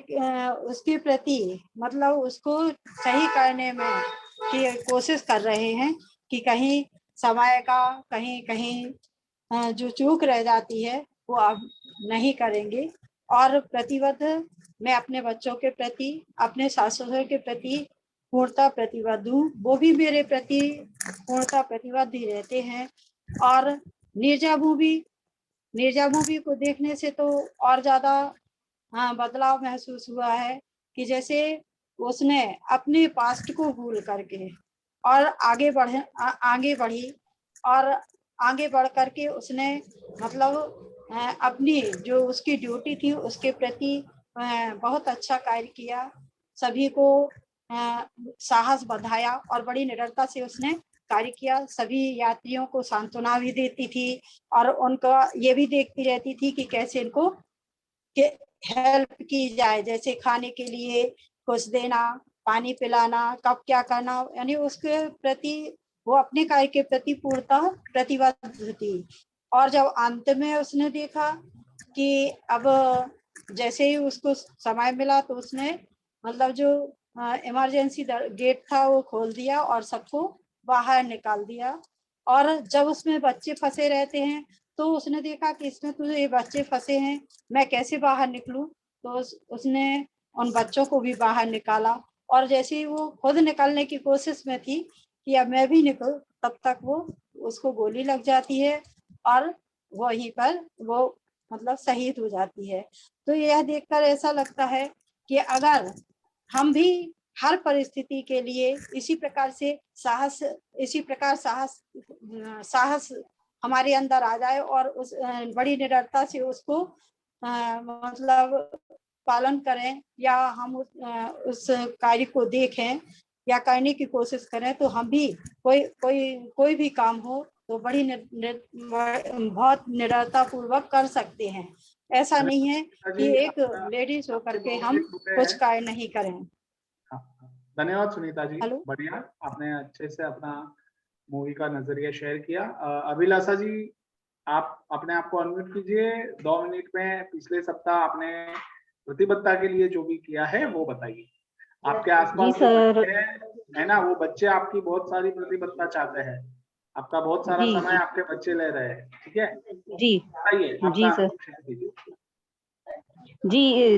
उसके प्रति मतलब उसको सही करने में की कोशिश कर रहे हैं कि कहीं समय का कहीं कहीं जो चूक रह जाती है वो अब नहीं करेंगे। और प्रतिबद्ध मैं अपने बच्चों के प्रति, अपने सास ससुर के प्रति पूर्णतः प्रतिबद्ध हूँ। वो भी मेरे प्रति पूर्णतः प्रतिबद्ध ही रहते हैं। और नीरजा मूवी को देखने से तो और ज्यादा बदलाव महसूस हुआ है कि जैसे उसने अपने पास्ट को भूल करके और आगे बढ़ी और आगे बढ़ करके उसने मतलब अपनी जो उसकी ड्यूटी थी उसके प्रति बहुत अच्छा कार्य किया। सभी को साहस बढ़ाया और बड़ी निडरता से उसने कार्य किया। सभी यात्रियों को सांत्वना भी देती थी और उनका ये भी देखती रहती थी कि कैसे इनको हेल्प की जाए, जैसे खाने के लिए कुछ देना, पानी पिलाना, कब क्या करना, यानी उसके प्रति वो अपने कार्य के प्रति पूर्णतः प्रतिबद्ध थी। और जब अंत में उसने देखा कि अब जैसे ही उसको समय मिला तो उसने मतलब जो इमरजेंसी गेट था वो खोल दिया और सबको बाहर निकाल दिया। और जब उसमें बच्चे फंसे रहते हैं तो उसने देखा कि इसमें तो ये बच्चे फंसे हैं, मैं कैसे बाहर निकलूं, तो उसने उन बच्चों को भी बाहर निकाला। और जैसे ही वो खुद निकलने की कोशिश में थी कि अब मैं भी निकल, तब तक वो उसको गोली लग जाती है और वहीं पर वो मतलब शहीद हो जाती है। तो यह देखकर ऐसा लगता है कि अगर हम भी हर परिस्थिति के लिए इसी प्रकार साहस हमारे अंदर आ जाए और उस बड़ी निडरता से उसको मतलब पालन करें, या हम उस कार्य को देखें या करने की कोशिश करें, तो हम भी कोई भी काम हो तो बड़ी बहुत निडरता पूर्वक कर सकते हैं। ऐसा नहीं है कि एक लेडीज होकर के हम कुछ कार्य नहीं करें। धन्यवाद सुनीता जी, बढ़िया, आपने अच्छे से अपना मूवी का नजरिया शेयर किया। अभिलाषा जी, आप अपने आप को अनम्यूट कीजिए 2 मिनट में। पिछले सप्ताह आपने प्रतिबद्धता के लिए जो भी किया है वो बताइए। आपके आसपास जो बच्चे हैं, है ना, वो बच्चे आपकी बहुत सारी प्रतिबद्धता चाहते हैं, आपका बहुत सारा समय आपके बच्चे ले रहे हैं, ठीक है? जी बताइए, जी सर।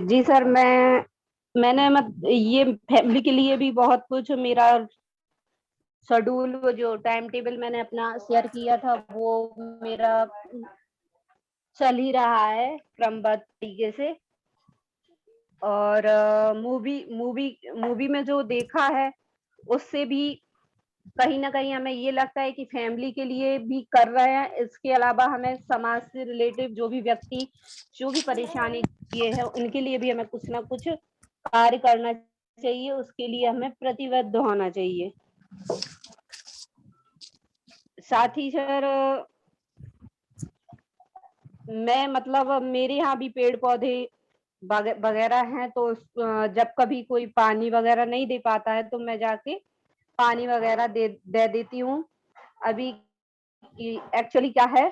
जी सर, मैंने ये फैमिली के लिए भी बहुत कुछ, मेरा शेड्यूल, वो जो टाइम टेबल मैंने अपना शेयर किया था वो मेरा चल ही रहा है क्रमबद्ध तरीके से। और मूवी में जो देखा है उससे भी कहीं ना कहीं हमें ये लगता है कि फैमिली के लिए भी कर रहे हैं। इसके अलावा हमें समाज से रिलेटिव जो भी व्यक्ति जो भी परेशानी किए हैं उनके लिए भी हमें कुछ ना कुछ कार्य करना चाहिए, उसके लिए हमें प्रतिबद्ध होना चाहिए। साथ ही सर, मैं मतलब मेरे यहाँ भी पेड़ पौधे वगैरह हैं, तो जब कभी कोई पानी वगैरह नहीं दे पाता है तो मैं जाके पानी वगैरह दे देती हूँ। अभी एक्चुअली क्या है,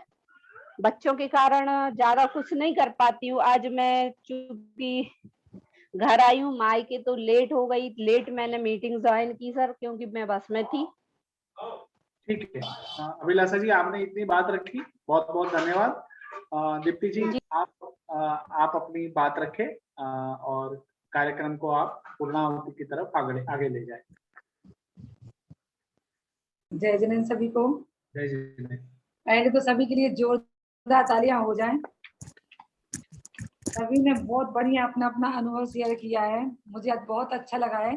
बच्चों के कारण ज्यादा कुछ नहीं कर पाती हूँ। आज मैं चूंकि घर आई हूँ मायके तो लेट हो गई, लेट मैंने मीटिंग ज्वाइन की सर, क्योंकि मैं बस में थी। ठीक है अभिलाषा जी, आपने इतनी बात रखी, बहुत बहुत धन्यवाद। दीप्ति जी, आप अपनी बात रखें और कार्यक्रम को आप पूर्णाहुति की तरफ आगे ले जाएं। जय जिनेंद्र सभी को। जय जिनेंद्र। पहले तो सभी के लिए जोरदार तालियां हो जाएं। सभी ने बहुत बढ़िया अपना अपना अनुभव शेयर किया है। मुझे आज बहुत अच्छा लगा है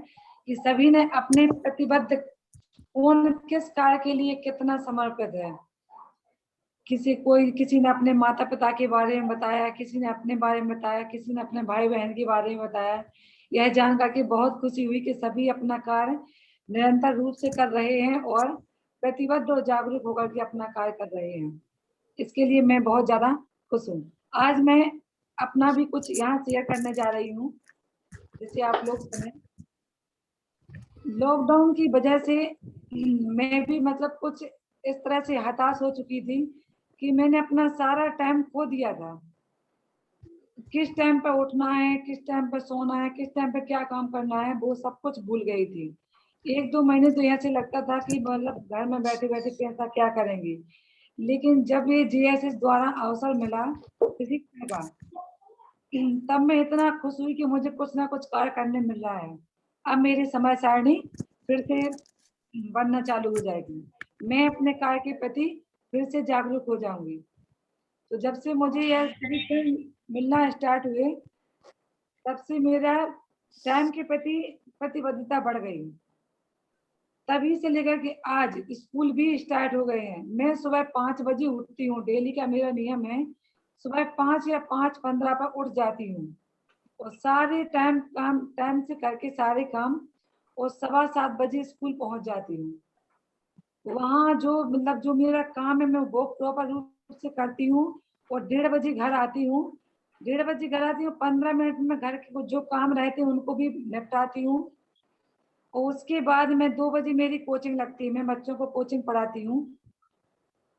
कि सभी ने अपने प्रतिबद्ध कौन किस कार्य के लिए कितना समर्पित है। किसी ने अपने माता पिता के बारे में बताया, किसी ने अपने बारे में बताया, किसी ने अपने भाई बहन के बारे में बताया। यह जानकर के बहुत खुशी हुई कि सभी अपना कार्य निरंतर रूप से कर रहे हैं और प्रतिबद्ध और जागरूक होकर के अपना कार्य कर रहे हैं। इसके लिए मैं बहुत ज्यादा खुश हूँ। आज मैं अपना भी कुछ यहाँ शेयर करने जा रही हूँ जिससे आप लोग सुने। लॉकडाउन की वजह से मैं भी मतलब कुछ इस तरह से हताश हो चुकी थी कि मैंने अपना सारा टाइम खो दिया था। किस टाइम पर उठना है, किस टाइम पर सोना है, किस टाइम पर क्या काम करना है, वो सब कुछ भूल गई थी। 1-2 महीने तो ऐसे लगता था कि मतलब घर में बैठे बैठे पैसा क्या करेंगे। लेकिन जब ये GSS द्वारा अवसर मिला सीखने का, तब मैं इतना खुश हुई कि मुझे कुछ ना कुछ कार्य करने मिल रहा है। अब मेरी समय सारणी फिर से बनना चालू हो जाएगी। मैं अपने कार्य के प्रति फिर से जागरूक हो जाऊंगी। तो जब से मुझे यह मिलना स्टार्ट हुए तब से मेरा टाइम के प्रति प्रतिबद्धता बढ़ गई। तभी से लेकर के आज स्कूल भी स्टार्ट हो गए हैं। मैं सुबह 5 बजे उठती हूँ, डेली का मेरा नियम है। सुबह 5 या 5:15 पर उठ जाती हूँ और सारे टाइम से करके सारे काम और 7:15 बजे स्कूल पहुंच जाती हूँ। वहाँ जो मतलब जो मेरा काम है मैं वो प्रॉपर रूप से करती हूँ और 1:30 बजे घर आती हूँ। 1:30 बजे घर आती हूँ, 15 मिनट में घर के जो काम रहते हैं उनको भी निपटाती हूँ और उसके बाद मैं 2 बजे मेरी कोचिंग लगती है, मैं बच्चों को कोचिंग पढ़ाती हूँ।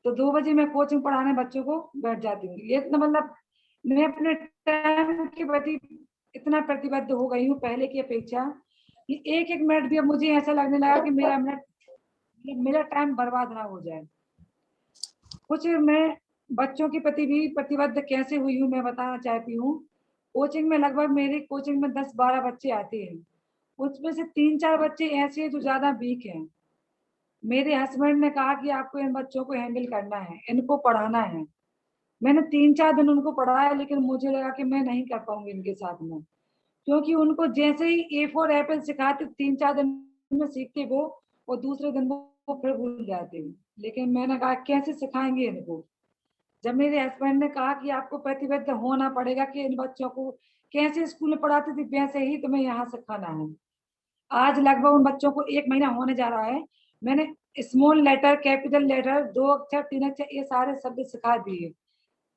तो 2 बजे मैं कोचिंग पढ़ाने बच्चों को बैठ जाती हूँ। ये इतना मतलब मैं अपने टाइम के प्रति इतना प्रतिबद्ध हो गई हूँ पहले की अपेक्षा कि एक एक मिनट भी अब मुझे ऐसा लगने लगा कि मेरा टाइम बर्बाद ना हो जाए। कुछ मैं बच्चों के प्रति भी प्रतिबद्ध कैसे हुई हूँ मैं बताना चाहती हूँ। कोचिंग में लगभग मेरी कोचिंग में 10-12 बच्चे आते हैं, उसमें से 3-4 बच्चे ऐसे हैं जो ज्यादा वीक हैं। मेरे हस्बैंड ने कहा कि आपको इन बच्चों को हैंडल करना है, इनको पढ़ाना है। मैंने 3-4 दिन उनको पढ़ाया, लेकिन मुझे लगा कि मैं नहीं कर पाऊंगी इनके साथ में, क्योंकि उनको जैसे ही ए फॉर एप्पल सिखाते 3-4 दिन में सीखते वो और दूसरे दिन वो फिर भूल जाते। लेकिन मैंने कहा कैसे सिखाएंगे इनको। जब मेरे हस्बैंड ने कहा कि आपको प्रतिबद्ध होना पड़ेगा कि इन बच्चों को कैसे स्कूल में पढ़ाते थे वैसे ही तुम्हें यहाँ सिखाना है। आज लगभग उन बच्चों को 1 महीना होने जा रहा है। मैंने स्मॉल लेटर, कैपिटल लेटर, 2 अक्षर, 3 अक्षर, ये सारे शब्द सिखा दिए।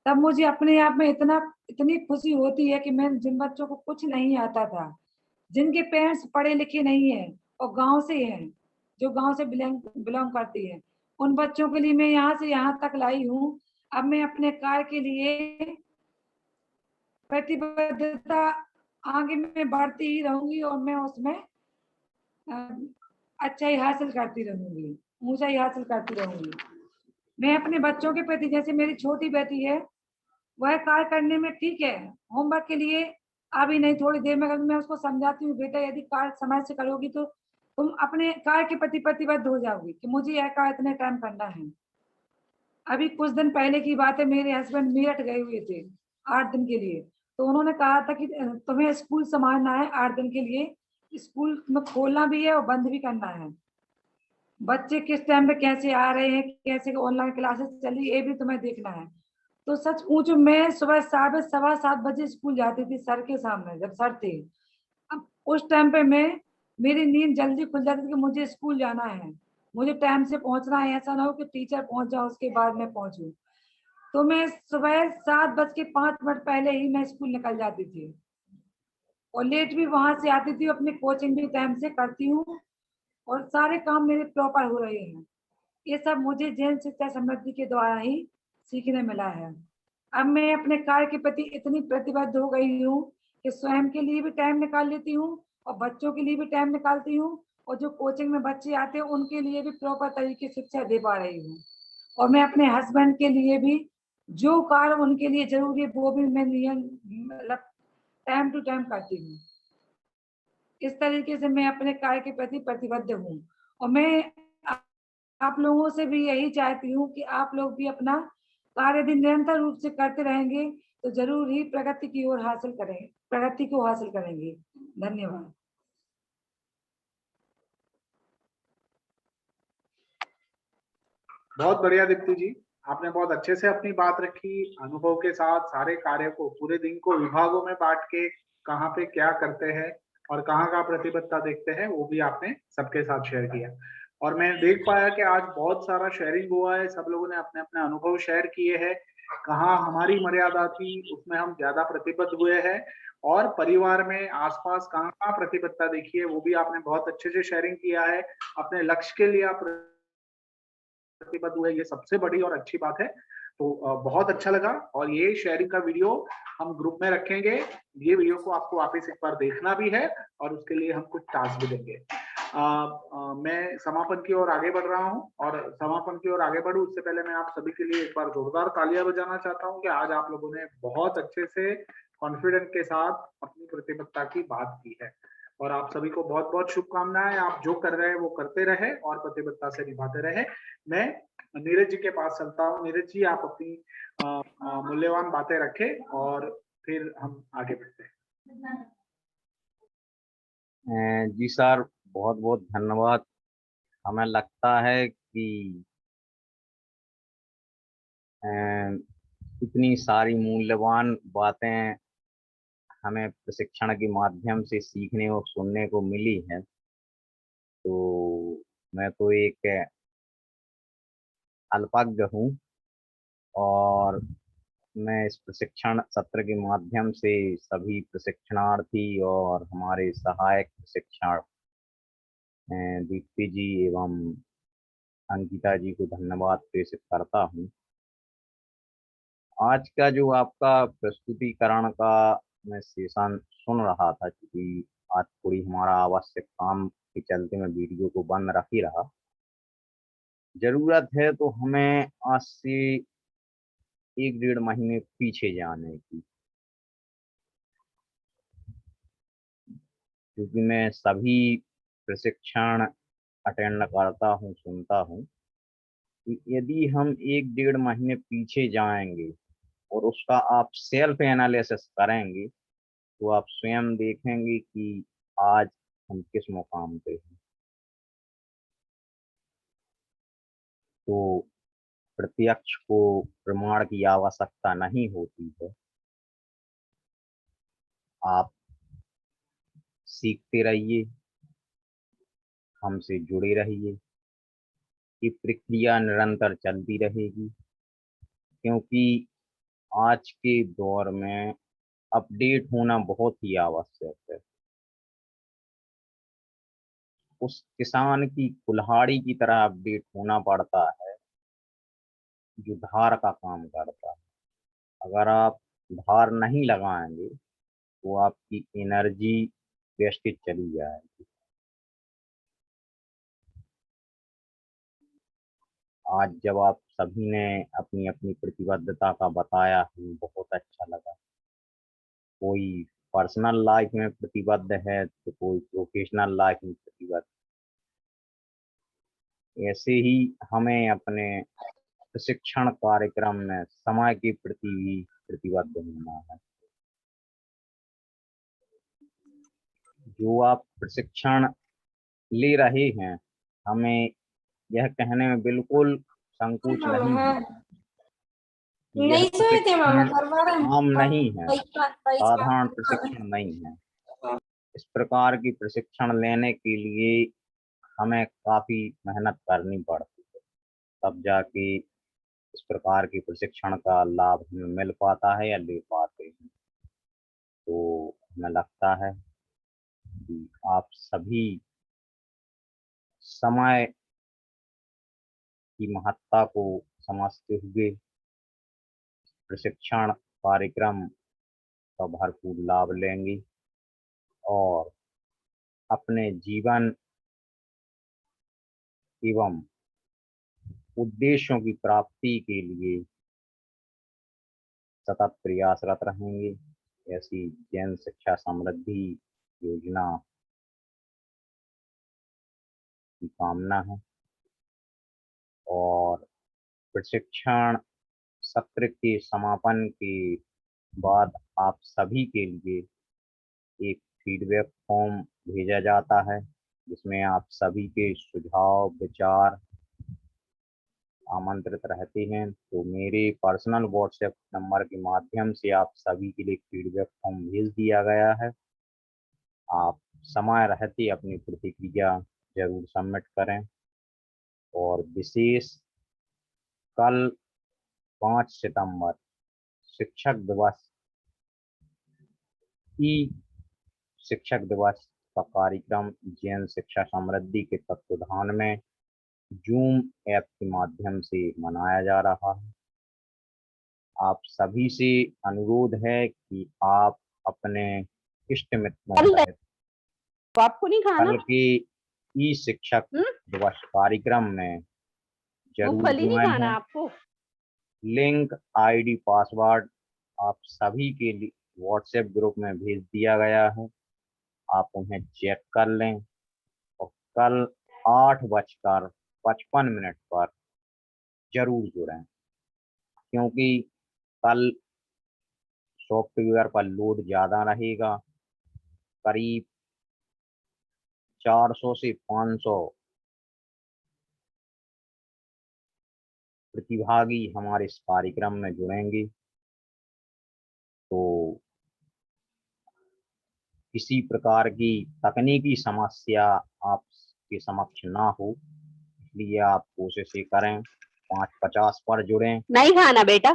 तब मुझे अपने आप में इतनी खुशी होती है कि मैं जिन बच्चों को कुछ नहीं आता था, जिनके पेरेंट्स पढ़े लिखे नहीं है और गांव से हैं, जो गांव से बिलोंग करती है, उन बच्चों के लिए मैं यहाँ से यहाँ तक लाई हूँ। अब मैं अपने कार्य के लिए प्रतिबद्धता आगे में बढ़ती ही रहूंगी और मैं उसमें अच्छाई हासिल करती रहूंगी, ऊंचाई हासिल करती रहूंगी। मैं अपने बच्चों के प्रति, जैसे मेरी छोटी बेटी है, वह कार्य करने में ठीक है, होमवर्क के लिए अभी नहीं, थोड़ी देर में मैं उसको समझाती हूँ, बेटा यदि कार्य समय से करोगी तो तुम अपने कार्य के प्रति प्रतिबद्ध हो जाओगी कि मुझे यह कार्य इतने टाइम करना है। अभी कुछ दिन पहले की बात है, मेरे हस्बैंड मेरठ गए हुए थे 8 दिन के लिए, तो उन्होंने कहा था कि तुम्हें स्कूल संभालना है 8 दिन के लिए, स्कूल में खोलना भी है और बंद भी करना है। बच्चे किस टाइम पे कैसे आ रहे हैं, कैसे ऑनलाइन क्लासेस चल रही है, ये भी तुम्हें देखना है। तो सच पूछो, मैं सुबह 7:15 बजे स्कूल जाती थी सर के सामने, जब सर थे। अब उस टाइम पे मेरी नींद जल्दी खुल जाती थी कि मुझे स्कूल जाना है, मुझे टाइम से पहुंचना है, ऐसा ना हो कि टीचर पहुंच जाओ उसके बाद मैं पहुंचूं। तो मैं सुबह 7:05 पहले ही मैं स्कूल निकल जाती थी और लेट भी वहां से आती थी, अपनी कोचिंग भी टाइम से करती हूँ और सारे काम मेरे प्रॉपर हो रहे हैं। ये सब मुझे जैन शिक्षा समृद्धि के द्वारा ही सीखने मिला है। अब मैं अपने कार्य के प्रति इतनी प्रतिबद्ध हो गई हूँ कि स्वयं के लिए भी टाइम निकाल लेती हूँ और बच्चों के लिए भी टाइम निकालती हूँ, और जो कोचिंग में बच्चे आते हैं उनके लिए भी प्रॉपर तरीके से शिक्षा दे पा रही हूँ। और मैं अपने हस्बैंड के लिए भी जो कार्य उनके लिए जरूरी है वो भी मैं नियम मतलब टाइम टू टाइम करती हूँ। इस तरीके से मैं अपने कार्य के प्रति प्रतिबद्ध हूँ और मैं आप लोगों से भी यही चाहती हूँ कि आप लोग भी अपना कार्य यदि निरंतर रूप से करते रहेंगे तो जरूर ही प्रगति को हासिल करेंगे। धन्यवाद। बहुत बढ़िया दीप्ति जी, आपने बहुत अच्छे से अपनी बात रखी, अनुभव के साथ सारे कार्य को, पूरे दिन को विभागों में बांट के कहाँ पे क्या करते हैं और कहाँ का प्रतिबद्धता देखते हैं वो भी आपने सबके साथ शेयर किया। और मैं देख पाया कि आज बहुत सारा शेयरिंग हुआ है, सब लोगों ने अपने अपने अनुभव शेयर किए हैं, कहाँ हमारी मर्यादा थी उसमें हम ज्यादा प्रतिबद्ध हुए हैं, और परिवार में आसपास कहाँ कहाँ प्रतिबद्धता देखी है वो भी आपने बहुत अच्छे से शेयरिंग किया है। अपने लक्ष्य के लिए आप प्रतिबद्ध हुए, ये सबसे बड़ी और अच्छी बात है। तो बहुत अच्छा लगा, और ये शेयरिंग का वीडियो हम ग्रुप में रखेंगे। ये वीडियो को आपको वापस एक बार देखना भी है और उसके लिए हम कुछ टास्क भी देंगे। मैं समापन की ओर आगे बढ़ रहा हूं, और समापन की ओर आगे बढ़ूं उससे पहले मैं आप सभी के लिए एक बार जोरदार तालियां बजाना चाहता हूं कि आज आप लोगों ने बहुत अच्छे से कॉन्फिडेंस के साथ अपनी प्रतिबद्धता की बात की है, और आप सभी को बहुत बहुत शुभकामनाएं। आप जो कर रहे हैं वो करते रहे और प्रतिबद्धता से निभाते रहे। मैं नीरज जी के पास चलता हूँ। नीरज जी, आप अपनी मूल्यवान बातें रखें और फिर हम आगे बढ़ते हैं। जी सर, बहुत बहुत धन्यवाद। हमें लगता है कि इतनी सारी मूल्यवान बातें हमें प्रशिक्षण के माध्यम से सीखने और सुनने को मिली है। तो मैं तो एक अल्पज्ञ हूँ और मैं इस प्रशिक्षण सत्र के माध्यम से सभी प्रशिक्षणार्थी और हमारे सहायक प्रशिक्षण दीप्ति जी एवं अंकिता जी को धन्यवाद प्रेषित करता हूँ। आज का जो आपका प्रस्तुतिकरण का मैं सेशन सुन रहा था, क्योंकि आज थोड़ी हमारा आवश्यक काम के चलते मैं वीडियो को बंद रख ही रहा। जरूरत है तो हमें आज से 1-1.5 महीने पीछे जाने की, क्योंकि मैं सभी प्रशिक्षण अटेंड करता हूँ, सुनता हूँ। यदि हम 1-1.5 महीने पीछे जाएंगे और उसका आप सेल्फ एनालिसिस करेंगे तो आप स्वयं देखेंगे कि आज हम किस मुकाम पे हैं। तो प्रत्यक्ष को प्रमाण की आवश्यकता नहीं होती है, आप सीखते रहिए, हमसे जुड़े रहिए। ये प्रक्रिया निरंतर चलती रहेगी, क्योंकि आज के दौर में अपडेट होना बहुत ही आवश्यक है। उस किसान की कुल्हाड़ी की तरह अपडेट होना पड़ता है जो धार का काम करता है। अगर आप धार नहीं लगाएंगे तो आपकी एनर्जी वेस्टेज चली जाएगी। आज जब आप सभी ने अपनी अपनी प्रतिबद्धता का बताया, हमें बहुत अच्छा लगा। कोई पर्सनल लाइफ में प्रतिबद्ध है तो कोई प्रोफेशनल लाइफ में प्रतिबद्ध। ऐसे ही हमें अपने प्रशिक्षण कार्यक्रम में समय के प्रति भी प्रतिबद्ध होना है। जो आप प्रशिक्षण ले रहे हैं, हमें यह कहने में बिल्कुल संकोच नहीं है कि यह प्रशिक्षण आम नहीं है, साधारण प्रशिक्षण नहीं है। इस प्रकार की प्रशिक्षण लेने के लिए हमें काफी मेहनत करनी पड़ती है, तब जाके इस प्रकार के प्रशिक्षण का लाभ हमें मिल पाता है या ले पाते हैं। तो हमें लगता है कि आप सभी समय की महत्ता को समझते हुए प्रशिक्षण कार्यक्रम का भरपूर लाभ लेंगे और अपने जीवन एवं उद्देश्यों की प्राप्ति के लिए सतत प्रयासरत रहेंगे। ऐसी जन शिक्षा समृद्धि योजना की कामना है। और प्रशिक्षण सत्र के समापन के बाद आप सभी के लिए एक फीडबैक फॉर्म भेजा जाता है, जिसमें आप सभी के सुझाव विचार आमंत्रित रहते हैं। तो मेरे पर्सनल व्हाट्सएप नंबर के माध्यम से आप सभी के लिए फीडबैक फॉर्म भेज दिया गया है। आप समय रहते अपनी प्रतिक्रिया जरूर सबमिट करें। और विशेष कल 5 सितंबर शिक्षक दिवस शिक्षक दिवस का कार्यक्रम जैन शिक्षा समृद्धि के तत्वाधान में जूम ऐप के माध्यम से मनाया जा रहा है। आप सभी से अनुरोध है कि आप अपने इष्ट मित्रों सहित आपको नहीं खाना कल के ई शिक्षक दिवस कार्यक्रम में जरूर मूंगफली नहीं जुड़े खाना हैं। आपको। लिंक आईडी पासवर्ड आप सभी के लिए व्हाट्सएप ग्रुप में भेज दिया गया है, आप उन्हें चेक कर लें और कल 8:55 पर जरूर जुड़ें, क्योंकि कल सॉफ्टवेयर पर लोड ज़्यादा रहेगा। करीब 400 से 500 प्रतिभागी हमारे इस कार्यक्रम में जुड़ेंगे। तो किसी प्रकार की तकनीकी समस्या आप आपके समक्ष ना हो, इसलिए आप कोशिश ये करें 5:50 पर जुड़ें। नहीं खाना बेटा,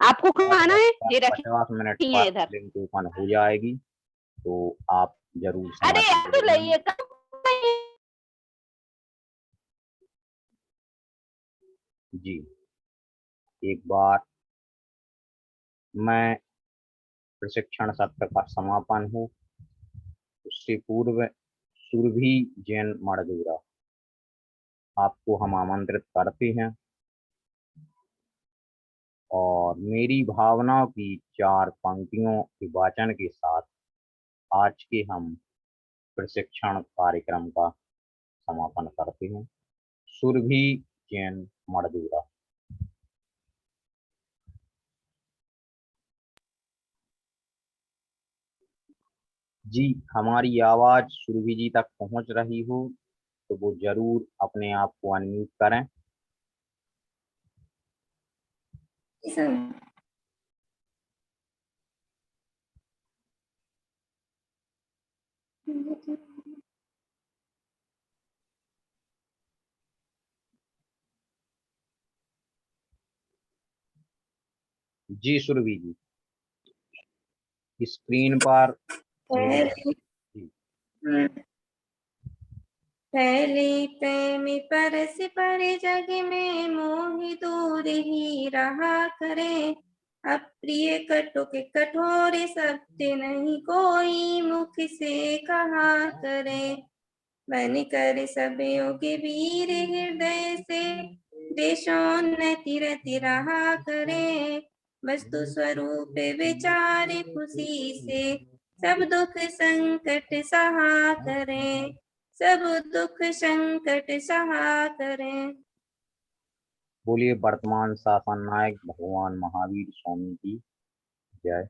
आपको खाना है, ये 50 मिनट रखिए पर इधर। लिंक ओपन हो जाएगी, तो आप जरूर अरे समय यार तो लइए जी। एक बार मैं प्रशिक्षण सत्र का समापन हो उससे पूर्व सुरभि जैन मड़दूरा आपको हम आमंत्रित करते हैं और मेरी भावनाओं की 4 पंक्तियों के वाचन के साथ आज के हम प्रशिक्षण कार्यक्रम का समापन करते हैं। सुरभि जैन मड़दूरा। जी, हमारी आवाज सुरभि जी तक पहुंच रही हो तो वो जरूर अपने आप को अनम्यूट करें। जी सुरभि जी, स्क्रीन पर पहले प्रेमी परस पर जग में मोहि दूर ही रहा करे, अब प्रिय कटुक कठोर सत्य नहीं कोई मुख से कहा करे। बन कर सब योग वीर हृदय से देशोन्नति रति रहा करे, वस्तु स्वरूप विचार खुशी से सब दुख संकट सहा करे, सब दुख संकट सहा करें। बोलिए वर्तमान शासन नायक भगवान महावीर स्वामी की जय।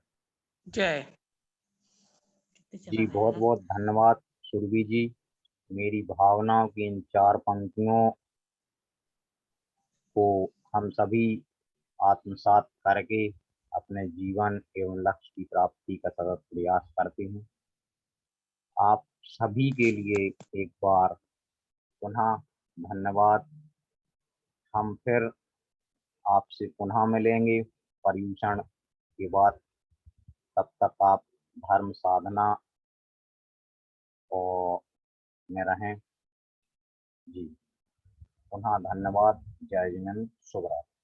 जय। जी बहुत बहुत धन्यवाद सुरभि जी। मेरी भावनाओं की इन 4 पंक्तियों को हम सभी आत्मसात करके अपने जीवन एवं लक्ष्य की प्राप्ति का सतत प्रयास करते हैं। आप सभी के लिए एक बार पुनः धन्यवाद। हम फिर आपसे पुनः मिलेंगे पर्यूषण के बाद। तब तक आप धर्म साधना और में रहें। जी पुनः धन्यवाद। जय जिनेंद्र, शुभ रात्रि।